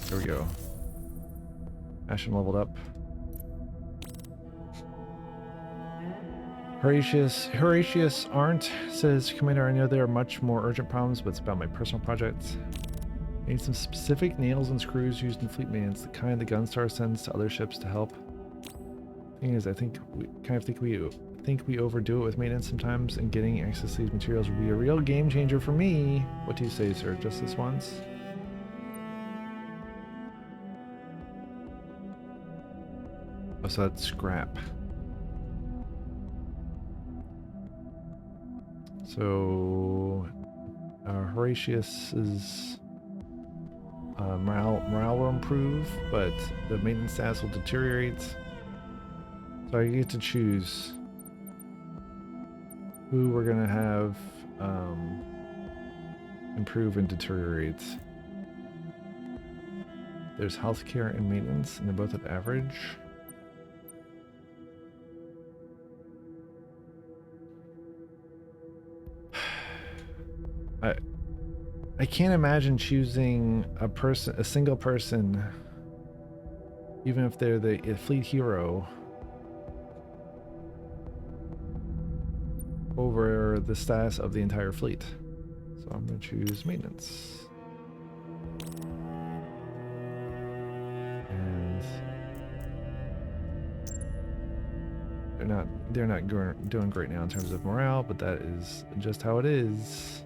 There we go. Ashen leveled up. Horatius Arndt says, Commander, I know there are much more urgent problems, but it's about my personal projects. I need some specific nails and screws used in fleet maintenance, the kind the Gunstar sends to other ships to help. Thing is, I think we overdo it with maintenance sometimes, and getting access to these materials would be a real game changer for me. What do you say, sir? Just this once? Oh, so that's scrap. So Horatius's morale will improve, but the maintenance status will deteriorate. So I get to choose. who we're gonna have improve and deteriorate. There's healthcare and maintenance, and they're both at average. I can't imagine choosing a single person, even if they're the fleet hero, over the status of the entire fleet. So I'm going to choose maintenance. And they're not doing great now in terms of morale, but that is just how it is.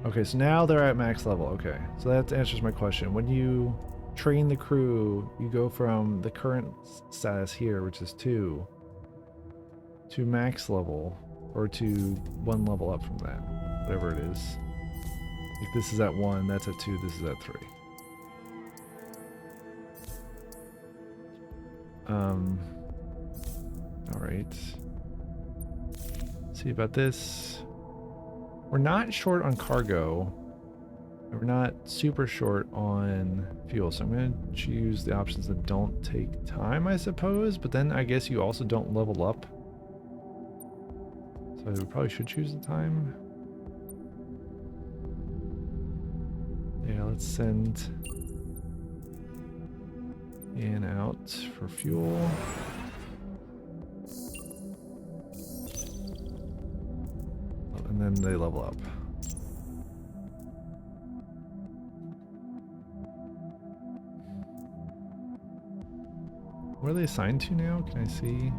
Okay, so now they're at max level. Okay, so that answers my question. When you train the crew, you go from the current status here, which is 2, to max level, or to 1 level up from that, whatever it is. Like this is at 1, that's at 2, this is at 3. All right. See about this. We're not short on cargo. We're not super short on fuel, so I'm going to choose the options that don't take time, I suppose, but then I guess you also don't level up. So we probably should choose the time. Yeah, let's send in out for fuel. And then they level up. What are they assigned to now? Can I see?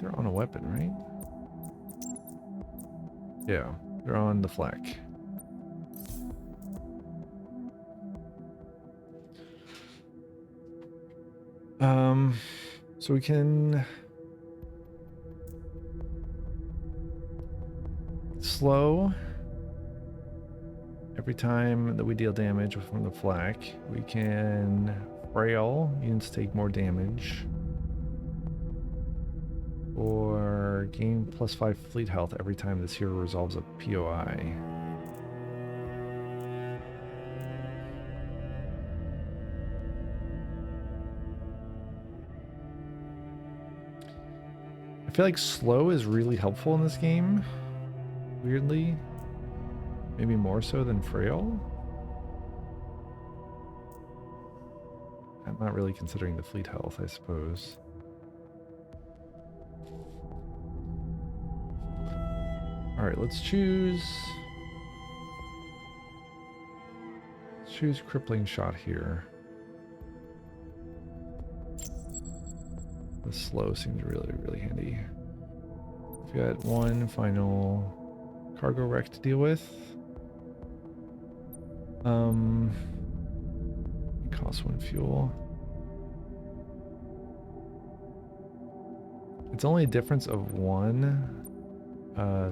They're on a weapon, right? Yeah, they're on the flak. So we can slow every time that we deal damage from the flak. We can frail, units take more damage. Or gain +5 fleet health every time this hero resolves a POI. I feel like slow is really helpful in this game, weirdly. Maybe more so than frail. I'm not really considering the fleet health, I suppose. Alright, let's choose crippling shot here. The slow seems really, really handy. We've got one final cargo wreck to deal with. Costs 1 fuel. It's only a difference of 1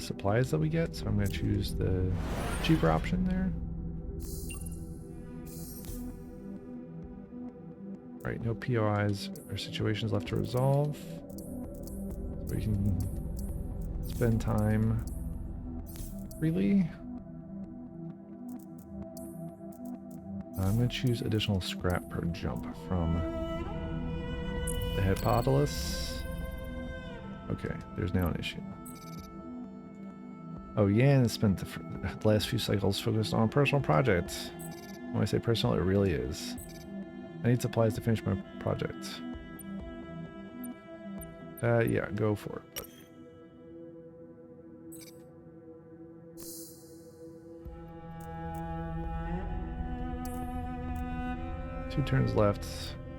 supplies that we get, so I'm going to choose the cheaper option there. Right, no POIs or situations left to resolve. So we can spend time freely. I'm going to choose additional scrap per jump from the Hippopotamus. Okay, there's now an issue. Oh yeah, and spent the last few cycles focused on personal projects. When I say personal, it really is. I need supplies to finish my project. Yeah, go for it. But 2 turns left.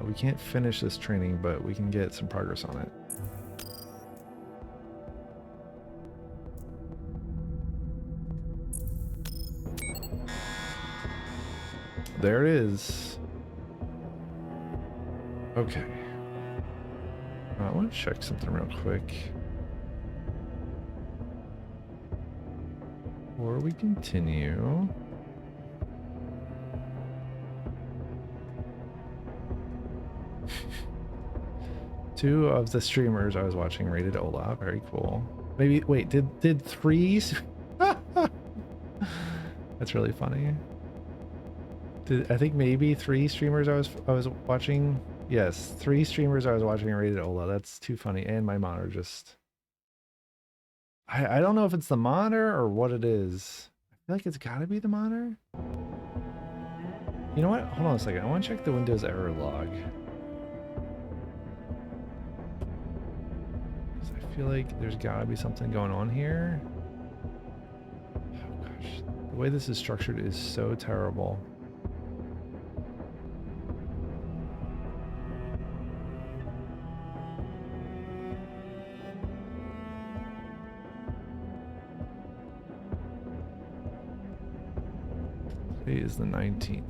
We can't finish this training, but we can get some progress on it. There it is. Okay. I want to check something real quick. Before we continue. 2 of the streamers I was watching rated Ola. Very cool. Maybe wait, did 3? That's really funny. I think maybe 3 streamers I was watching. Yes, 3 streamers I was watching rated Ola. That's too funny. And my monitor just. I don't know if it's the monitor or what it is. I feel like it's got to be the monitor. You know what? Hold on a second. I want to check the Windows error log. I feel like there's got to be something going on here. Oh gosh, the way this is structured is so terrible. Today is the 19th.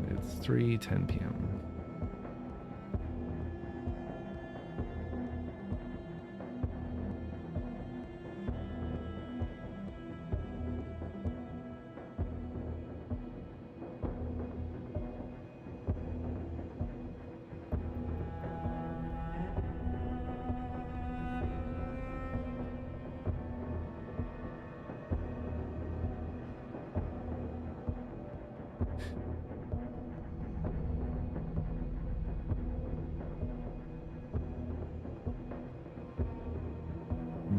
It's 3:10 p.m.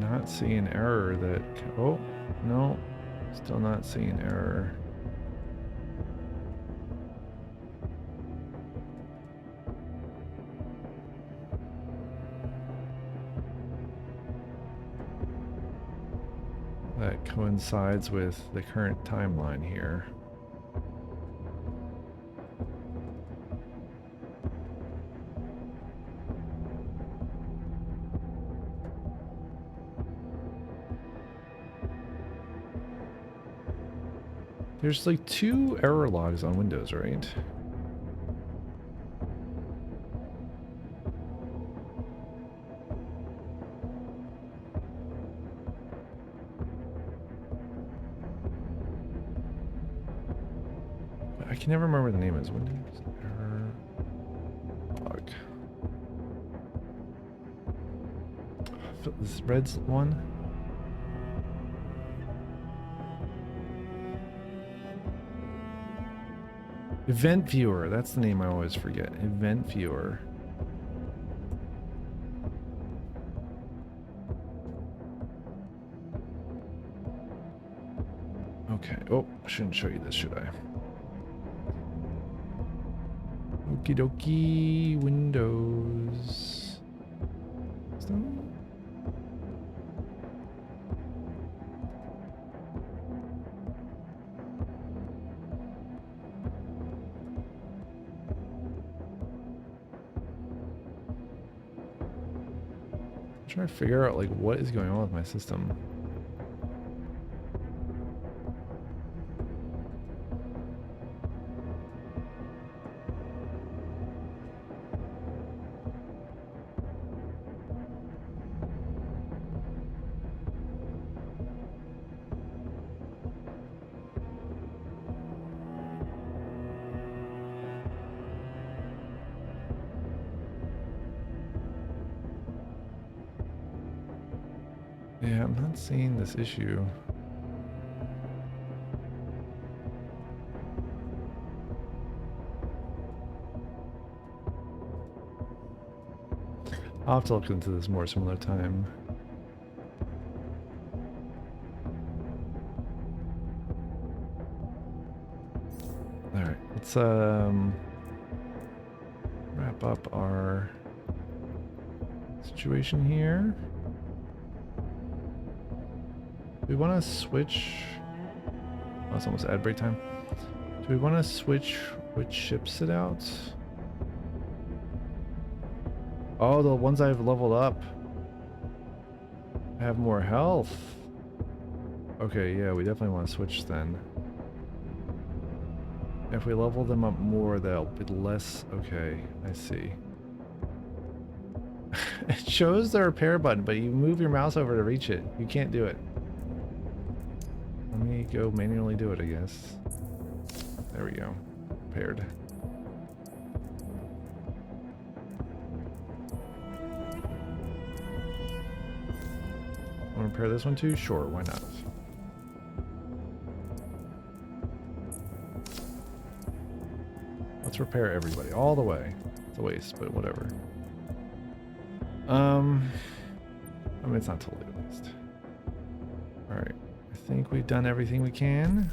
Not seeing error that. Oh, no. Still not seeing error. That coincides with the current timeline here. There's like 2 error logs on Windows, right? I can never remember what the name is. Windows error log. This red's one. Event viewer, that's the name I always forget. Event viewer. Okay. Oh, I shouldn't show you this, should I? Okie dokie, Windows. Trying to figure out like what is going on with my system. Yeah, I'm not seeing this issue. I'll have to look into this more some other time. Alright, let's wrap up our situation here. Do we want to switch? Oh, it's almost ad break time. Do we want to switch which ships it out? Oh, the ones I've leveled up have more health. Okay, yeah, we definitely want to switch then. If we level them up more, they'll be less. Okay, I see. It shows the repair button, but you move your mouse over to reach it. You can't do it. Let me go manually do it, I guess. There we go. Repaired. Want to repair this one too? Sure, why not? Let's repair everybody all the way. It's a waste, but whatever. I mean, it's not totally a waste. All right, I think we've done everything we can.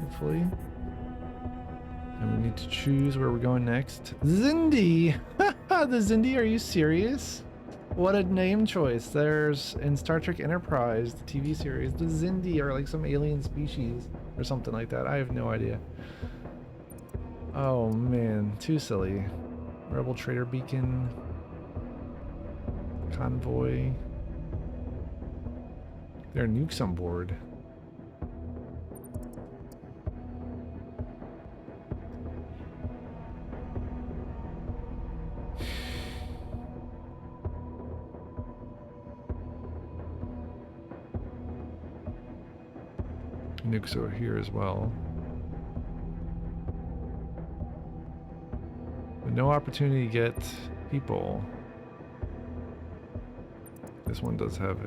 Hopefully. And we need to choose where we're going next. Zindi! The Zindi, are you serious? What a name choice. There's in Star Trek Enterprise, the TV series, the Zindi are like some alien species or something like that. I have no idea. Oh man, too silly. Rebel Trader Beacon. Convoy. There are nukes on board. Nukes are here as well. But no opportunity to get people. This one does have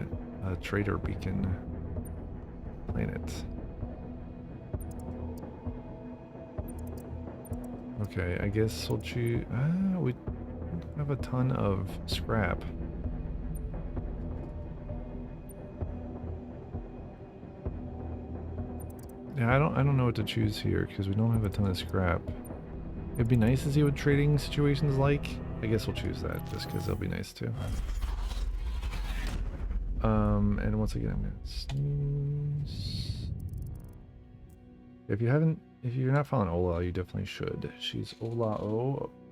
a trader beacon planet. Okay, I guess we'll choose. We have a ton of scrap. Yeah, I don't know what to choose here because we don't have a ton of scrap. It'd be nice to see what trading situations like. I guess we'll choose that just because it'll be nice too. And once again, I'm gonna snooze. If you're not following Ola, you definitely should. She's Ola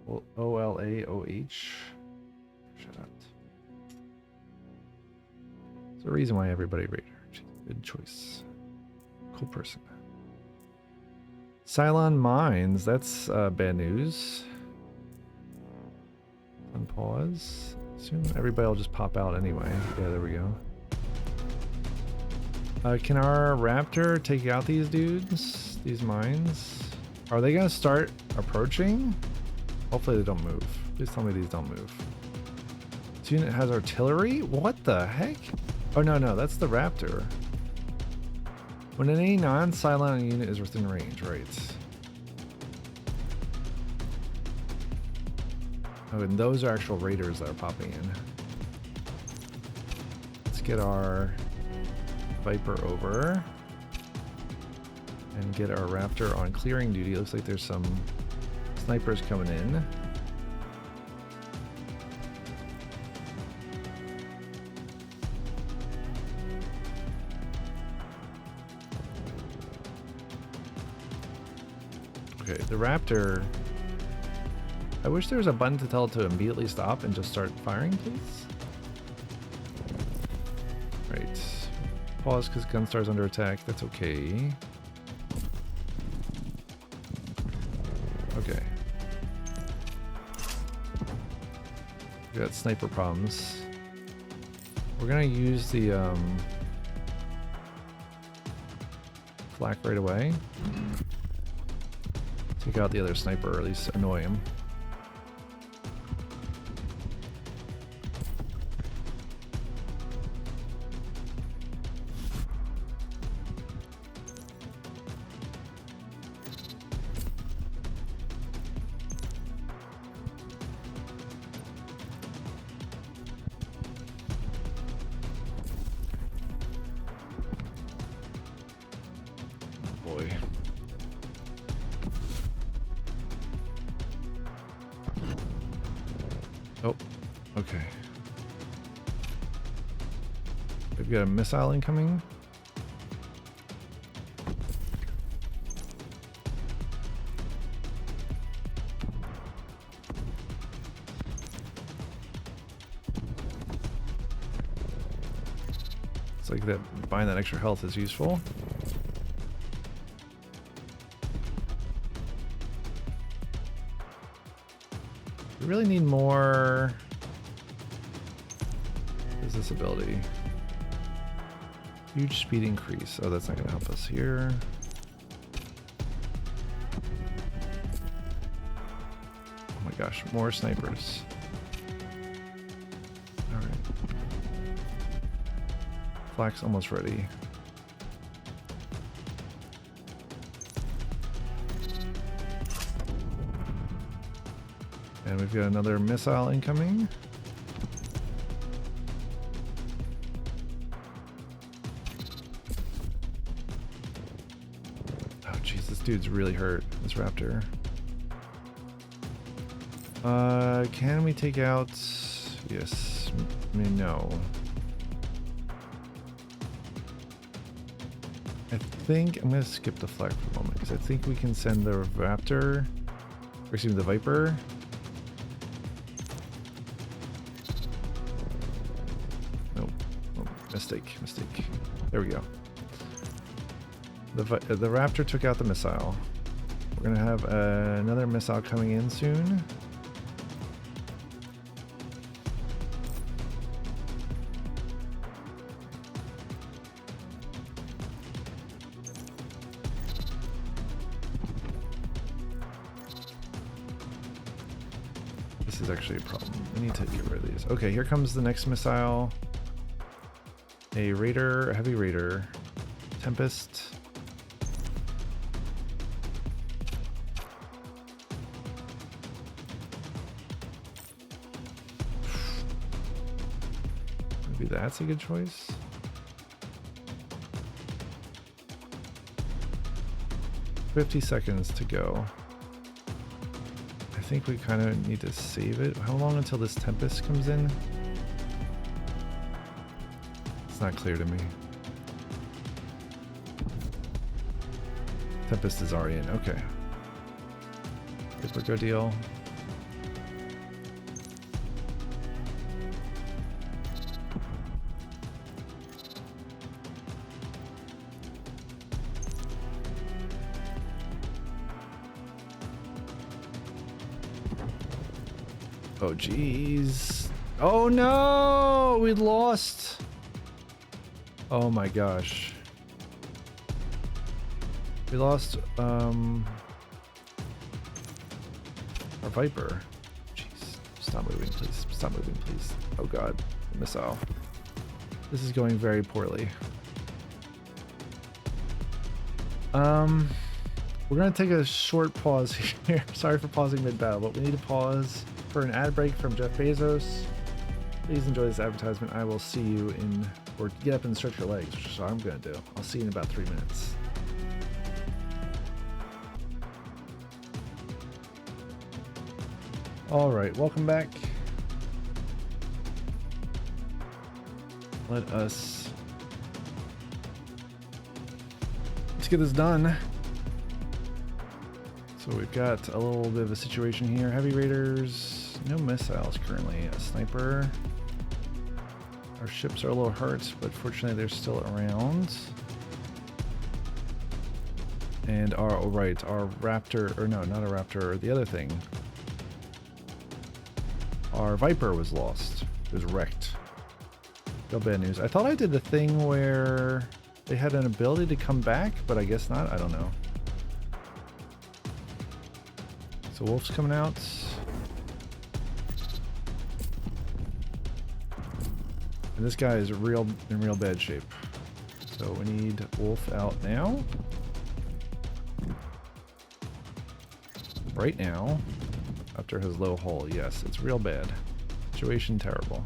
O-L-A-O-H. Shut up. There's a reason why everybody rated her. She's a good choice. Cool person. Cylon Mines, that's bad news. Unpause. Soon everybody will just pop out anyway. Yeah, there we go. Can our Raptor take out these dudes? These mines? Are they gonna start approaching? Hopefully they don't move. Please tell me these don't move. This unit has artillery? What the heck? Oh no, that's the Raptor. When any non-Cylon unit is within range, right? Oh, and those are actual raiders that are popping in. Let's get our Viper over and get our Raptor on clearing duty. It looks like there's some snipers coming in. Okay, the Raptor. I wish there was a button to tell it to immediately stop and just start firing, please. Right. Pause because Gunstar's under attack. That's okay. Okay. We got sniper problems. We're gonna use the flak right away. Take out the other sniper, or at least annoy him. Oh, okay. We've got a missile incoming. It's like that buying that extra health is useful. really need more. What is this ability? Huge speed increase. Oh, that's not going to help us here. Oh my gosh, more snipers. All right. Flak's almost ready. And we've got another missile incoming. Oh jeez, this dude's really hurt, this raptor. Can we take out... Yes. I mean, no. I think I'm gonna skip the flag for a moment, because I think we can send the raptor, or excuse me, the viper. Mistake. There we go. The raptor took out the missile. We're gonna have another missile coming in soon. This is actually a problem. We need to get rid of these. Okay, here comes the next missile. A raider, a heavy raider, Tempest. Maybe that's a good choice. $50 seconds to go. I think we kind of need to save it. How long until this Tempest comes in? Not clear to me. Tempest is already in. Okay. Good deal. Oh jeez. Oh no! We lost. Oh my gosh. We lost our Viper. Jeez. Stop moving, please. Stop moving, please. Oh god. Missile. This is going very poorly. We're gonna take a short pause here. Sorry for pausing mid-battle, but we need to pause for an ad break from Jeff Bezos. Please enjoy this advertisement. I will see you in, or get up and stretch your legs, which is what I'm gonna do. I'll see you in about 3 minutes. All right, welcome back. Let's get this done. So we've got a little bit of a situation here. Heavy raiders, no missiles currently. A sniper. Our ships are a little hurt, but fortunately they're still around. And our, oh right, our raptor, or no, not a raptor, the other thing. Our Viper was lost. It was wrecked. Real bad news. I thought I did the thing where they had an ability to come back, but I guess not. I don't know. So Wolf's coming out. And this guy is in real bad shape. So we need Wolf out now. Right now. After his low hull. Yes, it's real bad. Situation terrible.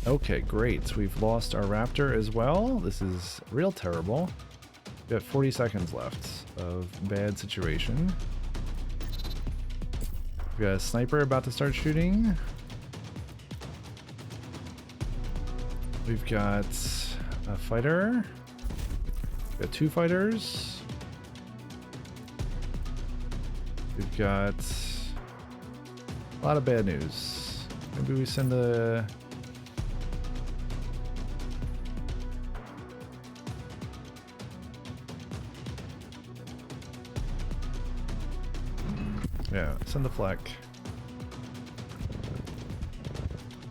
Okay, great. We've lost our Raptor as well. This is real terrible. We've got 40 seconds left of bad situation. We've got a sniper about to start shooting. We've got a fighter. We've got 2 fighters. We've got a lot of bad news. Maybe we send a... Yeah, send the flak.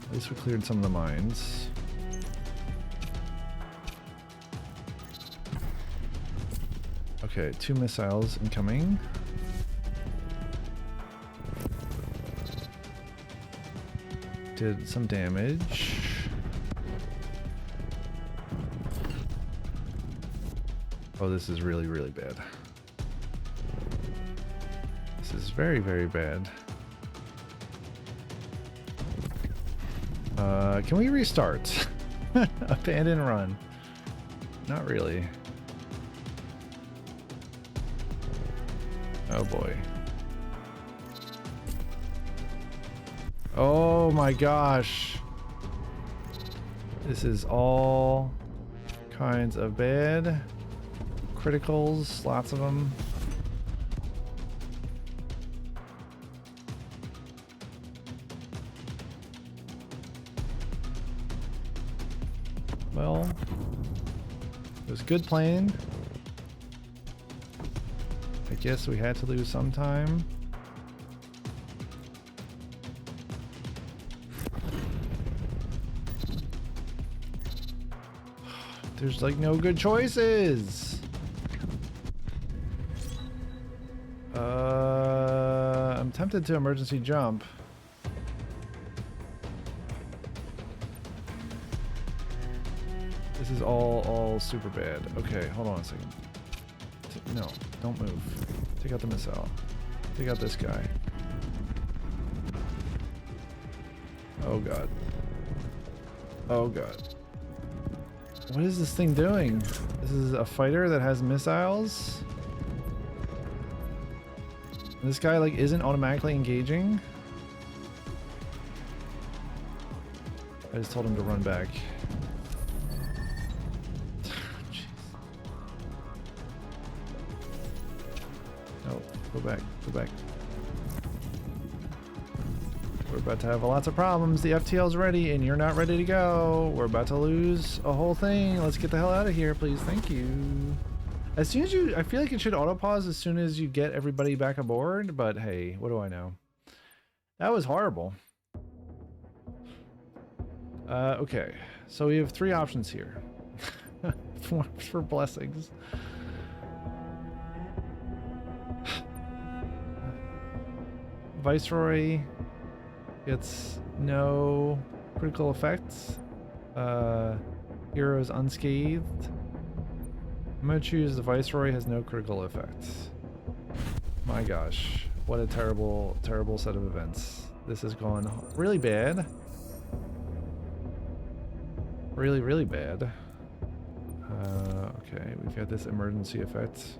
At least we cleared some of the mines. Okay, 2 missiles incoming. Did some damage. Oh, this is really, really bad. This is very, very bad. Can we restart? Abandon run. Not really. Oh boy. Oh my gosh. This is all kinds of bad. Criticals, lots of them. Well, it was good playing. I guess we had to lose some time. There's like no good choices. I'm tempted to emergency jump. This is all super bad. Okay, hold on a second. No, don't move. Take out the missile. Take out this guy. Oh god. Oh god. What is this thing doing? This is a fighter that has missiles? And this guy like isn't automatically engaging? I just told him to run back. No, go back, go back. We're about to have lots of problems. The FTL's ready and you're not ready to go. We're about to lose a whole thing. Let's get the hell out of here, please. Thank you. As soon as you, I feel like it should auto pause as soon as you get everybody back aboard, but hey, what do I know? That was horrible. Okay, so we have 3 options here for blessings. Viceroy gets no critical effects. Heroes unscathed. I'm gonna choose the Viceroy has no critical effects. My gosh, what a terrible, terrible set of events. This has gone really bad. Really, really bad. Okay, we've got this emergency effect.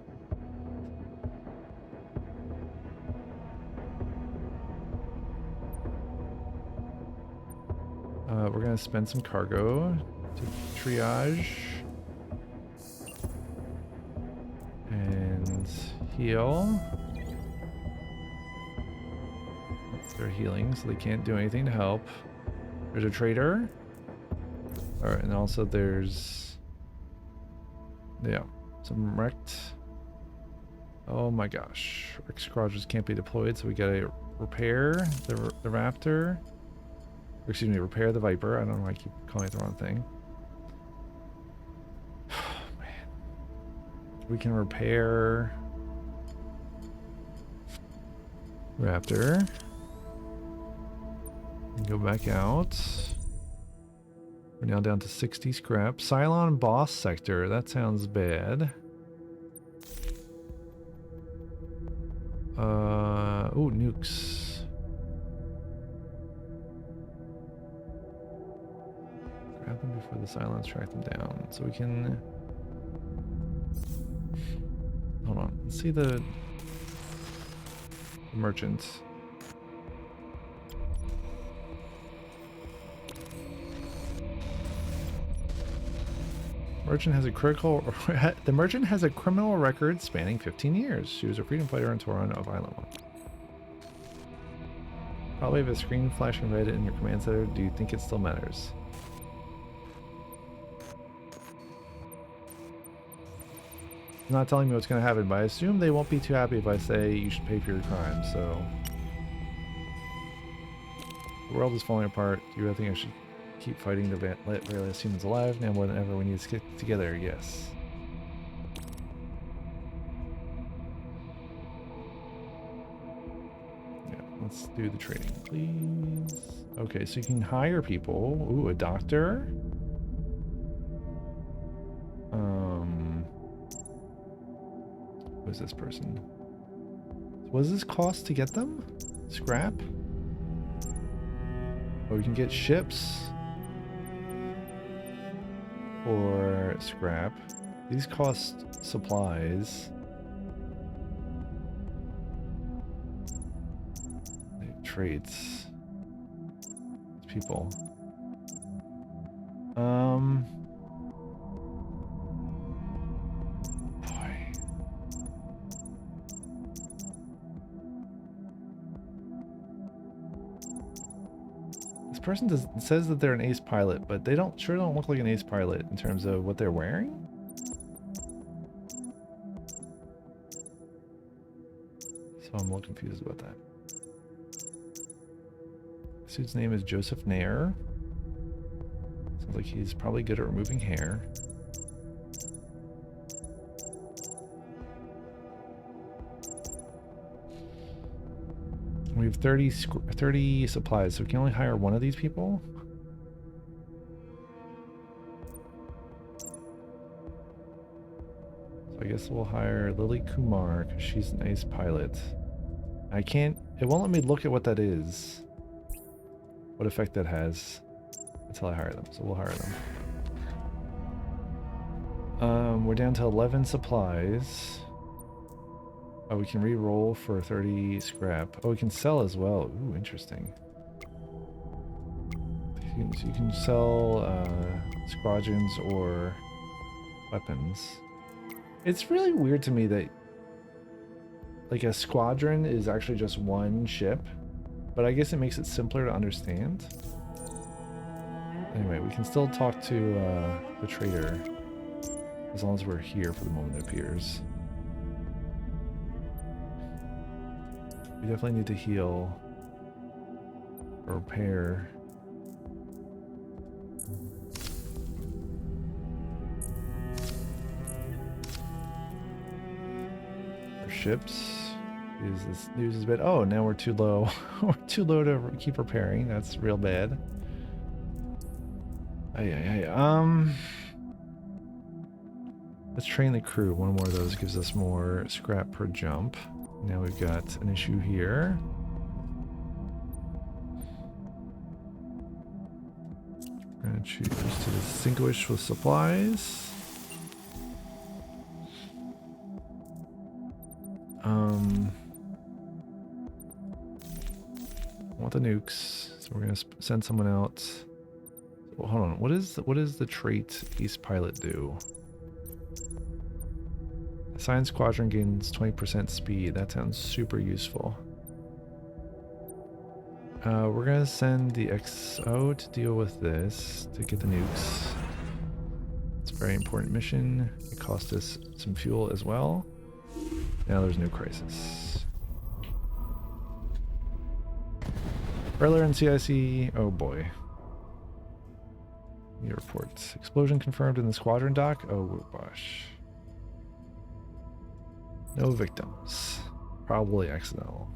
We're gonna spend some cargo to triage and heal. They're healing, so they can't do anything to help. There's a trader. Alright, and also there's... yeah, some wrecked... oh my gosh. Wrecked squadrons can't be deployed, so we gotta repair the Raptor. Or excuse me, repair the Viper. I don't know why I keep calling it the wrong thing. Oh, man. We can repair... Raptor. And go back out. We're now down to 60 scrap. Cylon boss sector. That sounds bad. Oh, nukes. Grab them before the Cylons track them down. So we can... hold on. Let's see the merchant. Merchant has a critical... the merchant has a criminal record spanning 15 years. She was a freedom fighter on Toron of Island 1. Probably have a screen flashing red in your command center. Do you think it still matters? not telling me what's going to happen, but I assume they won't be too happy if I say you should pay for your crimes, so... The world is falling apart. Do you really think I should keep fighting to let very last humans alive? Now more than ever, we need to stick together, yes. Yeah, let's do the trading, please. Okay, so you can hire people. Ooh, a doctor. Who is this person? What does this cost to get them? Scrap? Oh, we can get ships for scrap. These cost supplies. Traits. People. Boy. This person says that they're an ace pilot, but they sure don't look like an ace pilot in terms of what they're wearing. So I'm a little confused about that. This dude's name is Joseph Nair. Sounds like he's probably good at removing hair. We have 30 supplies, so we can only hire one of these people. So I guess we'll hire Lily Kumar because she's an ace pilot. It won't let me look at what that is. What effect that has until I hire them, so we'll hire them. We're down to 11 supplies. Oh, we can re-roll for 30 scrap. Oh, we can sell as well. Ooh, interesting. So you can sell squadrons or weapons. It's really weird to me that like a squadron is actually just one ship, but I guess it makes it simpler to understand. Anyway, we can still talk to the trader as long as we're here for the moment it appears. We definitely need to heal or repair. Our ships. This news is bad. Oh, now we're too low. We're too low to keep repairing. That's real bad. Let's train the crew. One more of those gives us more scrap per jump. Now we've got an issue here. We're gonna choose to distinguish with supplies. I want the nukes, so we're gonna send someone out. Well, hold on. What is the trait Ace Pilot do? Assigned squadron gains 20% speed. That sounds super useful. We're gonna send the XO to deal with this, to get the nukes. It's a very important mission. It cost us some fuel as well. Now there's no crisis. Earlier in CIC, oh boy. New reports. Explosion confirmed in the squadron dock. Oh gosh. No victims. Probably accidental.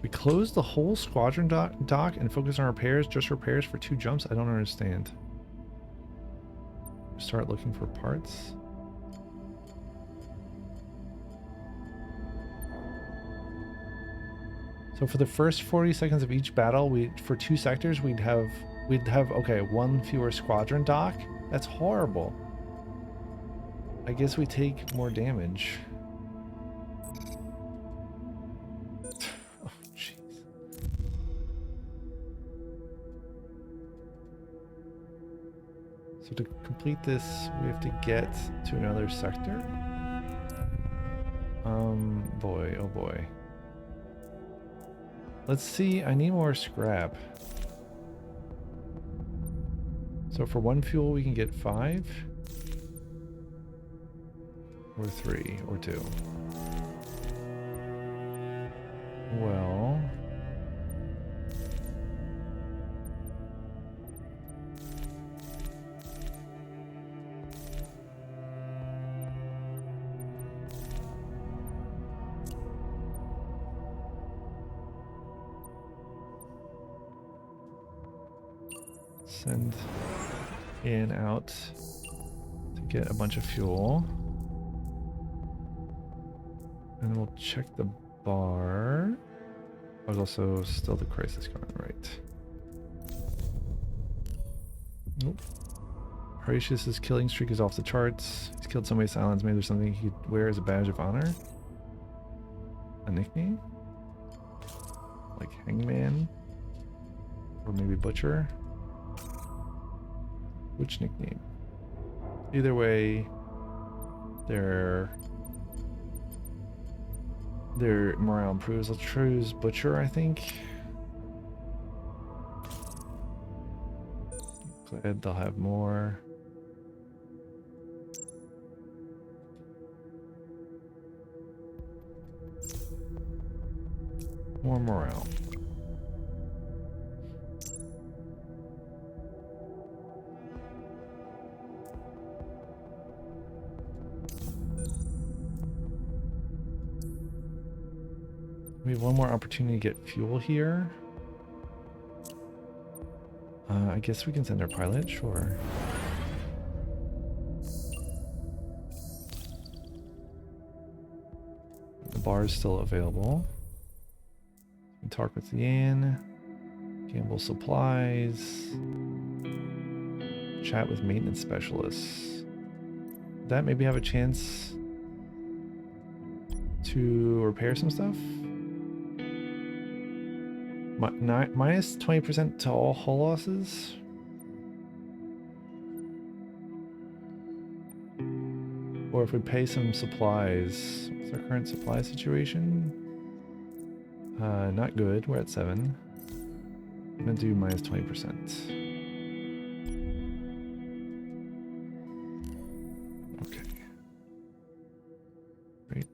We closed the whole squadron dock and focus on repairs, just repairs for 2 jumps? I don't understand. Start looking for parts. So for the first 40 seconds of each battle, for 2 sectors, we'd have okay, 1 fewer squadron dock. That's horrible. I guess we take more damage. Oh, jeez. So to complete this, we have to get to another sector. Boy, oh boy. Let's see, I need more scrap. So for one fuel, we can get 5. Or 3, or 2. Well... send in out to get a bunch of fuel. And we'll check the bar. There's also still the crisis going, right? Nope. Horatius's killing streak is off the charts. He's killed so many Cylons. Maybe there's something he could wear as a badge of honor? A nickname? Like Hangman? Or maybe Butcher? Which nickname? Either way, their morale improves. Let's choose Butcher, I think. Glad they'll have more. More morale. We have one more opportunity to get fuel here. I guess we can send our pilot, sure. The bar is still available. We can talk with Yan. Gamble supplies. Chat with maintenance specialists. That maybe have a chance to repair some stuff? Minus 20% to all hull losses? Or if we pay some supplies, what's our current supply situation? Not good, we're at 7. I'm gonna do minus 20%. Okay. Great.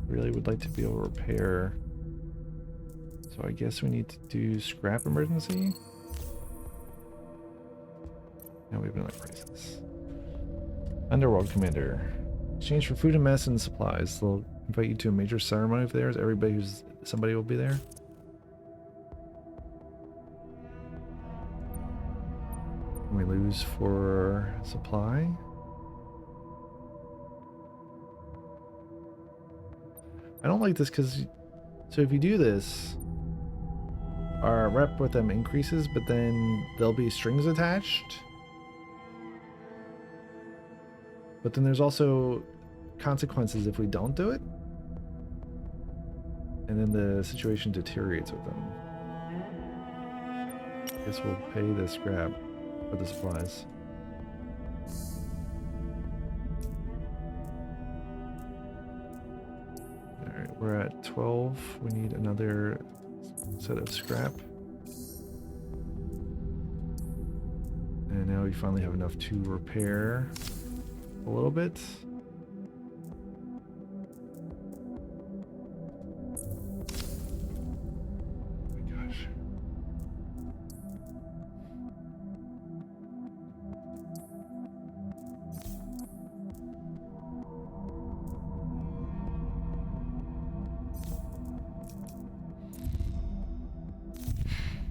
Really would like to be able to repair. So I guess we need to do scrap emergency. Now we have another crisis. Underworld Commander. Exchange for food and medicine supplies. They'll invite you to a major ceremony of theirs. Somebody will be there. We lose for supply. I don't like this because, so if you do this, our rep with them increases, but then there'll be strings attached. But then there's also consequences if we don't do it. And then the situation deteriorates with them. I guess we'll pay the scrap for the supplies. Alright, we're at 12. We need another set of scrap. And now we finally have enough to repair a little bit. Oh my gosh.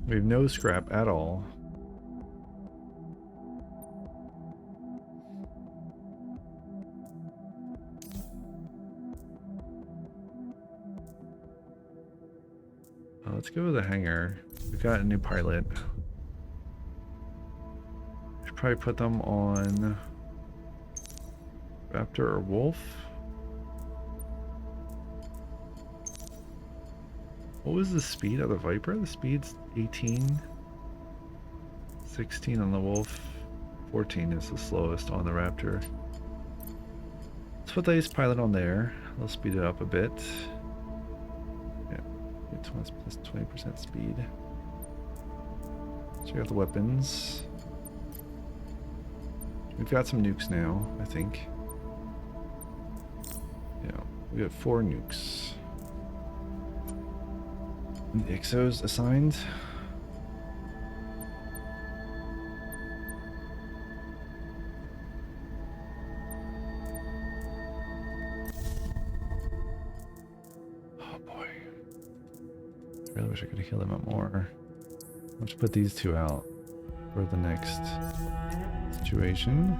We have no scrap at all. Let's go with the hangar. We've got a new pilot. probably put them on Raptor or Wolf. What was the speed of the Viper? The speed's 18. 16 on the Wolf. 14 is the slowest on the Raptor. Let's put the Ace Pilot on there. They'll speed it up a bit. Yeah, get 20% speed. Check out the weapons. We've got some nukes now, I think. Yeah, we got 4 nukes. And the Ixos assigned. Oh boy. I really wish I could have killed them up more. Let's put these 2 out for the next situation.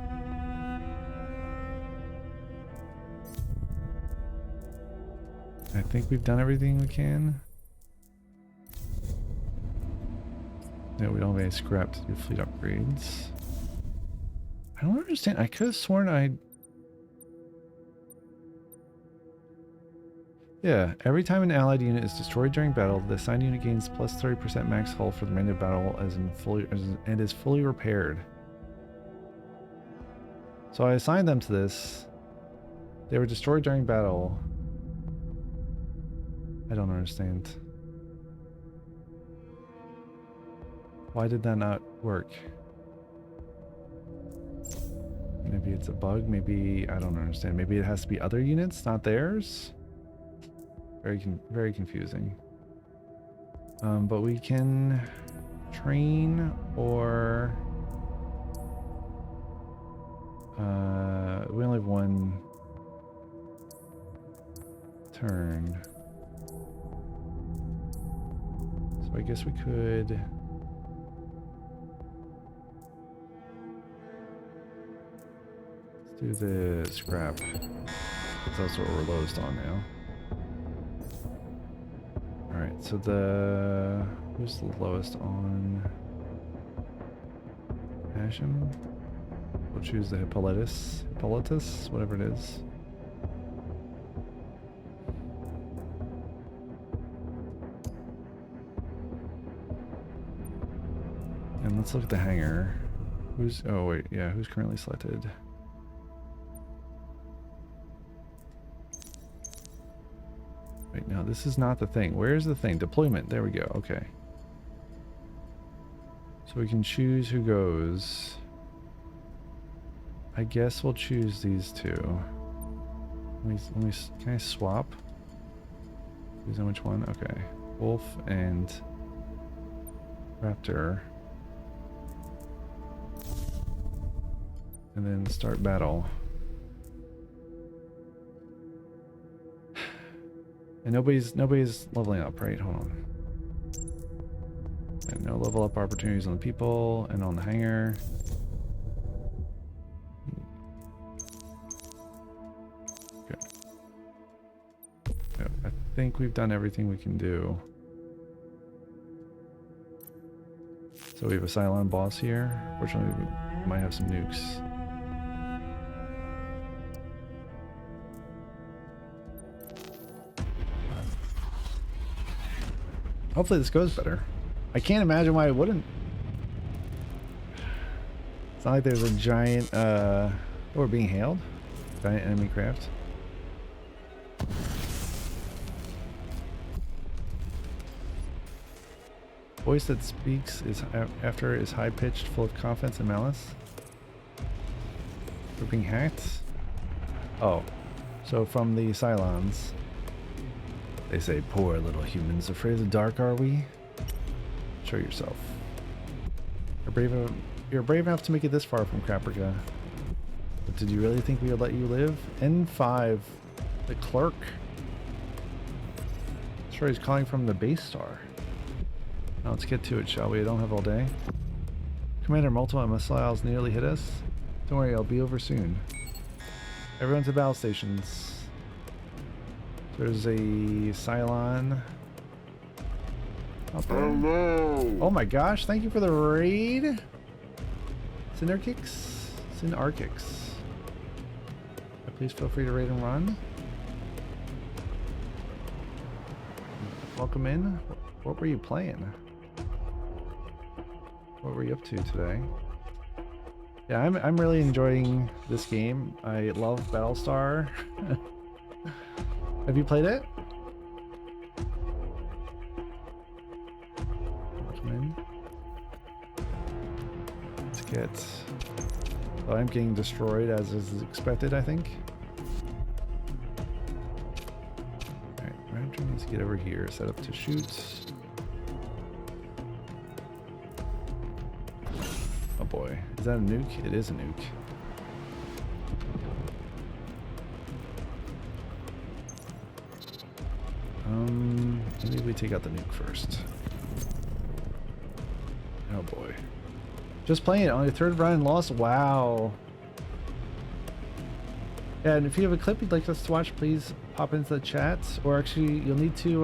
I think we've done everything we can. Yeah, we don't have any scrap to do fleet upgrades. I don't understand. I could have sworn Yeah, every time an allied unit is destroyed during battle, the assigned unit gains plus 30% max hull for the remainder of battle and is fully repaired. So I assigned them to this. They were destroyed during battle. I don't understand. Why did that not work? Maybe it's a bug, maybe I don't understand. Maybe it has to be other units, not theirs. Very confusing. But we can train or we only have 1 turn. So I guess we could let's do the scrap. That's what we're lowest on now. Alright, so who's the lowest on Passion? We'll choose the Hippolytus, whatever it is. And let's look at the hangar. Who's currently selected? Wait, no, this is not the thing. Where's the thing? Deployment. There we go. Okay. So we can choose who goes. I guess we'll choose these 2. Can I swap? Who's on which one? Okay. Wolf and Raptor. And then start battle. And nobody's leveling up, right? Hold on. And no level up opportunities on the people and on the hangar. Okay. Yeah, I think we've done everything we can do. So we have a Cylon boss here. Fortunately, we might have some nukes. Hopefully this goes better. I can't imagine why it wouldn't. It's not like there's a giant, we're being hailed. Giant enemy craft. Voice that speaks after is high-pitched, full of confidence and malice. We're being hacked? Oh. So from the Cylons. They say, poor little humans, afraid of the dark, are we? Show yourself. You're brave enough to make it this far from Caprica. But did you really think we would let you live? N5, the clerk. Sure, he's calling from the base star. Now let's get to it, shall we? I don't have all day. Commander, multiple missiles nearly hit us. Don't worry, I'll be over soon. Everyone to battle stations. There's a Cylon. Hello. Oh my gosh, thank you for the raid. Synarchics? Synarchics. Please feel free to raid and run. Welcome in. What were you playing? What were you up to today? Yeah, I'm really enjoying this game. I love Battlestar. Have you played it? Welcome in. Let's get... Oh, I'm getting destroyed as is expected, I think. Alright, Raptor needs to get over here, set up to shoot. Oh boy, is that a nuke? It is a nuke. Maybe we take out the nuke first. Oh boy. Just playing it on your third run lost. Wow. Yeah, and if you have a clip you'd like us to watch, please pop into the chat. Or actually, you'll need to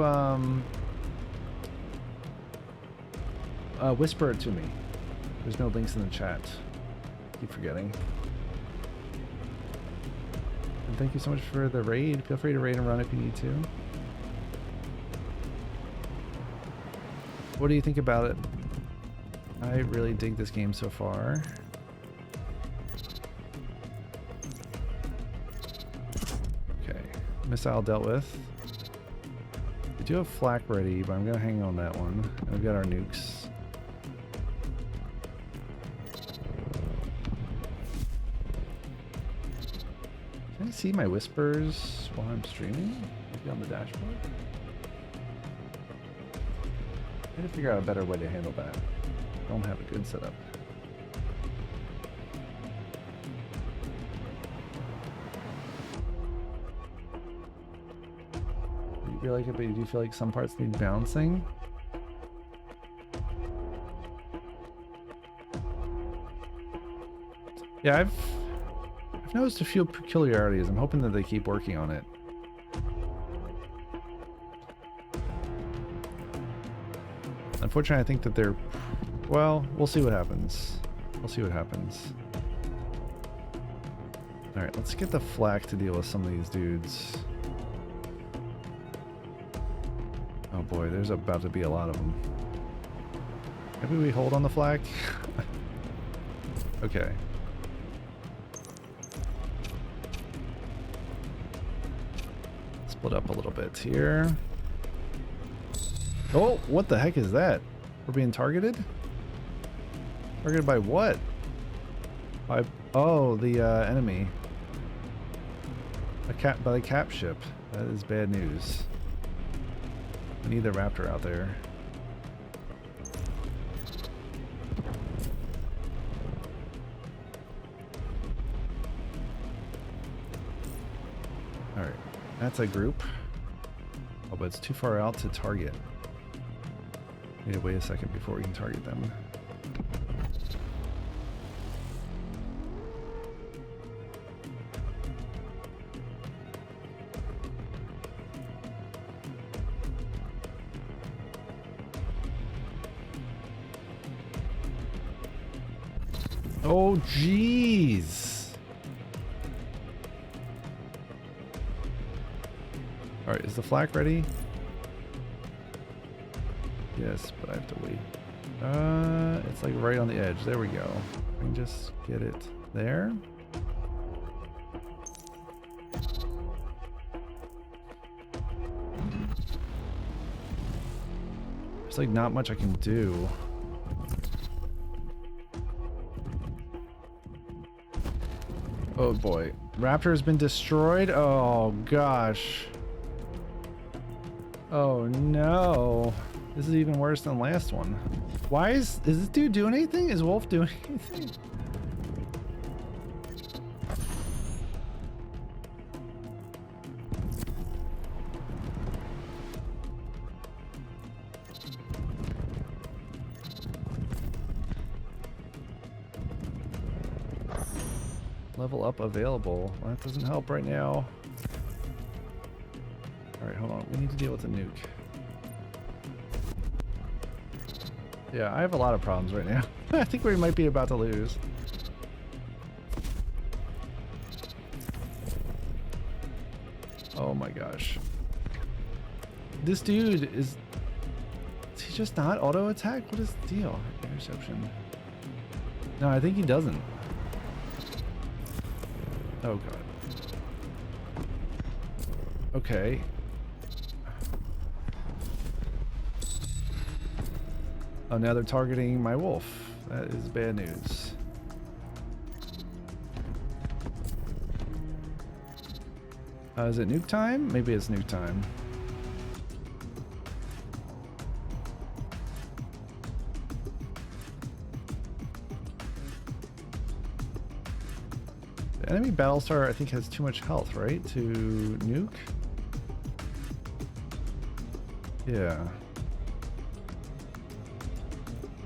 whisper it to me. There's no links in the chat. Keep forgetting. And thank you so much for the raid. Feel free to raid and run if you need to. What do you think about it? I really dig this game so far. Okay, missile dealt with. We do have flak ready, but I'm gonna hang on that one. And we've got our nukes. Can I see my whispers while I'm streaming? Maybe on the dashboard? I need to figure out a better way to handle that. Don't have a good setup. You feel like it, but you do feel like some parts need balancing. Yeah, I've noticed a few peculiarities. I'm hoping that they keep working on it. Unfortunately, I think that they're... Well, we'll see what happens. We'll see what happens. Alright, let's get the flak to deal with some of these dudes. Oh boy, there's about to be a lot of them. Maybe we hold on the flak? Okay. Split up a little bit here. Oh, what the heck is that? We're being targeted? Targeted by what? By, oh, the enemy. By the cap ship. That is bad news. We need the Raptor out there. Alright, that's a group. Oh, but it's too far out to target. Need to wait a second before we can target them. Oh, jeez. All right, is the flak ready? Yes, but I have to wait. It's like right on the edge. There we go. I can just get it there. There's like not much I can do. Oh boy. Raptor has been destroyed. Oh gosh. Oh no. This is even worse than the last one. Why is this dude doing anything? Is Wolf doing anything? Level up available. Well, that doesn't help right now. Alright, hold on. We need to deal with the nuke. Yeah, I have a lot of problems right now. I think we might be about to lose. my gosh. This dude is he just not auto attack? What is the deal? Interception. No, I think he doesn't. Oh god. Okay. Oh, now they're targeting my wolf. That is bad news. Is it nuke time? Maybe it's nuke time. The enemy Battlestar, I think, has too much health, right? To nuke? Yeah.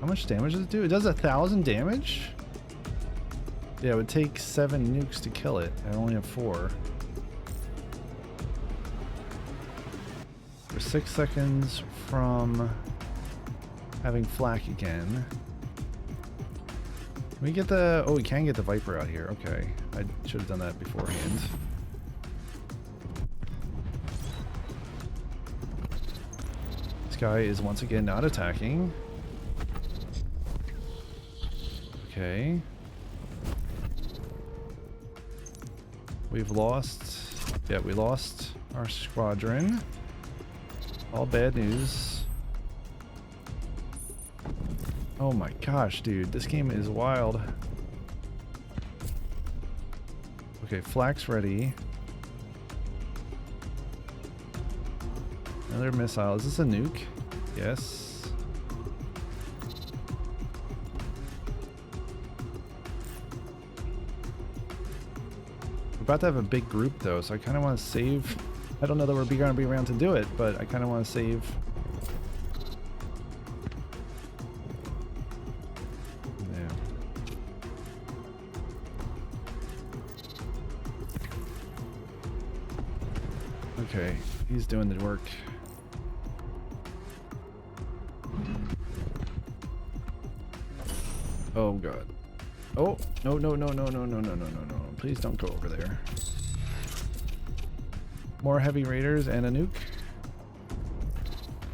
How much damage does it do? It does 1,000 damage? Yeah, it would take 7 nukes to kill it. I only have 4. We're 6 seconds from having flak again. Can we get the... Oh, we can get the Viper out here. Okay. I should have done that beforehand. This guy is once again not attacking. Okay. We've lost... Yeah, we lost our squadron. All bad news. Oh my gosh, dude. This game is wild. Okay, flak's ready. Another missile. Is this a nuke? Yes. We're about to have a big group though, so I kind of want to save. I don't know that we're going to be around to do it, but I kind of want to save. Yeah. Okay, he's doing the work. Oh god. Oh, no, no, no, no, no, no, no, no, no, no. Please don't go over there. More heavy raiders and a nuke.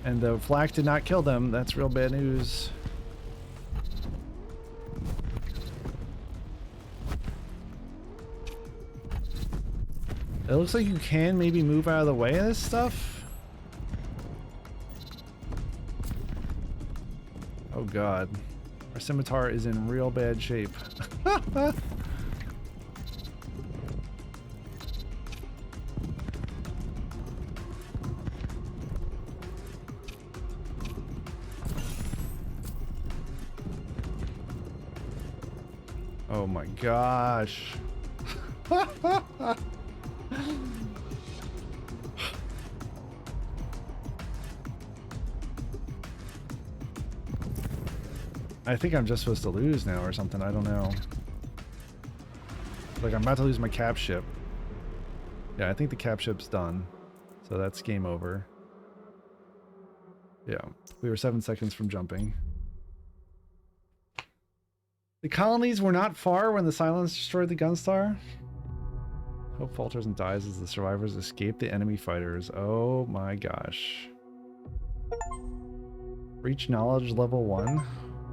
And the flak did not kill them. That's real bad news. It looks like you can maybe move out of the way of this stuff. Oh god. Our scimitar is in real bad shape. Oh my gosh. I think I'm just supposed to lose now or something. I don't know. Like I'm about to lose my cap ship. Yeah, I think the cap ship's done. So that's game over. Yeah, we were 7 seconds from jumping. The colonies were not far when the Silence destroyed the Gunstar. Hope falters and dies as the survivors escape the enemy fighters. Oh my gosh. Reach knowledge level 1.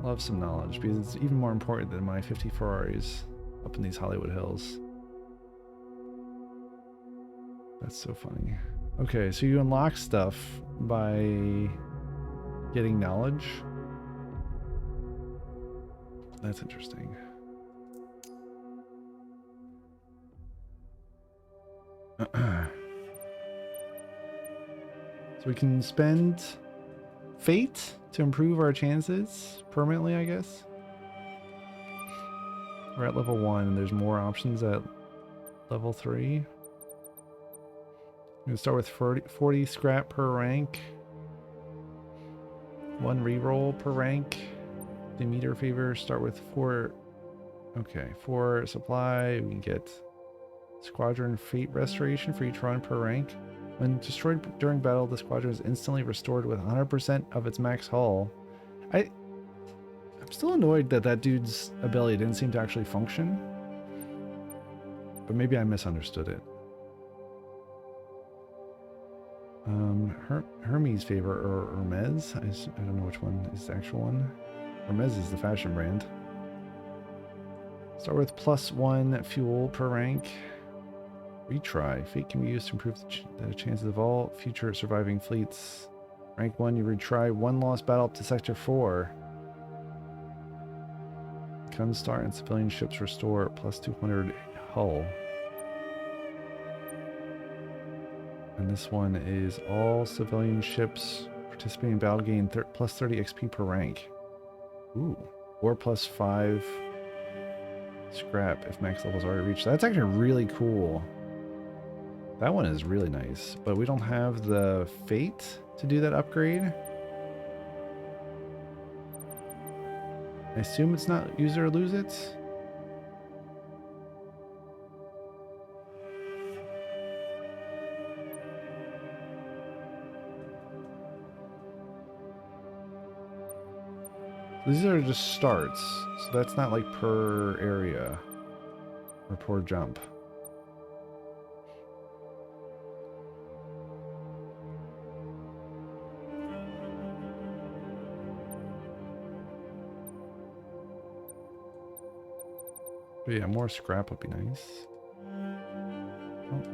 Love some knowledge because it's even more important than my 50 Ferraris up in these Hollywood hills. That's so funny. Okay, so you unlock stuff by getting knowledge. That's interesting. So we can spend fate to improve our chances permanently, I guess. We're at level 1 and there's more options at level 3. We can start with 40 scrap per rank. 1 reroll per rank. Demeter favor, start with 4. Okay, 4 supply. We can get squadron fate restoration for each run per rank. When destroyed during battle, the squadron is instantly restored with 100% of its max hull. I'm still annoyed that that dude's ability didn't seem to actually function. But maybe I misunderstood it. Hermes favor or Hermes. I don't know which one is the actual one. Hermes is the fashion brand. Start with +1 fuel per rank. Retry. Fate can be used to improve the chances of all future surviving fleets. Rank 1, you retry 1 lost battle up to Sector 4. Gun start and civilian ships restore +200 hull. And this one is all civilian ships participating in battle gain +30 XP per rank. Ooh. Or +5 scrap if max levels already reached. That's actually really cool. That one is really nice, but we don't have the fate to do that upgrade. I assume it's not use it or lose it. These are just starts, so that's not like per area or per jump. But yeah, more scrap would be nice.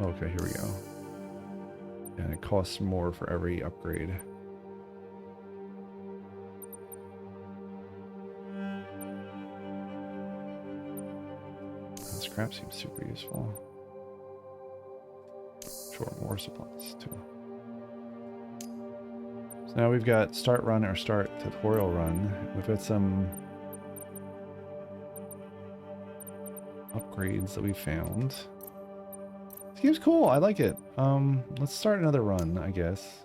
Oh, okay, here we go. And it costs more for every upgrade. Scrap seems super useful. Sure, more supplies too. So now we've got start run or start tutorial run. We've got some upgrades that we found. This game's cool. I like it. Let's start another run, I guess.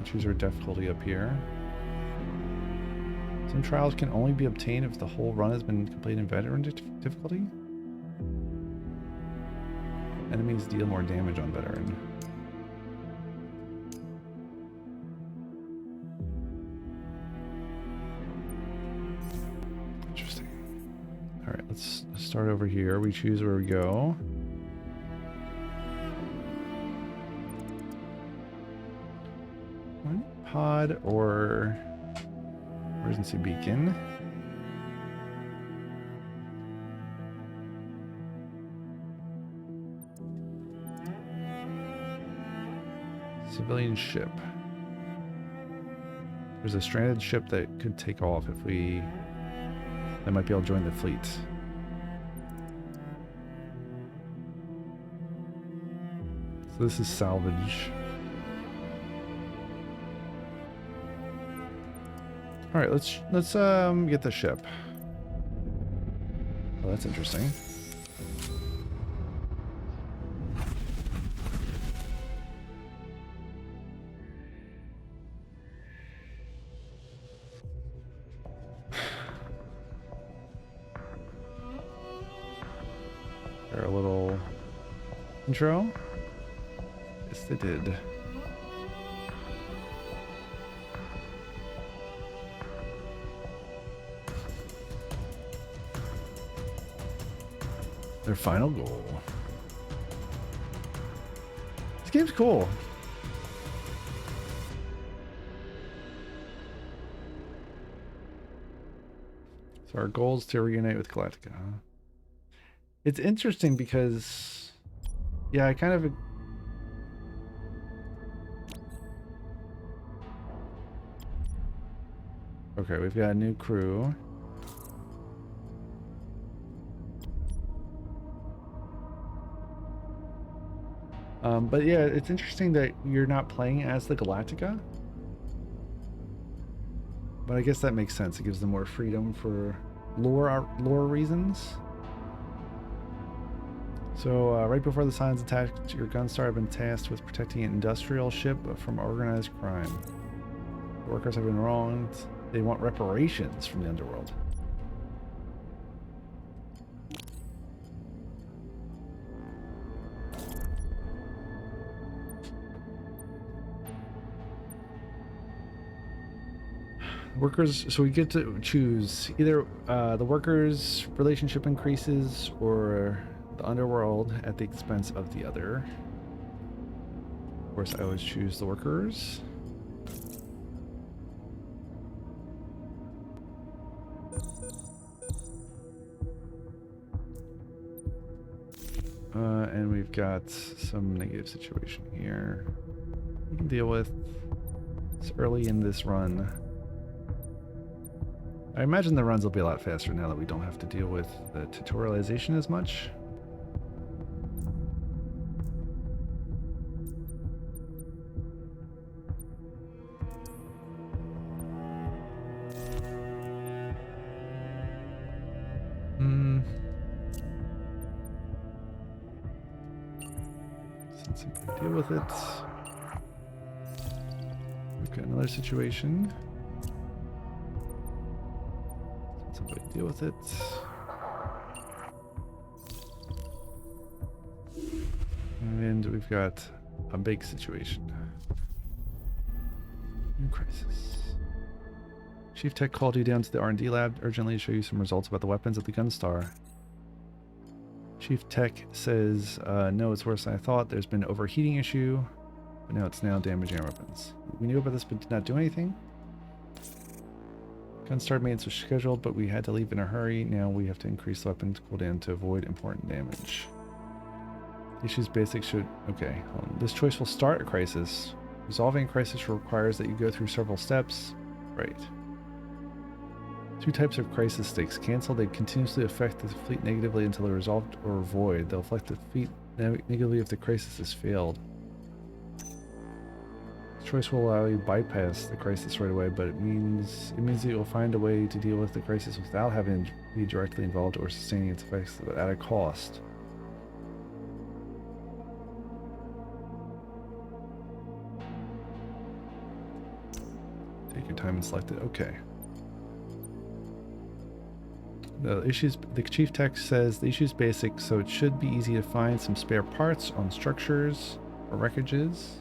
Choose our difficulty up here. Some trials can only be obtained if the whole run has been completed in veteran difficulty. Enemies deal more damage on veteran. Interesting. All right, let's start over here. We choose where we go. Pod or emergency beacon. Civilian ship. There's a stranded ship that could take off if we... That might be able to join the fleet. So this is salvage. All right, let's get the ship. Oh, that's interesting. Our little intro. Yes, they did. Their final goal. This game's cool. So our goal is to reunite with Galactica. It's interesting because, yeah, I kind of... Okay, we've got a new crew. But yeah, it's interesting that you're not playing as the Galactica. But I guess that makes sense. It gives them more freedom for lore reasons. So right before the Scions attacked your Gunstar, have been tasked with protecting an industrial ship from organized crime. The workers have been wronged. They want reparations from the underworld. Workers, so we get to choose either the workers' relationship increases or the underworld at the expense of the other. Of course, I always choose the workers. And we've got some negative situation here we can deal with. It's early in this run. I imagine the runs will be a lot faster now that we don't have to deal with the tutorialization as much. Since I can deal with it. We've got another situation. Somebody deal with it. And we've got a big situation. New crisis. Chief Tech called you down to the R&D lab urgently to show you some results about the weapons at the Gunstar. Chief Tech says, no, it's worse than I thought. There's been an overheating issue, but now it's now damaging our weapons. We knew about this but did not do anything. Gunstar maintenance was scheduled, but we had to leave in a hurry. Now we have to increase the weapons cooldown to avoid important damage. Issues basics should... Okay, hold on. This choice will start a crisis. Resolving a crisis requires that you go through several steps. Right. Two types of crisis states. Cancel, they continuously affect the fleet negatively until they're resolved, or avoid. They'll affect the fleet negatively if the crisis has failed. This choice will allow you to bypass the crisis right away, but it means that you'll find a way to deal with the crisis without having to be directly involved or sustaining its effects at a cost. Take your time and select it. Okay. The chief tech says the issue is basic, so it should be easy to find some spare parts on structures or wreckages.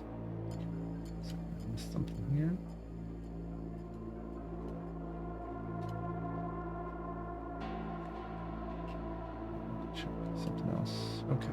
So, I missed something here. Check something else. Okay.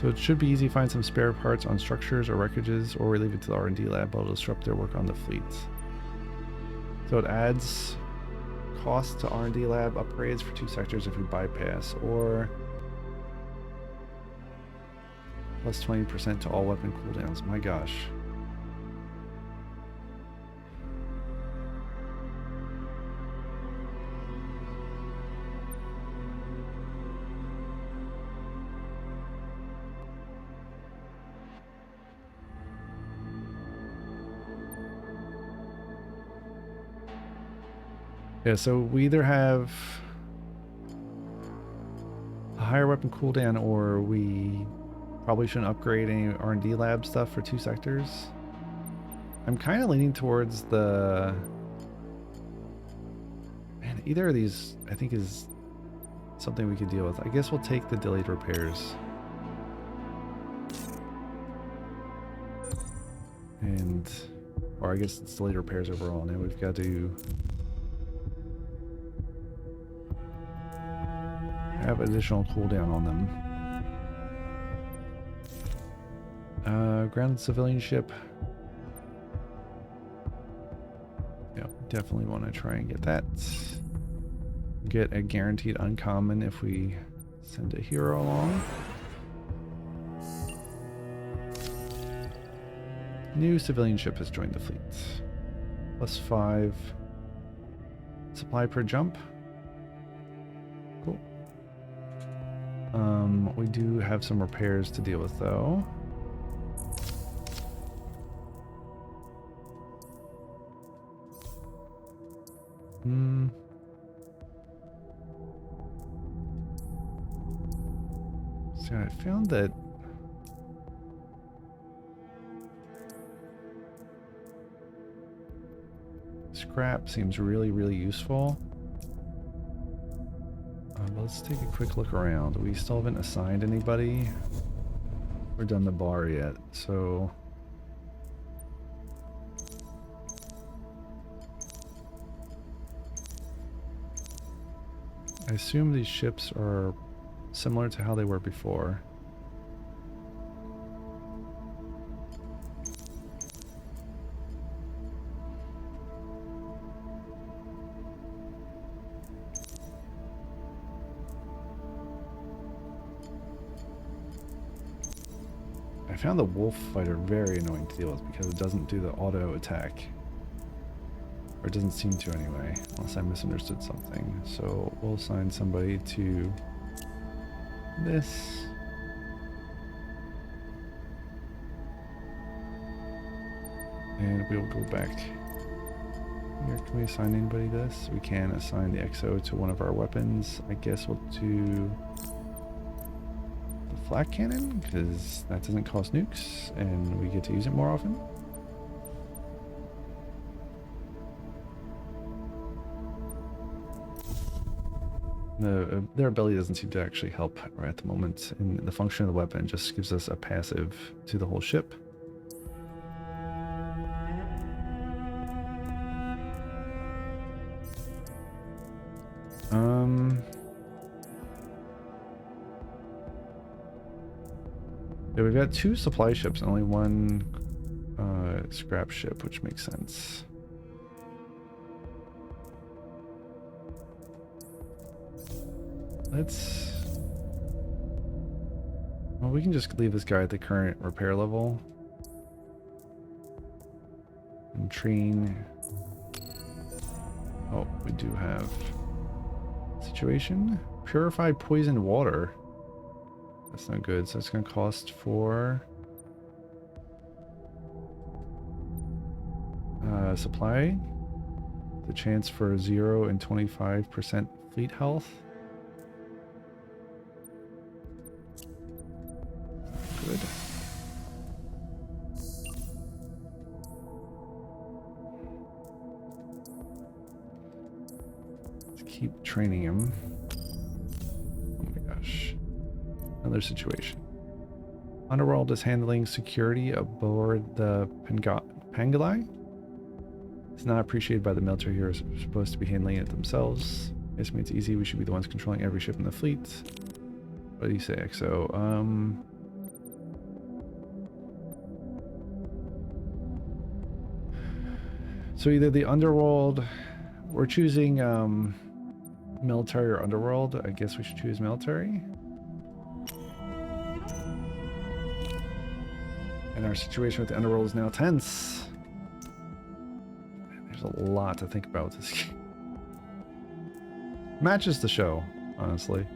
So it should be easy to find some spare parts on structures or wreckages, or we leave it to the R&D lab, but it'll disrupt their work on the fleet. So it adds cost to R&D lab upgrades for 2 sectors if we bypass, or plus 20% to all weapon cooldowns. My gosh. Yeah, so we either have a higher weapon cooldown, or we probably shouldn't upgrade any R&D lab stuff for 2 sectors. I'm kind of leaning towards the... Man, either of these I think is something we could deal with. I guess we'll take the delayed repairs. And... Or I guess it's delayed repairs overall. Now we've got to... have additional cooldown on them. Grounded civilian ship. Yeah, definitely want to try and get that. Get a guaranteed uncommon if we send a hero along. New civilian ship has joined the fleet. +5 supply per jump. Cool. We do have some repairs to deal with though. So I found that scrap seems really, really useful. Let's take a quick look around. We still haven't assigned anybody or done the bar yet, so I assume these ships are similar to how they were before. I found the wolf fighter very annoying to deal with because it doesn't do the auto attack. Or it doesn't seem to anyway, unless I misunderstood something. So we'll assign somebody to this. And we'll go back here. Can we assign anybody this? We can assign the XO to one of our weapons. I guess we'll do the flak cannon, because that doesn't cost nukes and we get to use it more often. Their ability doesn't seem to actually help right at the moment, and the function of the weapon just gives us a passive to the whole ship. Yeah, we've got 2 supply ships and only 1 scrap ship, which makes sense. Well, we can just leave this guy at the current repair level. And train. Oh, we do have situation. Purified poisoned water. That's not good, so it's going to cost for supply. The chance for 0 and 25% fleet health. Good. Let's keep training him. Oh my gosh. Another situation. Underworld is handling security aboard the Pangolai. It's not appreciated by the military here. Are supposed to be handling it themselves. I mean, it's easy. We should be the ones controlling every ship in the fleet. What do you say, XO? So either the underworld, we're choosing military or underworld. I guess we should choose military. And our situation with the underworld is now tense. There's a lot to think about with this game. Matches the show, honestly.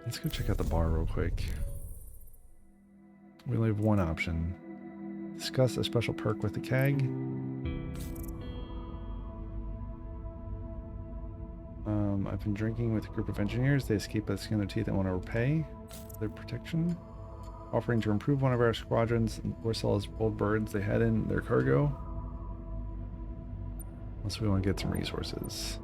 Let's go check out the bar real quick. We only have one option. Discuss a special perk with the CAG. I've been drinking with a group of engineers. They escape by the skin of their teeth and want to repay their protection. Offering to improve one of our squadrons or sell as old birds they had in their cargo. Unless we want to get some resources.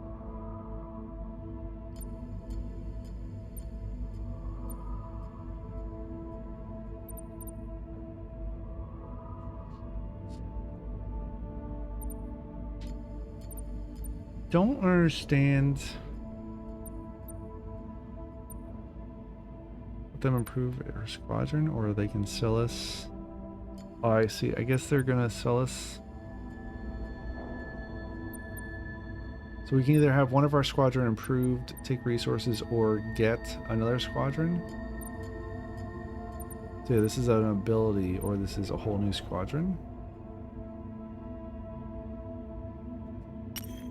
Don't understand. Let them improve our squadron, or they can sell us. Oh, I see. I guess they're gonna sell us. So we can either have one of our squadron improved, take resources, or get another squadron. So yeah, this is an ability, or this is a whole new squadron.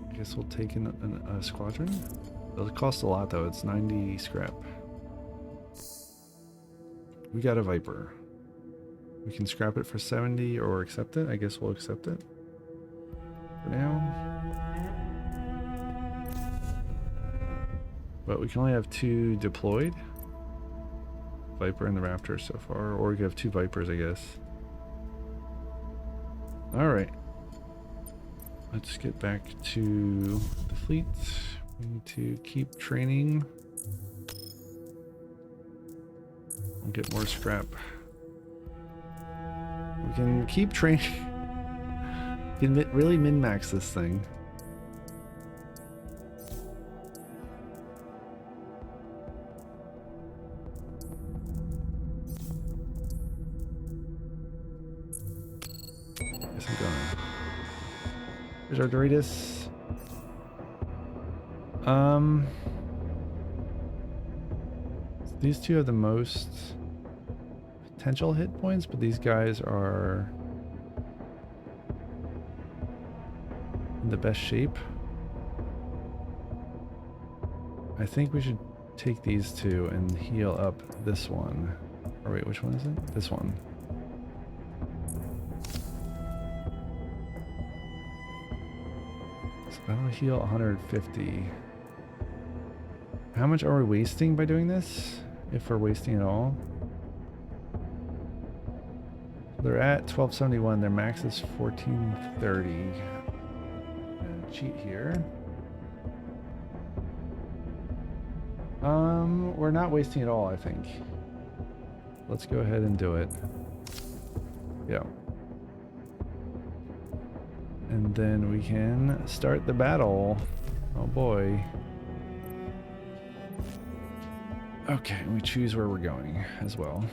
I guess we'll take a squadron. It'll cost a lot though. It's 90 scrap. We got a Viper. We can scrap it for 70 or accept it. I guess we'll accept it for now. But we can only have 2 deployed. Viper and the Raptor so far. Or we could have 2 Vipers, I guess. Alright. Let's get back to the fleet. We need to keep training. We'll get more scrap. We can keep training. We can really min-max this thing. Guess I'm going. There's our Doritos. These two have the most potential hit points, but these guys are in the best shape. I think we should take these two and heal up this one. Or wait, which one is it? This one. So that'll heal 150. How much are we wasting by doing this? If we're wasting it all? They're at 1271. Their max is 1430. Cheat here. We're not wasting it all, I think. Let's go ahead and do it. Yeah. And then we can start the battle. Oh boy. Okay, and we choose where we're going as well.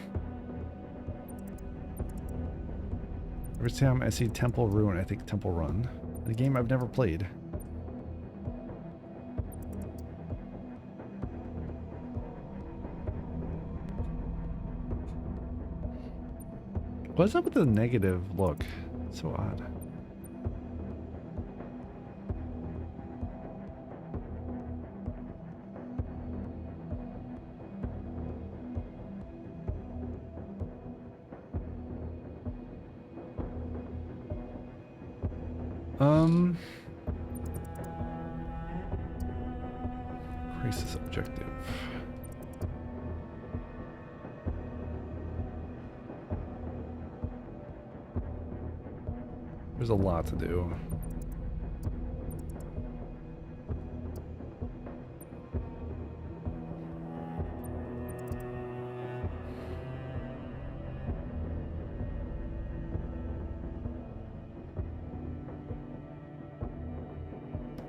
Every time I see Temple Ruin, I think Temple Run. A game I've never played. What's up with the negative look? It's so odd. Crisis objective. There's a lot to do.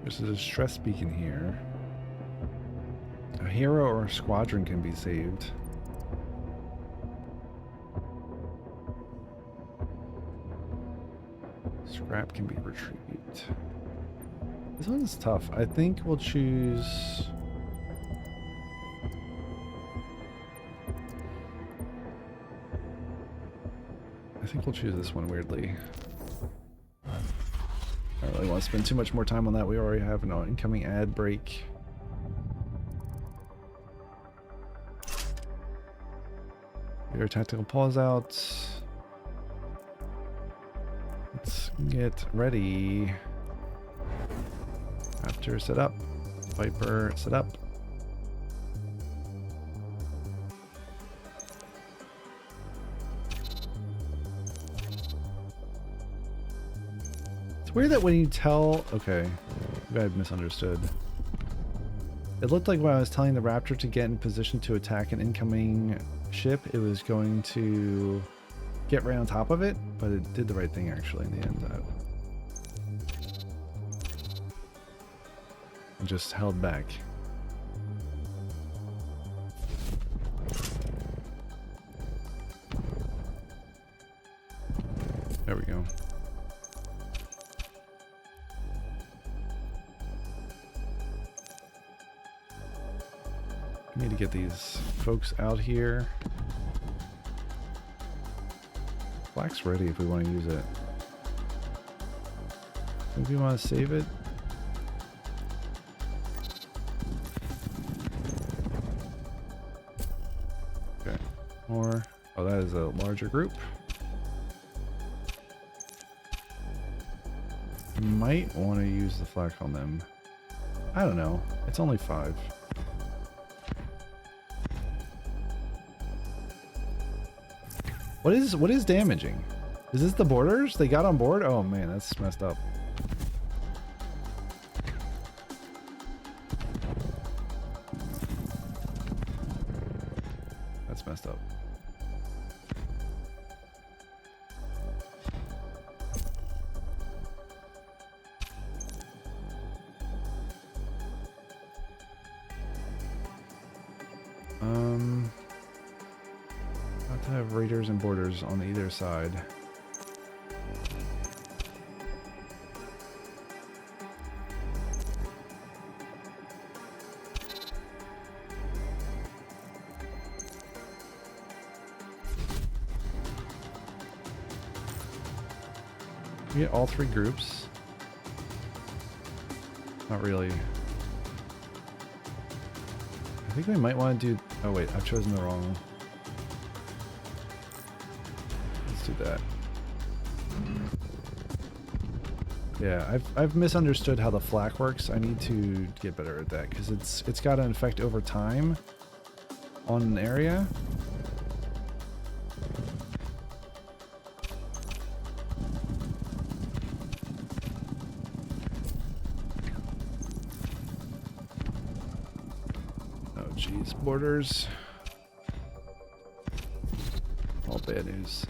There's a distress beacon here. A hero or a squadron can be saved. Scrap can be retrieved. This one's tough. I think we'll choose... I think we'll choose this one weirdly. I don't really want to spend too much more time on that. We already have an incoming ad break. Get our tactical pause out. Let's get ready. Raptor set up. Viper set up. It's weird that when you tell... Okay, maybe I misunderstood. It looked like when I was telling the Raptor to get in position to attack an incoming ship, it was going to get right on top of it, but it did the right thing actually in the end. And just held back. There we go. I need to get these folks out here. Flak's ready if we want to use it. I think we want to save it. Okay. More. Oh, that is a larger group. Might want to use the flak on them. I don't know. It's only 5. What is damaging? Is this the borders? They got on board? Oh man, that's messed up. Not to have raiders and boarders on either side. We get all three groups. Not really. I think we might want to do... Oh wait, I've chosen the wrong... Let's do that. Yeah, I've misunderstood how the flak works. I need to get better at that because it's got an effect over time on an area. Oh geez, borders. All bad news.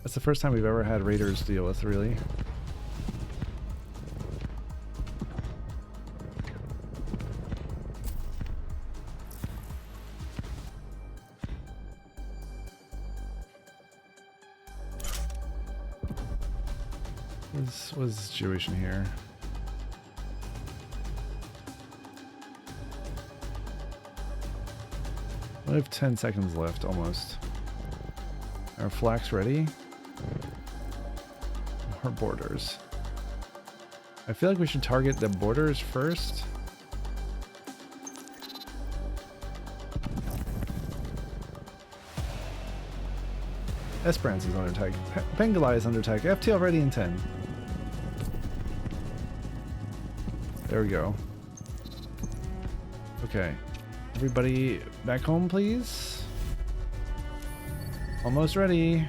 That's the first time we've ever had raiders to deal with, really. What is the situation here? I have 10 seconds left, almost. Are flags ready? Or borders? I feel like we should target the borders first. Esperance is under attack. Pengalai is under attack. FTL ready in 10. There we go. Okay. Everybody back home, please. Almost ready.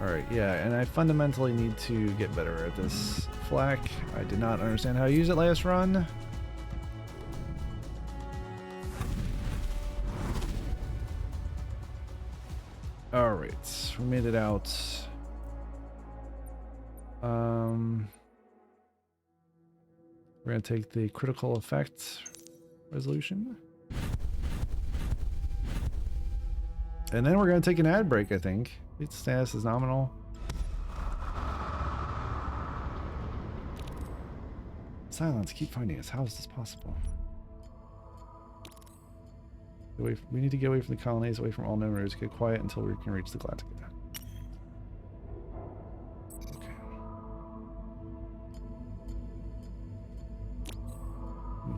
Alright, yeah, and I fundamentally need to get better at this flak. I did not understand how to use it last run. Alright, we made it out. We're gonna take the critical effect resolution. And then we're gonna take an ad break, I think. Its status is nominal. Silence, keep finding us. How is this possible? We need to get away from the colonies, away from all known routes, get quiet until we can reach the Galactica. Okay.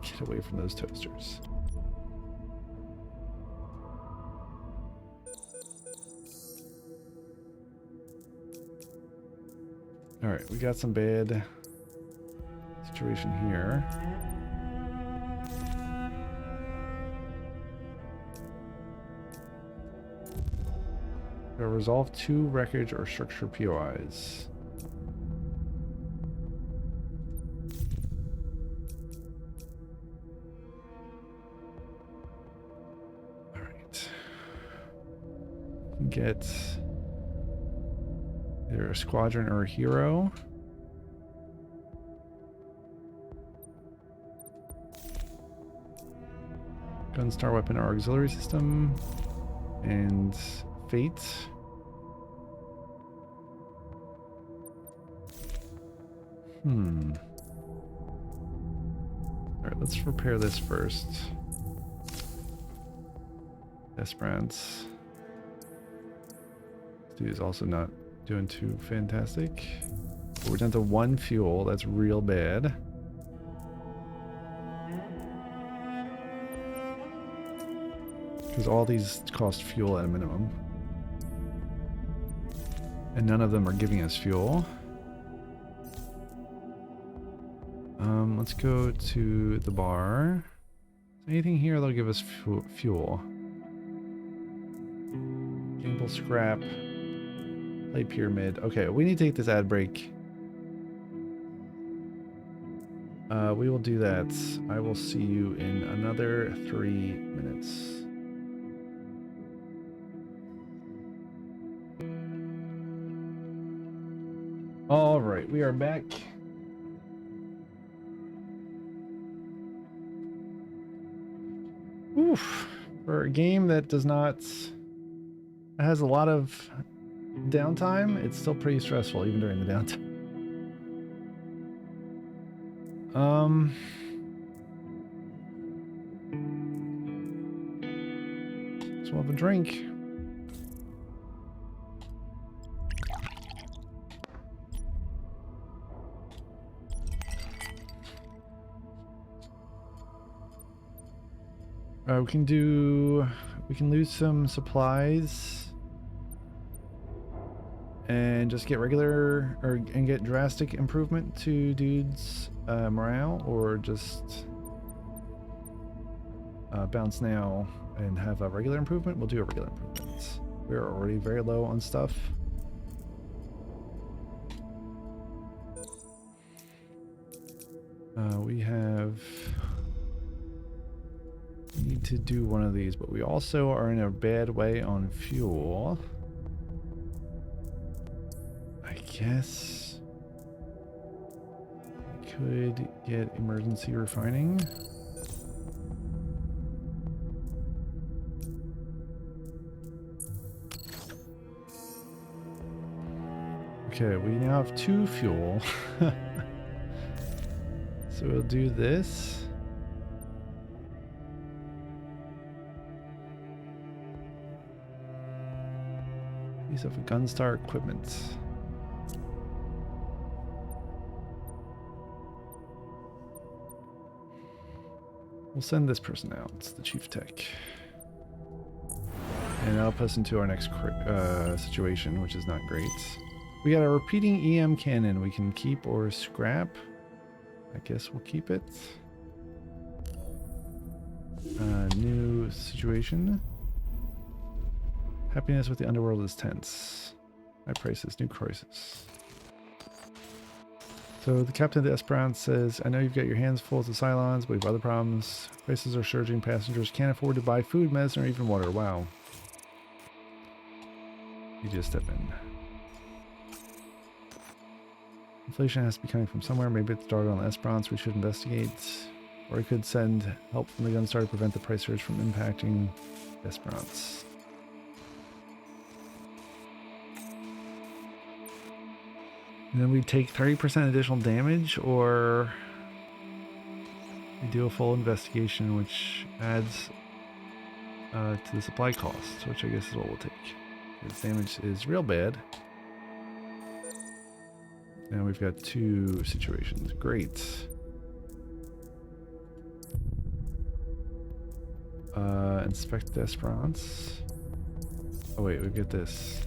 Get away from those toasters. Alright, we got some bad situation here. Resolve 2 wreckage or structure POIs. Alright. Get either a squadron or a hero. Gunstar weapon or auxiliary system. And fate. Alright, let's repair this first. Esperance. This dude is also not doing too fantastic. But we're down to 1 fuel. That's real bad. Because all these cost fuel at a minimum. And none of them are giving us fuel. Let's go to the bar. Anything here that'll give us fuel? Gamble scrap. Play pyramid. Okay, we need to take this ad break. We will do that. I will see you in another 3 minutes. All right, we are back. Oof. For a game that does not has a lot of downtime, it's still pretty stressful even during the downtime. So we'll have a drink. We can lose some supplies and just get and get drastic improvement to dudes' morale, or just bounce now and have a regular improvement. We'll do a regular improvement. We're already very low on stuff. We need to do one of these, but we also are in a bad way on fuel. I guess we could get emergency refining. Okay, we now have 2 fuel. So we'll do this. Piece of Gunstar equipment. We'll send this person out. It's the chief tech. And that'll put us into our next situation, which is not great. We got a repeating EM cannon we can keep or scrap. I guess we'll keep it. New situation. Happiness with the underworld is tense. High prices, new crisis. So the captain of the Esperance says, I know you've got your hands full with the Cylons, but we have other problems. Prices are surging. Passengers can't afford to buy food, medicine, or even water. Wow. You just step in. Inflation has to be coming from somewhere. Maybe it started on the Esperance. We should investigate. Or we could send help from the Gunstar to prevent the price surge from impacting Esperance. And then we take 30% additional damage, or we do a full investigation, which adds to the supply costs, which I guess is what we'll take. This damage is real bad. Now we've got 2 situations. Great. Inspect the Esperance. Oh wait, we get this.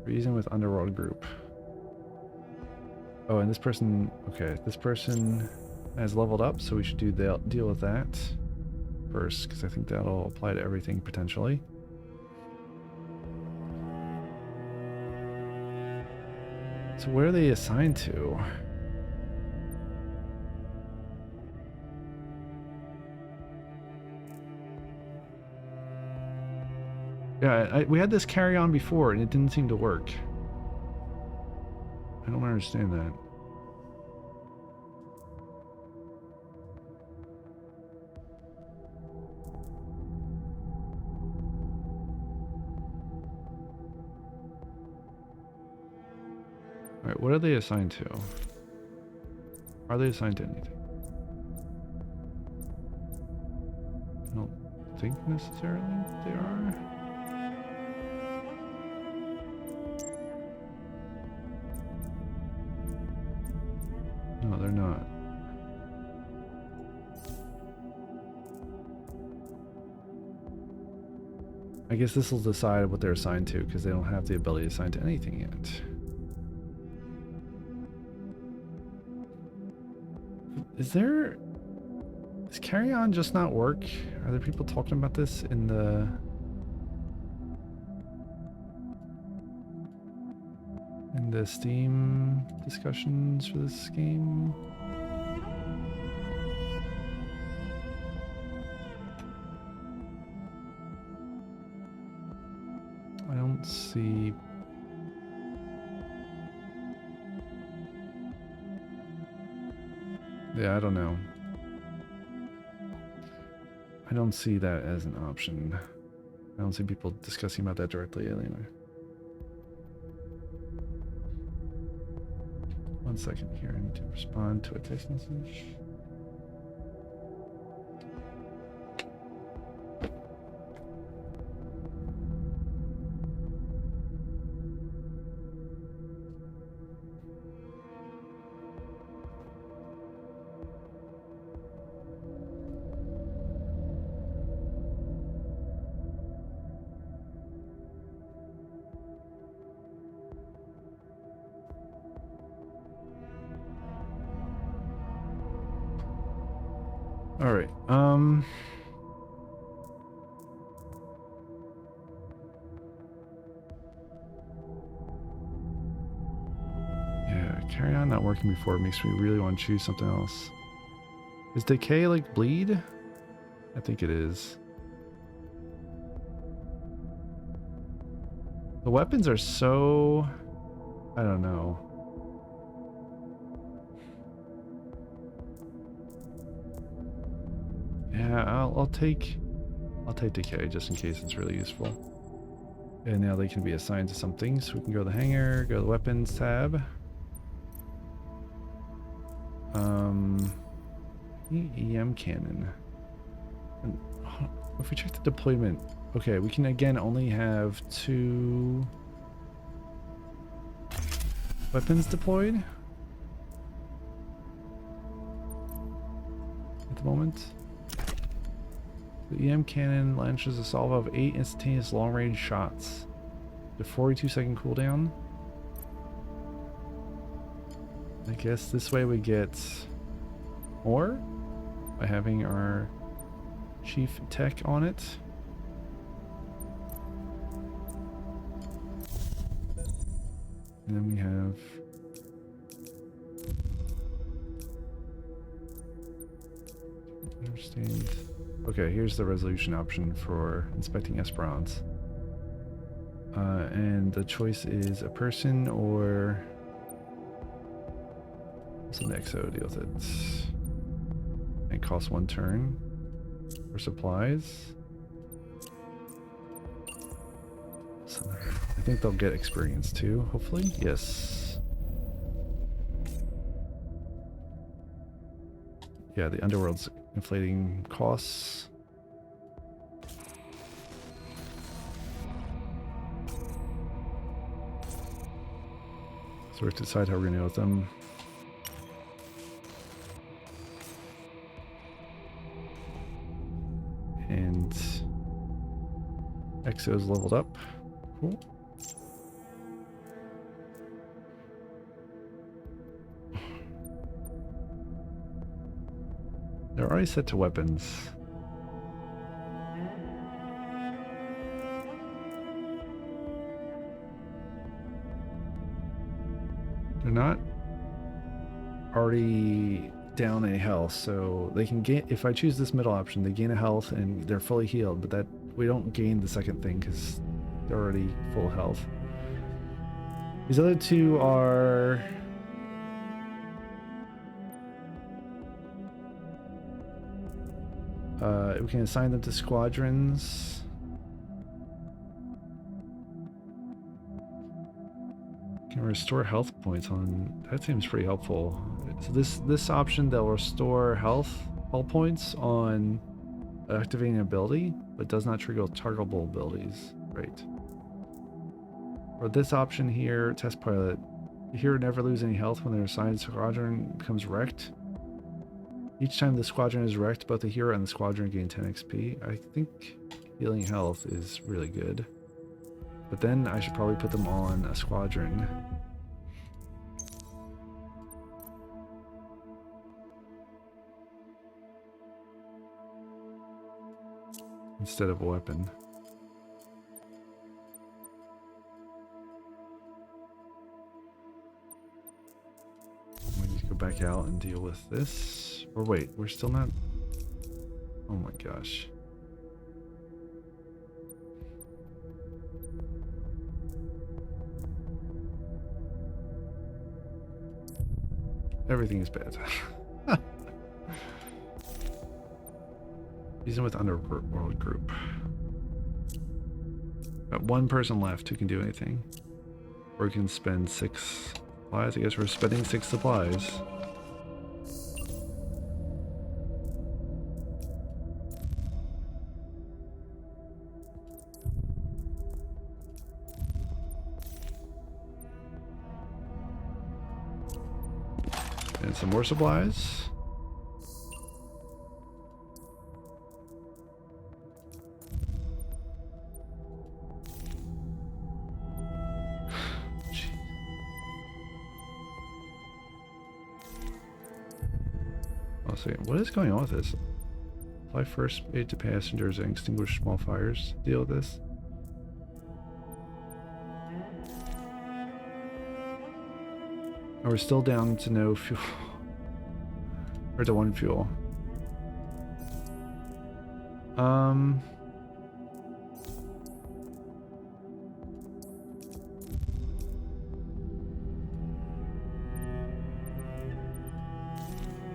Reason with Underworld Group. Oh, and this person, okay, this person has leveled up, so we should deal with that first, because I think that'll apply to everything potentially. So where are they assigned to? Yeah, we had this carry on before and it didn't seem to work. I don't understand that. Alright, what are they assigned to? Are they assigned to anything? I don't think necessarily they are. No, they're not. I guess this will decide what they're assigned to, because they don't have the ability to assign to anything yet. Does carry on just not work? Are there people talking about this in the Steam discussions for this game? I don't see. Yeah, I don't know. I don't see that as an option. I don't see people discussing about that directly anyway. 1 second here. I need to respond to a text message. All right. Yeah, carry on not working before makes me really want to choose something else. Is decay like bleed? I think it is. The weapons are so... I don't know. Yeah, I'll take decay just in case it's really useful. And now they can be assigned to something, so we can go to the hangar, go to the weapons tab. EM cannon. And if we check the deployment, okay, we can again only have 2 weapons deployed at the moment. The EM cannon launches a salvo of 8 instantaneous long-range shots. The 42-second cooldown. I guess this way we get more by having our chief tech on it. And then we have understand. Okay, here's the resolution option for inspecting Esperance. And the choice is a person or some Exo deal with it. And costs 1 turn for supplies. So I think they'll get experience too, hopefully. Yes. Yeah, the underworld's inflating costs. So we have to decide how we're gonna deal with them. And Exo's leveled up. Cool. They're already set to weapons. They're not already down a health, so they can gain. If I choose this middle option, they gain a health and they're fully healed, but that we don't gain the second thing because they're already full health. These other 2 are we can assign them to squadrons. Can restore health points on. That seems pretty helpful. So this option, they'll restore health points on activating an ability, but does not trigger targetable abilities. Right. Or this option here, test pilot. The hero never lose any health when their assigned squadron becomes wrecked. Each time the squadron is wrecked, both the hero and the squadron gain 10 XP. I think healing health is really good. But then I should probably put them on a squadron. Instead of a weapon. We need to go back out and deal with this. Or wait, we're still not... Oh my gosh. Everything is bad. He's in with Underworld Group. Got one person left who can do anything. Or can spend 6 supplies. I guess we're spending 6 supplies. And some more supplies. What is going on with this? Apply first aid to passengers and extinguish small fires. Deal with this. Are we still down to no fuel? Or to 1 fuel?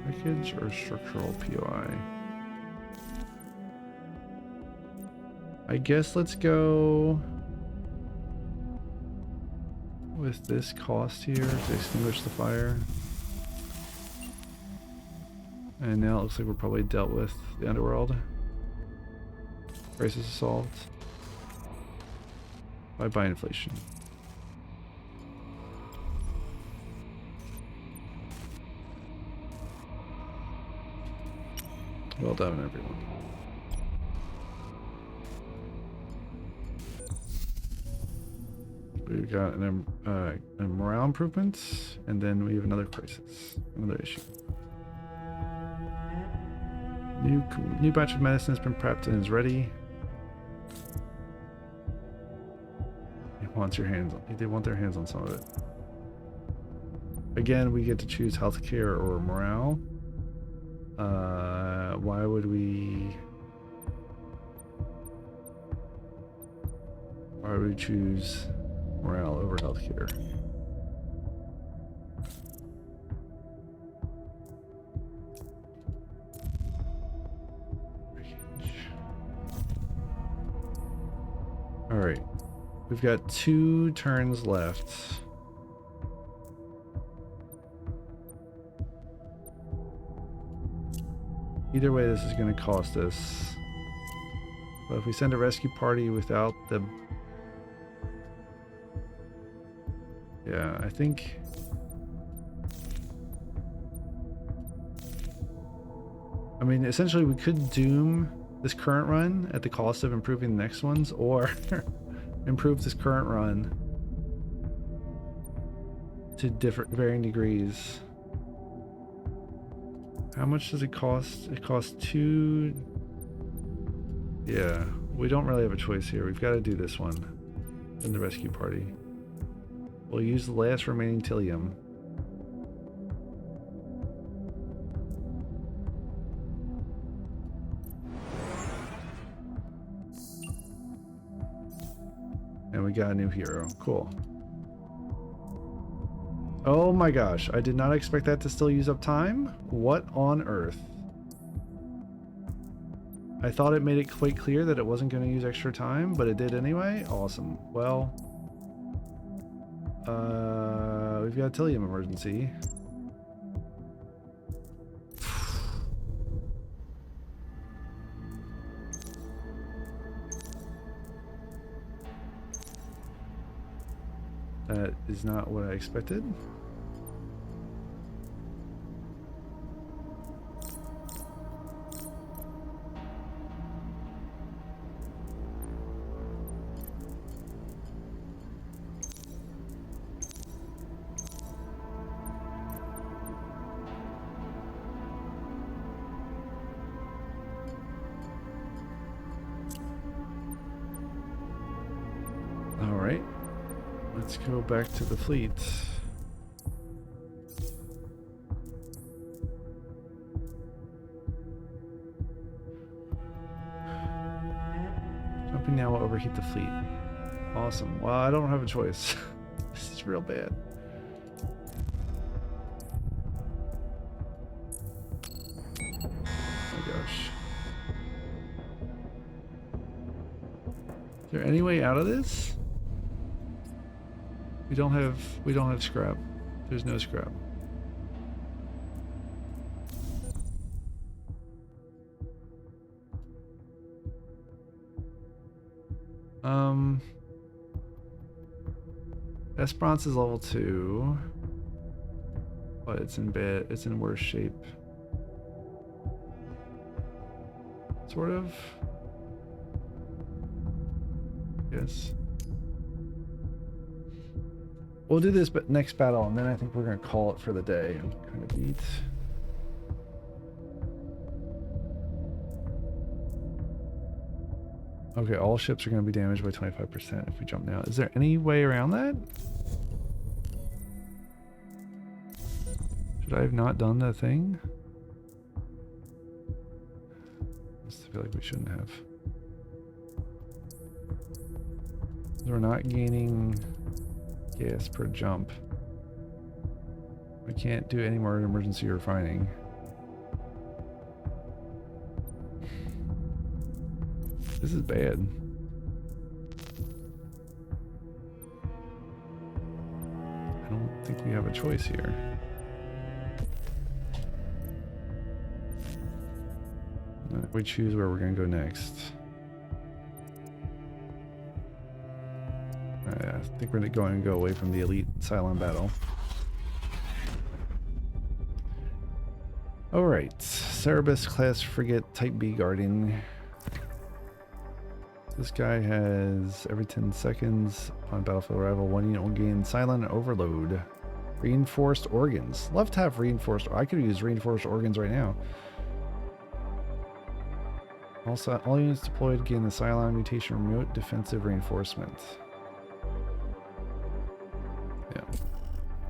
Package or structural POI? I guess let's go with this cost here to extinguish the fire. And now it looks like we're probably dealt with the underworld. Crisis solved. Bye-bye inflation. Well done, everyone. We've got a morale improvement, and then we have another crisis, another issue. New batch of medicine has been prepped and is ready. He wants your hands. They want their hands on some of it. Again, we get to choose healthcare or morale. Why would we choose morale over healthcare? All right, we've got 2 turns left. Either way, this is going to cost us. But if we send a rescue party without the... Yeah, I think... I mean, essentially we could doom this current run at the cost of improving the next ones, or improve this current run to varying degrees. How much does it cost? It costs 2... Yeah, we don't really have a choice here. We've got to do this one in the rescue party. We'll use the last remaining Tillium. And we got a new hero. Cool. Oh my gosh, I did not expect that to still use up time. What on earth? I thought it made it quite clear that it wasn't going to use extra time, but it did anyway. Awesome. Well, we've got a Tillium emergency. That is not what I expected. All right. Let's go back to the fleet. Jumping now will overheat the fleet. Awesome. Well, I don't have a choice. This is real bad. Oh my gosh. Is there any way out of this? We don't have scrap. There's no scrap. Esperance is level 2, but it's in worse shape. Sort of. Yes. We'll do this next battle, and then I think we're gonna call it for the day. I'm kind of beat. Okay, all ships are gonna be damaged by 25% if we jump now. Is there any way around that? Should I have not done the thing? I feel like we shouldn't have. We're not gaining gas per jump. We can't do any more emergency refining. This is bad. I don't think we have a choice here. We choose where we're going to go next. I think we're going to go away from the elite Cylon battle. Alright, Cerebus class frigate type B guarding. This guy has every 10 seconds upon battlefield arrival, 1 unit will gain Cylon overload. Reinforced organs. Love to have reinforced. I could use reinforced organs right now. Also, all units deployed gain the Cylon mutation remote defensive reinforcement. Yeah.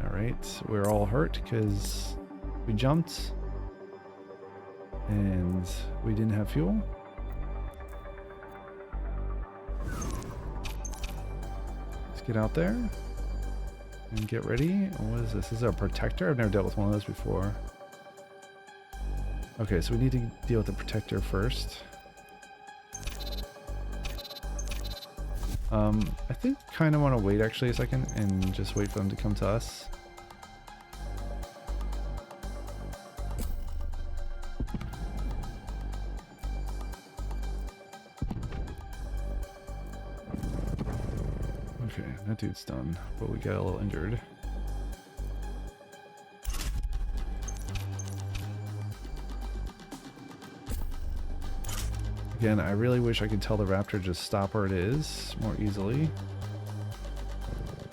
Alright, we're all hurt because we jumped and we didn't have fuel. Let's get out there and get ready. What is this? This is a protector? I've never dealt with one of those before. Okay, so we need to deal with the protector first. I think kind of want to wait actually a second and just wait for them to come to us. Okay, that dude's done, but we got a little injured. Again, I really wish I could tell the Raptor to just stop where it is more easily.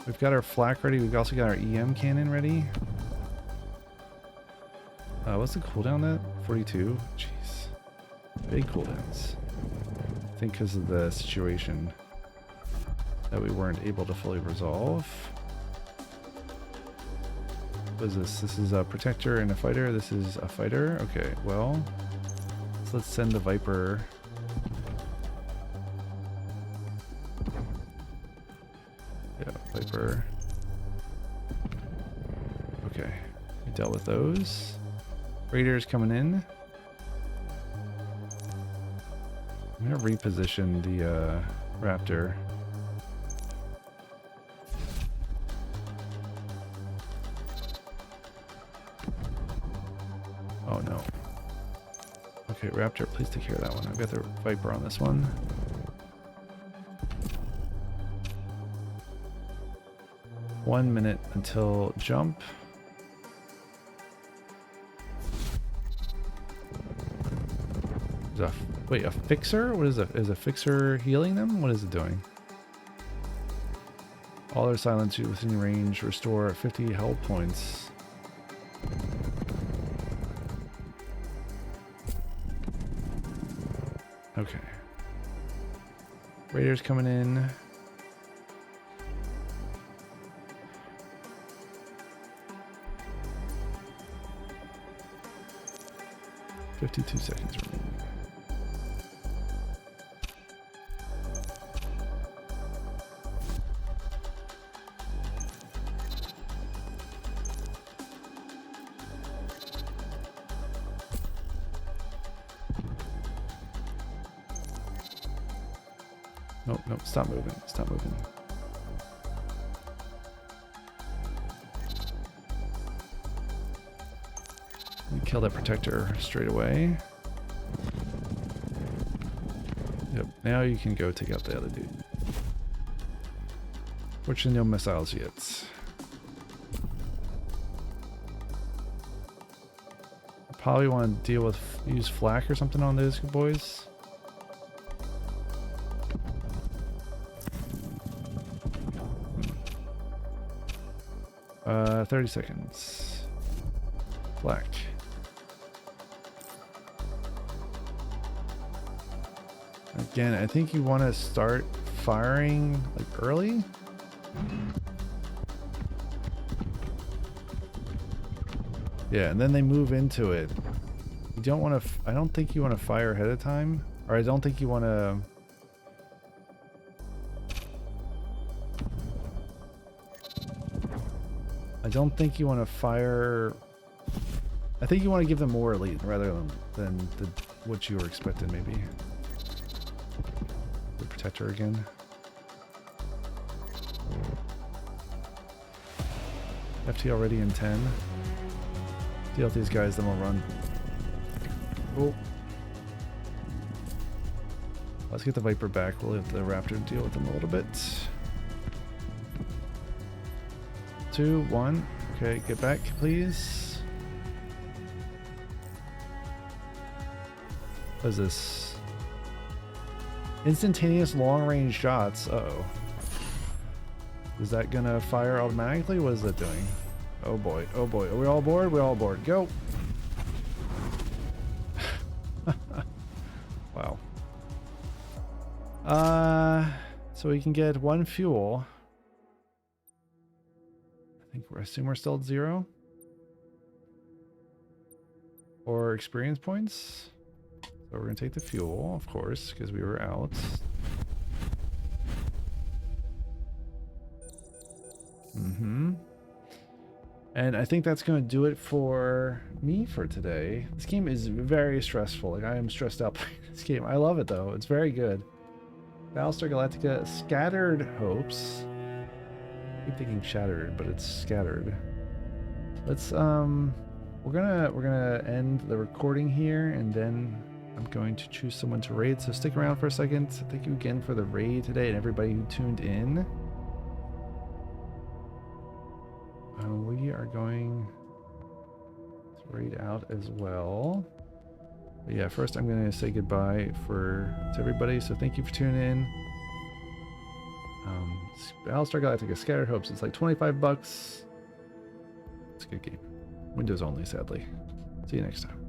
We've got our flak ready. We've also got our EM cannon ready. What's the cooldown that? 42? Jeez. Big cooldowns. I think because of the situation that we weren't able to fully resolve. What is this? This is a protector and a fighter. This is a fighter. Okay, well, so let's send the Viper. Yeah, Viper. Okay, we dealt with those. Raiders coming in. I'm gonna reposition the Raptor. Oh no. Okay, Raptor, please take care of that one. I've got the Viper on this one. One minute until jump. Wait, a fixer? What is a fixer healing them? What is it doing? All their silence within range restore 50 health points. Okay. Raiders coming in. $52 seconds remaining. Nope, nope, stop moving, stop moving. You kill that protector straight away. Yep, now you can go take out the other dude. Fortunately, no missiles yet. Probably want to deal with, use flak or something on those boys. 30 seconds. Flak. Again, I think you want to start firing like early. Yeah, and then they move into it. You don't want to, I don't think you want to fire ahead of time. Or I don't think you want to... I don't think you want to fire... I think you want to give them more lead rather than what you were expecting, maybe. The protector again. FT already in 10. Deal with these guys, then we'll run. Oh. Let's get the Viper back. We'll let the Raptor deal with them a little bit. 2, 1. Okay, get back, please. What is this? Instantaneous long-range shots. Uh-oh. Is that gonna fire automatically? What is that doing? Oh boy, oh boy. Are we all aboard? We're all aboard. Go! Wow. So we can get 1 fuel. I assume we're still at 0. Or experience points. So we're gonna take the fuel, of course, because we were out. And I think that's going to do it for me for today. This game is very stressful. Like, I am stressed out by this game. I love it, though. It's very good. Battlestar Galactica, Scattered Hopes. I keep thinking Shattered, but it's Scattered. Let's, we're gonna end the recording here, and then I'm going to choose someone to raid. So stick around for a second. Thank you again for the raid today and everybody who tuned in. We are going to raid out as well. But yeah, first I'm going to say goodbye to everybody. So thank you for tuning in. Battlestar Galactica Scattered Hopes. It's like 25 bucks. It's a good game. Windows only, sadly. See you next time.